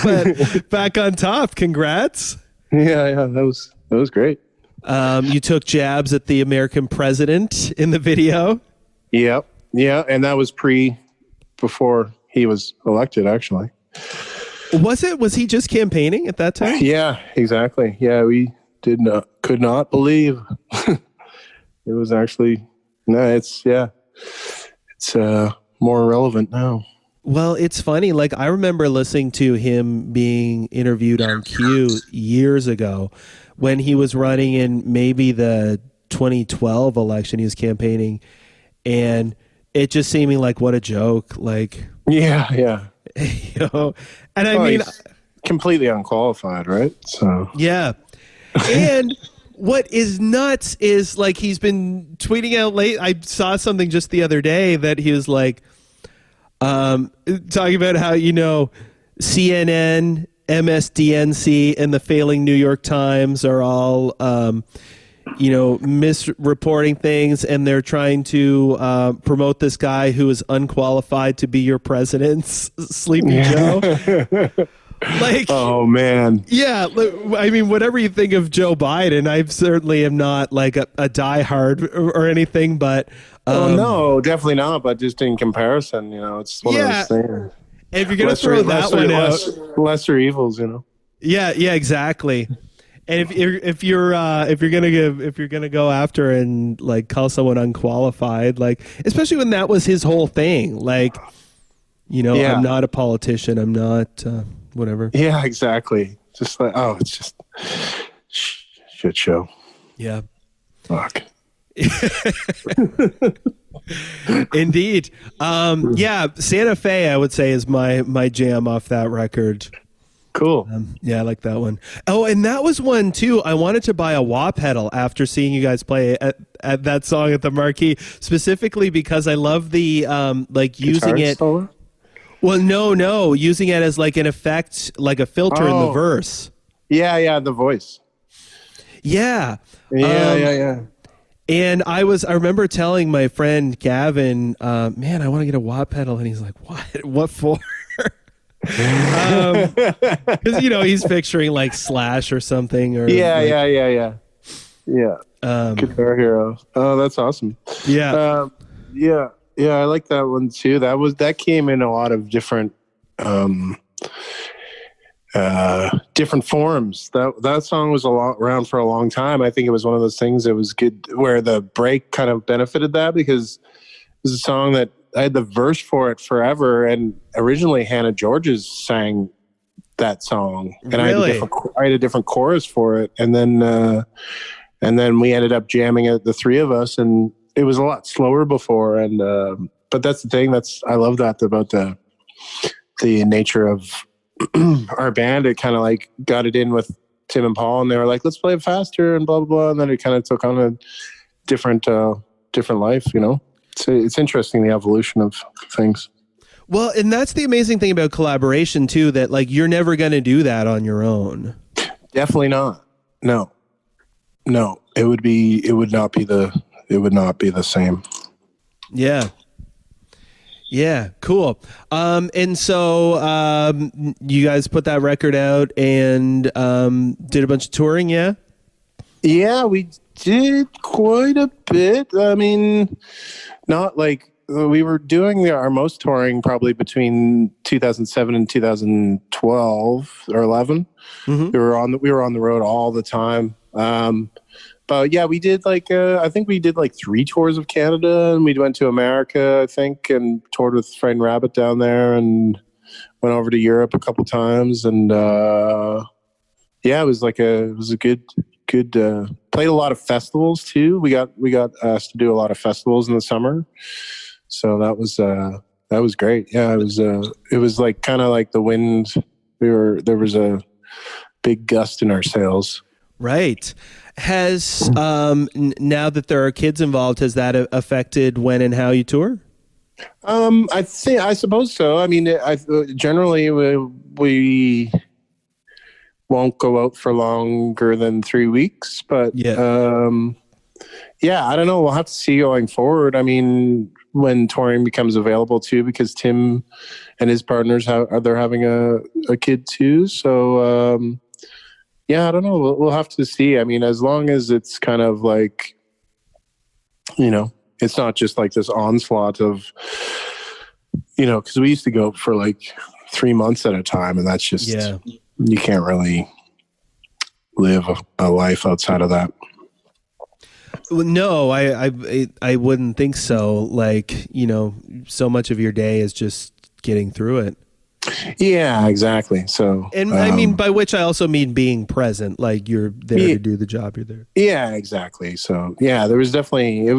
But back on top. Congrats. Yeah, that was great. You took jabs at the American president in the video. Yeah, and that was before he was elected, actually. Was he just campaigning at that time? Yeah, exactly. Yeah, we could not believe it was actually it's more relevant now. Well, it's funny. Like, I remember listening to him being interviewed on Q years ago when he was running in maybe the 2012 election. He was campaigning, and it just seeming like what a joke. Like, yeah. You know, and I mean, he's completely unqualified, right? So yeah, and. What is nuts is like he's been tweeting out late. I saw something just the other day that he was like talking about how, CNN, MSDNC, and the failing New York Times are all, misreporting things, and they're trying to promote this guy who is unqualified to be your president's Sleepy Joe. Like, oh man, yeah. I mean, whatever you think of Joe Biden, I certainly am not like a diehard or anything, but no, definitely not. But just in comparison, it's one of those things. And if you're gonna throw that one out, lesser evils, Yeah, exactly. And if you're gonna go after and like call someone unqualified, like especially when that was his whole thing, like I'm not a politician, I'm not. Whatever. Yeah, exactly. Just like, it's just shit show. Yeah. Fuck. Indeed. Yeah, Santa Fe, I would say, is my jam off that record. Cool. Yeah, I like that one. Oh, and that was one too. I wanted to buy a wah pedal after seeing you guys play at that song at the Marquee, specifically because I love the like using Guitar it. solo? Well, no, using it as like an effect, like a filter in the verse. Yeah, the voice. Yeah. Yeah. And I remember telling my friend Gavin, man, I want to get a wah pedal, and he's like, what? What for? Because he's picturing like Slash or something, or yeah. Guitar Hero. Oh, that's awesome. Yeah, yeah. I like that one too. That came in a lot of different different forms. That song was around for a long time. I think it was one of those things that was good, where the break kind of benefited that, because it was a song that I had the verse for it forever, and originally Hannah Georges sang that song, and really? I had a different chorus for it, and then we ended up jamming it, the three of us, and it was a lot slower before, and but that's the thing, I love that about the nature of our band. It kind of like got it in with Tim and Paul, and they were like, let's play it faster and blah blah blah, and then it kind of took on a different life, It's interesting, the evolution of things. Well, and that's the amazing thing about collaboration too, that like you're never going to do that on your own. Definitely not. No, it would not be the same. Yeah, cool. And so you guys put that record out and did a bunch of touring, yeah? Yeah, we did quite a bit. I mean, not like we were doing our most touring probably between 2007 and 2012 or 11. Mm-hmm. We were on the road all the time. But yeah, we did I think we did 3 tours of Canada, and we went to America, I think, and toured with Frightened Rabbit down there, and went over to Europe a couple times. And yeah, it was a good played a lot of festivals too. We got asked to do a lot of festivals in the summer, so that was great. Yeah, it was like kind of like the wind. There was a big gust in our sails. Right. Has now that there are kids involved, has that affected when and how you tour? I suppose so. I mean, generally we won't go out for longer than 3 weeks, but yeah, I don't know. We'll have to see going forward. I mean, when touring becomes available too, because Tim and his partners they're having a kid too. So yeah, I don't know. We'll have to see. I mean, as long as it's kind of like, it's not just like this onslaught of, because we used to go for 3 months at a time, and that's just, you can't really live a life outside of that. Well, no, I wouldn't think so. So much of your day is just getting through it. Yeah, exactly. So, and I mean, by which I also mean being present, like you're there to do the job you're there. Yeah, exactly. So yeah, there was definitely,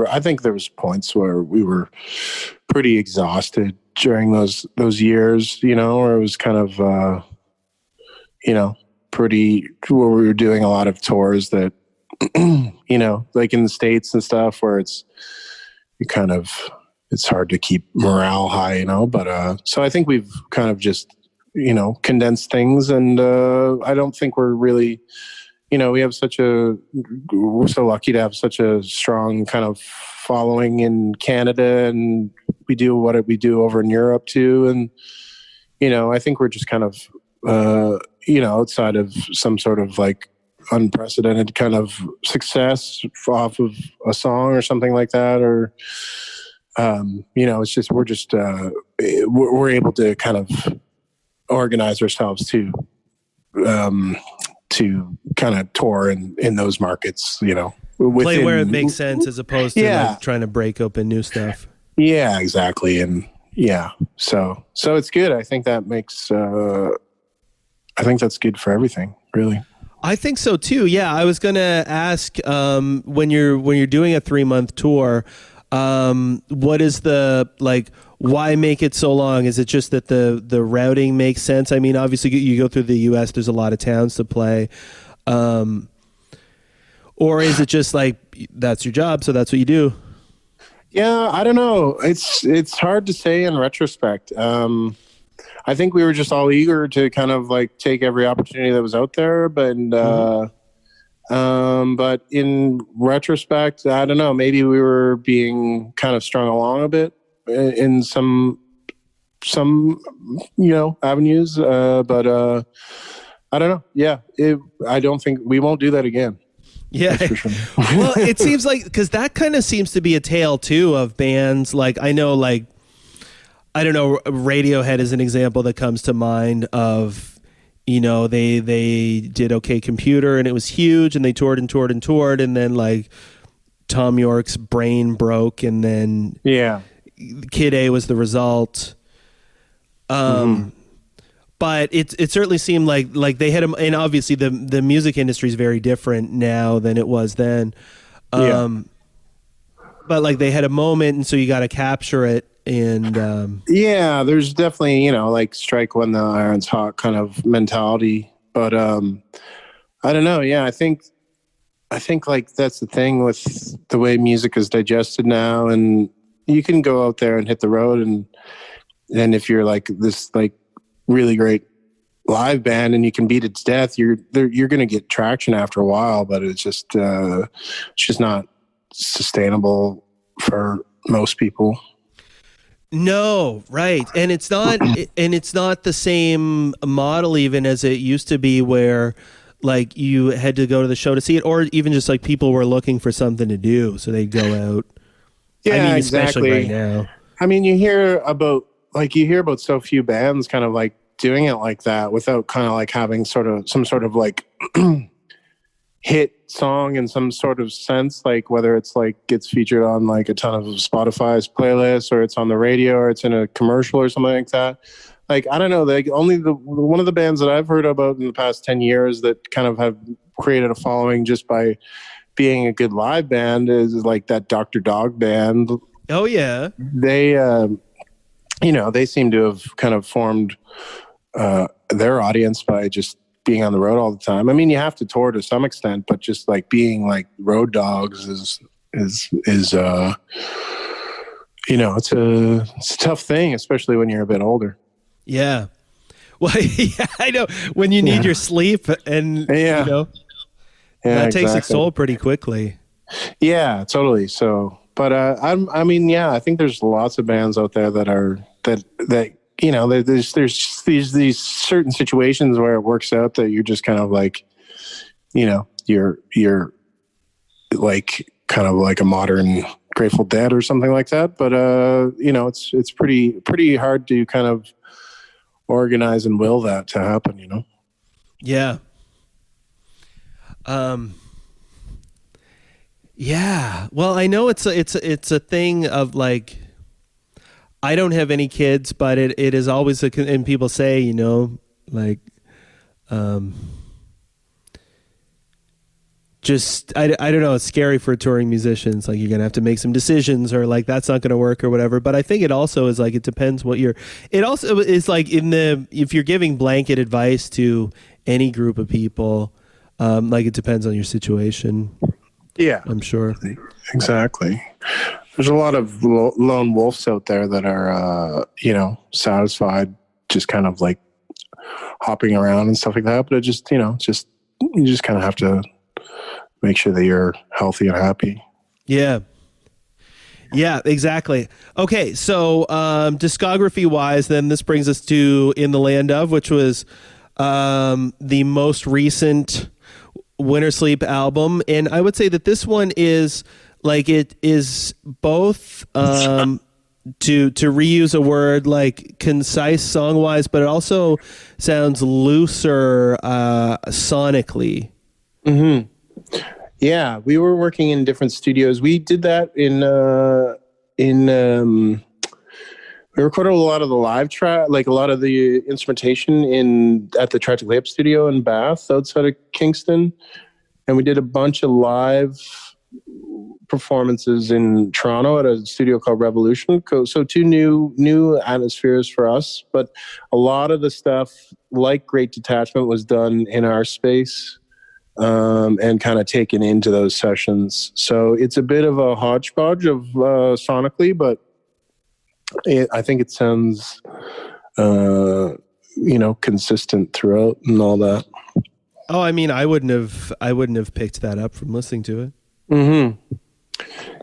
I think there was points where we were pretty exhausted during those years, where it was kind of, where we were doing a lot of tours that, like in the States and stuff, where it's hard to keep morale high, but, so I think we've kind of just, condensed things, and, I don't think we're really, we're so lucky to have such a strong kind of following in Canada, and we do what we do over in Europe too. And, I think we're just kind of, outside of some sort of unprecedented kind of success off of a song or something like that, or, it's just, we're able to kind of organize ourselves to kind of tour in those markets, play where it makes sense, as opposed to trying to break open new stuff. Yeah, exactly. And yeah, so it's good. I think that makes, I think that's good for everything, really. I think so too. Yeah. I was going to ask, when you're doing a 3-month tour, what is why make it so long? Is it just that the routing makes sense? I mean, obviously you go through the US, there's a lot of towns to play. Or is it just like, that's your job, so that's what you do? Yeah, I don't know. It's hard to say in retrospect. I think we were just all eager to kind of like take every opportunity that was out there, but but in retrospect, I don't know. Maybe we were being kind of strung along a bit in some avenues. But I don't know. Yeah, I don't think we won't do that again. Yeah. For sure. Well, it seems like, because that kind of seems to be a tale too of bands. Like I know, like I don't know, Radiohead is an example that comes to mind of, they did OK Computer and it was huge and they toured and toured and toured, and then like Tom York's brain broke and then Kid A was the result. But it certainly seemed like they had and obviously the music industry is very different now than it was then. But like they had a moment, and so you got to capture it. And there's definitely like strike when the iron's hot kind of mentality. But I don't know. Yeah, I think like that's the thing with the way music is digested now, and you can go out there and hit the road, and if you're like this like really great live band and you can beat it to death, you're going to get traction after a while, but it's just not sustainable for most people. No, right. And it's not the same model even as it used to be, where like you had to go to the show to see it, or even just like people were looking for something to do, so they'd go out. Yeah, I mean, especially exactly. right now. I mean, you hear about so few bands kind of like doing it like that without kind of like having some sort of like hit song in some sort of sense, like whether it's like gets featured on like a ton of Spotify's playlists, or it's on the radio, or it's in a commercial or something like that. Like, I don't know, like only one of the bands that I've heard about in the past 10 years that kind of have created a following just by being a good live band is like that Dr. Dog band. Oh yeah. They they seem to have kind of formed their audience by just being on the road all the time. I mean, you have to tour to some extent, but just like being like road dogs is it's a tough thing, especially when you're a bit older. Yeah. Well, yeah, I know, when you need your sleep, and that takes its toll pretty quickly. Yeah, totally. So, but I think there's lots of bands out there that are that there's these certain situations where it works out that you're just kind of like, you're like kind of like a modern Grateful Dead or something like that. But it's pretty hard to kind of organize and will that to happen. Yeah. Yeah. Well, I know it's a thing of like, I don't have any kids, but it is always and people say, like, just, I don't know, it's scary for touring musicians. Like, you're going to have to make some decisions, or like, that's not going to work or whatever. But I think it also is like, it depends it also is like if you're giving blanket advice to any group of people, like it depends on your situation. Yeah, I'm sure. Exactly. There's a lot of lone wolves out there that are, satisfied just kind of like hopping around and stuff like that. But it just, you just kind of have to make sure that you're healthy and happy. Yeah. Yeah, exactly. Okay. So, discography wise, then this brings us to In the Land Of, which was, the most recent Wintersleep album. And I would say that this one is like, it is both, to reuse a word, like concise song wise, but it also sounds looser, sonically. Mm-hmm. Yeah. We were working in different studios. We did that we recorded a lot of the live track, like a lot of the instrumentation at the Tragic Layup studio in Bath outside of Kingston. And we did a bunch of live performances in Toronto at a studio called Revolution. So two new atmospheres for us, but a lot of the stuff like Great Detachment was done in our space, and kind of taken into those sessions. So it's a bit of a hodgepodge of sonically, but I think it sounds, consistent throughout and all that. Oh, I mean, I wouldn't have picked that up from listening to it. Mm-hmm.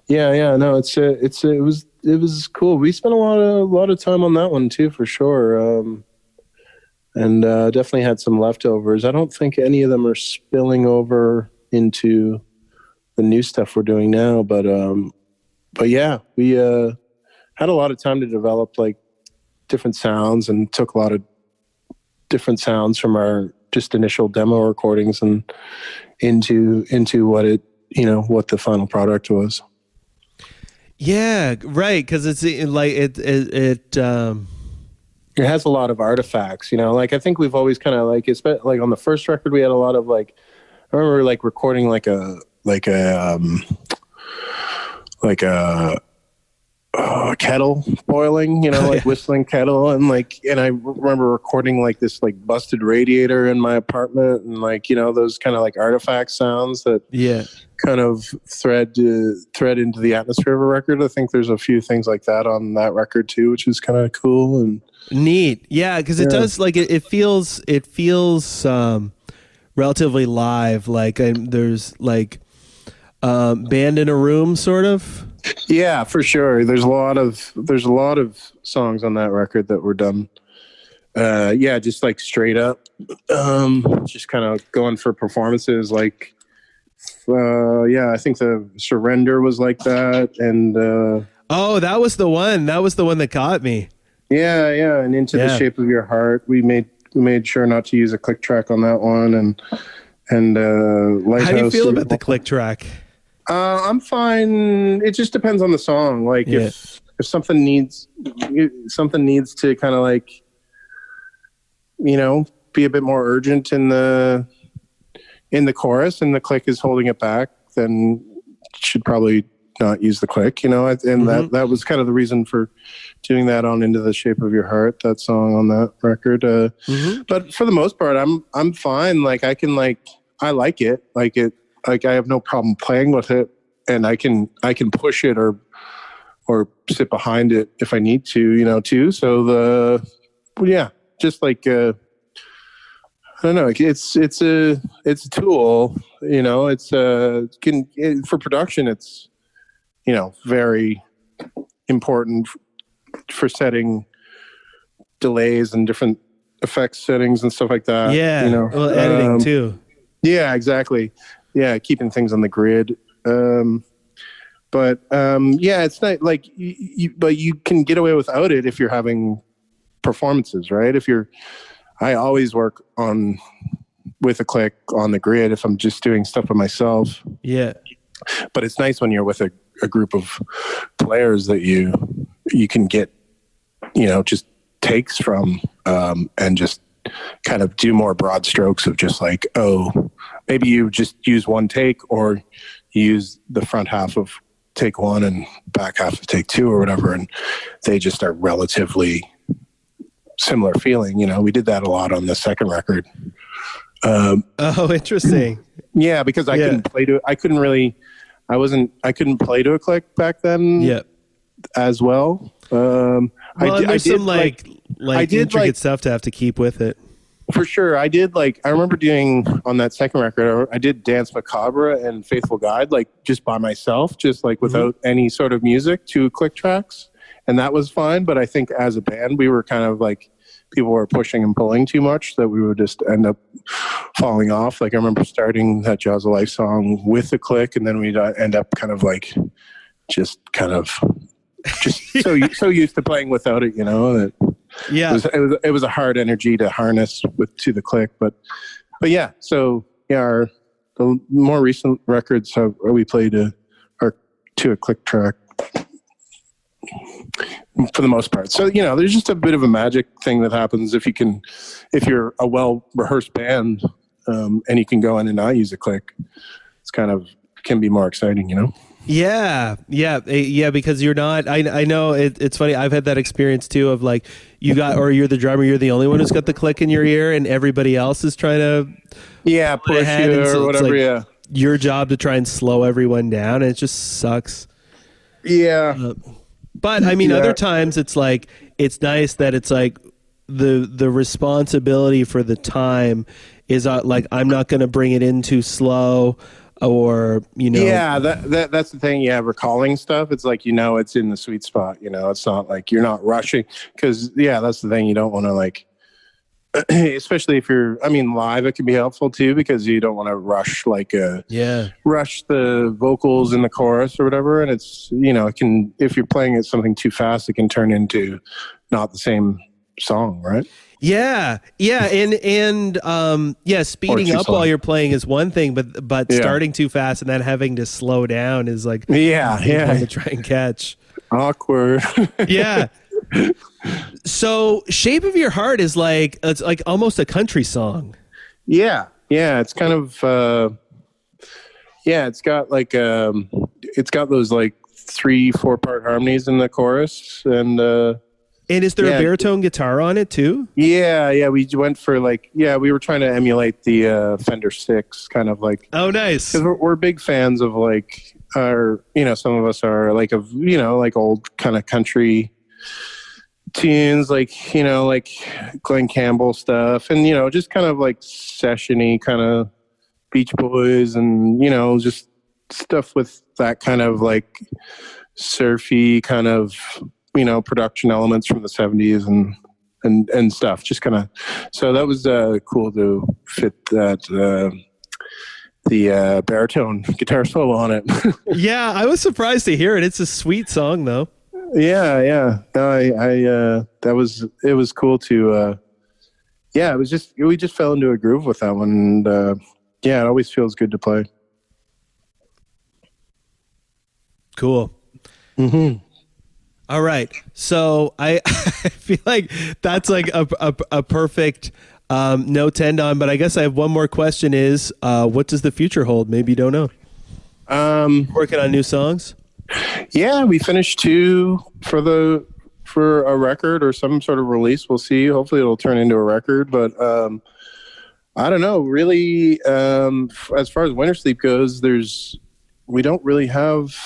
Yeah. No, it was cool. We spent a lot of time on that one too, for sure. And definitely had some leftovers. I don't think any of them are spilling over into the new stuff we're doing now, but yeah, we had a lot of time to develop like different sounds, and took a lot of different sounds from our just initial demo recordings and into what what the final product was. Yeah, right. Because it's like it has a lot of artifacts, like I think we've always kind of like, it's been, like on the first record we had a lot of like, I remember like recording like a kettle boiling, like whistling kettle, and I remember recording like this like busted radiator in my apartment, and like those kind of like artifact sounds that kind of thread into the atmosphere of a record. I think there's a few things like that on that record too, which is kind of cool and neat. Yeah, because it does like it feels relatively live. Like there's like band in a room sort of. Yeah, for sure. There's a lot of songs on that record that were done. Just like straight up, just kind of going for performances. Like, I think the Surrender was like that, and that was the one. That was the one that caught me. Yeah, and Into the Shape of Your Heart. We made sure not to use a click track on that one, and Lighthouse. How do you feel about the click track? I'm fine. It just depends on the song. Like if something needs to kind of like, be a bit more urgent in the chorus, and the click is holding it back, then should probably not use the click, and that was kind of the reason for doing that on Into the Shape of Your Heart, that song on that record. But for the most part, I'm fine. Like I can I like it. Like I have no problem playing with it, and I can push it or sit behind it if I need to, too. So just like I don't know, it's a tool, it's for production. It's very important for setting delays and different effects settings and stuff like that. Yeah, well, editing too. Yeah, exactly. Yeah, keeping things on the grid. It's not like but you can get away without it if you're having performances, right? I always work with a click on the grid if I'm just doing stuff by myself. Yeah. But it's nice when you're with a group of players that you can get, just takes from, and just kind of do more broad strokes of just like, maybe you just use one take, or you use the front half of take one and back half of take two or whatever, and they just are relatively similar feeling. We did that a lot on the second record. Interesting. Yeah, because I couldn't play to a click back then. Yeah. As well. There's some intricate stuff to have to keep with it. For sure. I remember doing on that second record, I did Dance Macabre and Faithful Guide, like just by myself, just like without any sort of music, 2 click tracks. And that was fine. But I think as a band, we were kind of like, people were pushing and pulling too much that we would just end up falling off. Like I remember starting that Jaws of Life song with a click, and then we'd end up kind of like, just so used to playing without it, that it was a hard energy to harness to the click, but yeah. So yeah, the more recent records we played to a click track for the most part. So there's just a bit of a magic thing that happens if you're a well rehearsed band, and you can go in and not use a click. It's kind of can be more exciting, Yeah, because you're not. I know it's funny. I've had that experience too of like you're the drummer, you're the only one who's got the click in your ear, and everybody else is trying to push ahead, you and or so it's whatever. like your job to try and slow everyone down, and it just sucks. But I mean, other times it's like it's nice that it's like the responsibility for the time is like I'm not going to bring it in too slow. Or that's the thing. Recalling stuff, it's like it's in the sweet spot. It's not like you're not rushing, because that's the thing. You don't want to like, especially if you're, live, it can be helpful too, because you don't want to rush rush the vocals in the chorus or whatever. And it's it can, if you're playing it something too fast, it can turn into not the same song, right? And speeding up while you're playing is one thing, but starting too fast and then having to slow down is like to try and catch. Awkward. So Shape of Your Heart is like it's like almost a country song. It's kind of it's got like it's got those like 3-4 part harmonies in the chorus, and is there a baritone guitar on it too? Yeah. We went for like, we were trying to emulate the Fender 6 kind of like. Oh, nice. Because we're big fans of like, some of us are like, like old kind of country tunes, like, like Glenn Campbell stuff. And, just kind of like session-y kind of Beach Boys and, just stuff with that kind of like surfy kind of, production elements from the 70s and stuff, just kind of, so that was cool to fit that the baritone guitar solo on it. I was surprised to hear it. It's a sweet song though. No, it was cool to it was just, we just fell into a groove with that one, and it always feels good to play. Cool. All right, so I feel like that's like a perfect note to end on. But I guess I have one more question: is what does the future hold? Maybe you don't know. Working on new songs. Yeah, we finished 2 for a record or some sort of release. We'll see. Hopefully, it'll turn into a record. But I don't know. Really, as far as Wintersleep goes, we don't really have.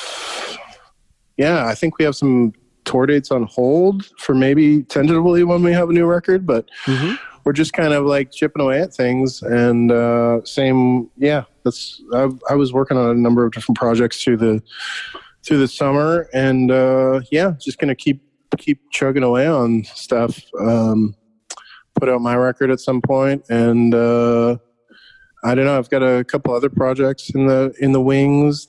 I think we have some tour dates on hold for maybe tentatively when we have a new record, but we're just kind of like chipping away at things. And I was working on a number of different projects through the summer, and just gonna keep chugging away on stuff. Put out my record at some point, and I don't know. I've got a couple other projects in the wings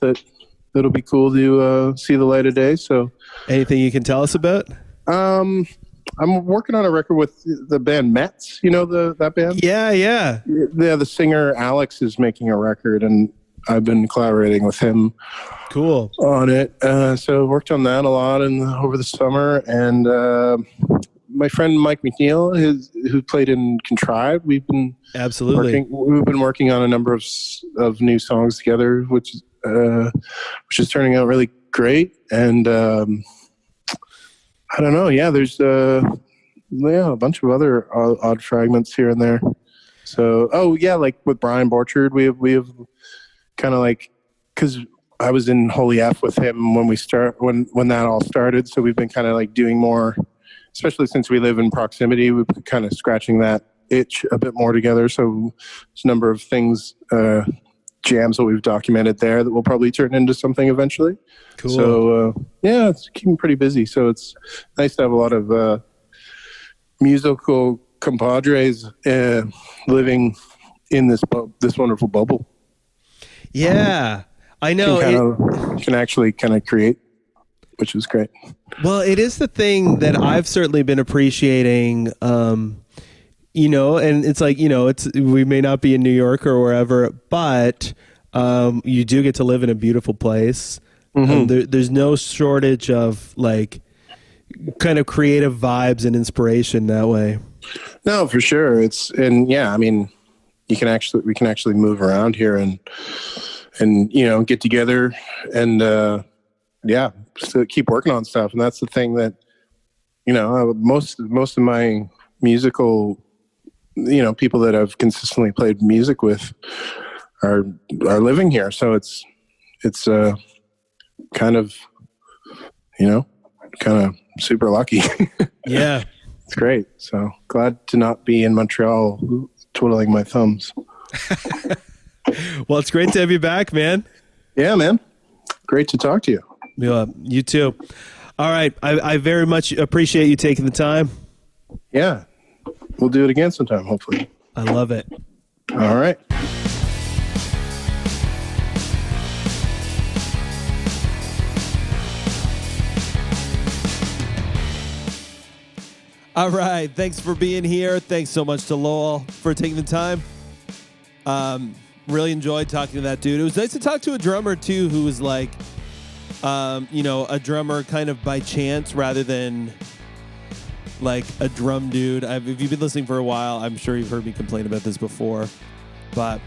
that'll be cool to see the light of day. So, anything you can tell us about? I'm working on a record with the band Mets. You know that band? Yeah. The singer Alex is making a record, and I've been collaborating with him. Cool. On it. So worked on that a lot over the summer, and my friend Mike McNeil, who played in Contrived, we've been working on a number of new songs together, which is turning out really great. And I don't know. Yeah, there's a bunch of other odd fragments here and there. So like with Brian Borchard, we have kind of like, because I was in Holy F with him when that all started. So we've been kind of like doing more, especially since we live in proximity. We've been kind of scratching that itch a bit more together. So there's a number of things, jams that we've documented there that will probably turn into something eventually. Cool. So it's keeping pretty busy. So it's nice to have a lot of musical compadres living in this wonderful bubble. Yeah, I know. Can actually kind of create, which is great. Well, it is the thing that I've certainly been appreciating. And it's like, we may not be in New York or wherever, but you do get to live in a beautiful place. There's no shortage of like kind of creative vibes and inspiration that way. No, for sure. We can actually move around here and and get together and so keep working on stuff. And that's the thing that most of my musical people that I've consistently played music with are living here, so it's kind of super lucky. Yeah, it's great. So glad to not be in Montreal twiddling my thumbs. Well, it's great to have you back, man. Yeah, man. Great to talk to you. Yeah, you too. All right. I very much appreciate you taking the time. Yeah. We'll do it again sometime, hopefully. I love it. All right. All right. Thanks for being here. Thanks so much to Loel for taking the time. Really enjoyed talking to that dude. It was nice to talk to a drummer too, who was like, a drummer kind of by chance rather than like a drum dude. If you've been listening for a while, I'm sure you've heard me complain about this before, but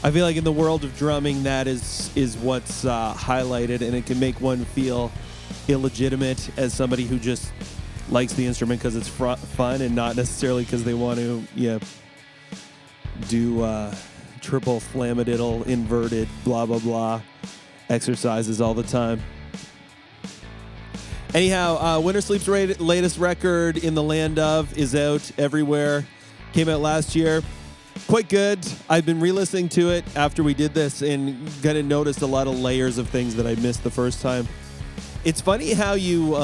I feel like in the world of drumming, that is what's highlighted, and it can make one feel illegitimate as somebody who just likes the instrument because it's fun and not necessarily because they want to do triple flamadiddle inverted blah blah blah exercises all the time. Anyhow, Wintersleep's latest record, In the Land Of, is out everywhere. Came out last year. Quite good. I've been re-listening to it after we did this and kind of noticed a lot of layers of things that I missed the first time. It's funny how you...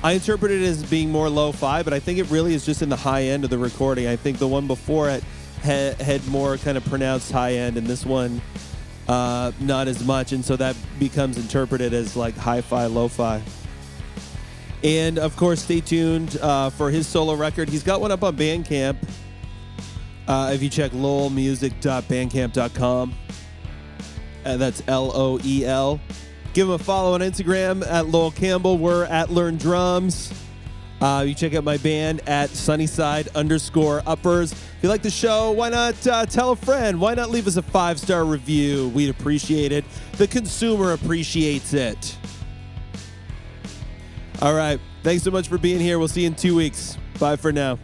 I interpret it as being more lo-fi, but I think it really is just in the high end of the recording. I think the one before it had more kind of pronounced high end, and this one not as much, and so that becomes interpreted as like hi-fi, lo-fi. And of course, stay tuned for his solo record. He's got one up on Bandcamp. If you check lowellmusic.bandcamp.com, that's Loel. Give him a follow on Instagram at Loel Campbell. We're at Learn Drums. You check out my band at Sunnyside_uppers. If you like the show, why not tell a friend? Why not leave us a 5-star review? We'd appreciate it. The consumer appreciates it. All right. Thanks so much for being here. We'll see you in 2 weeks. Bye for now.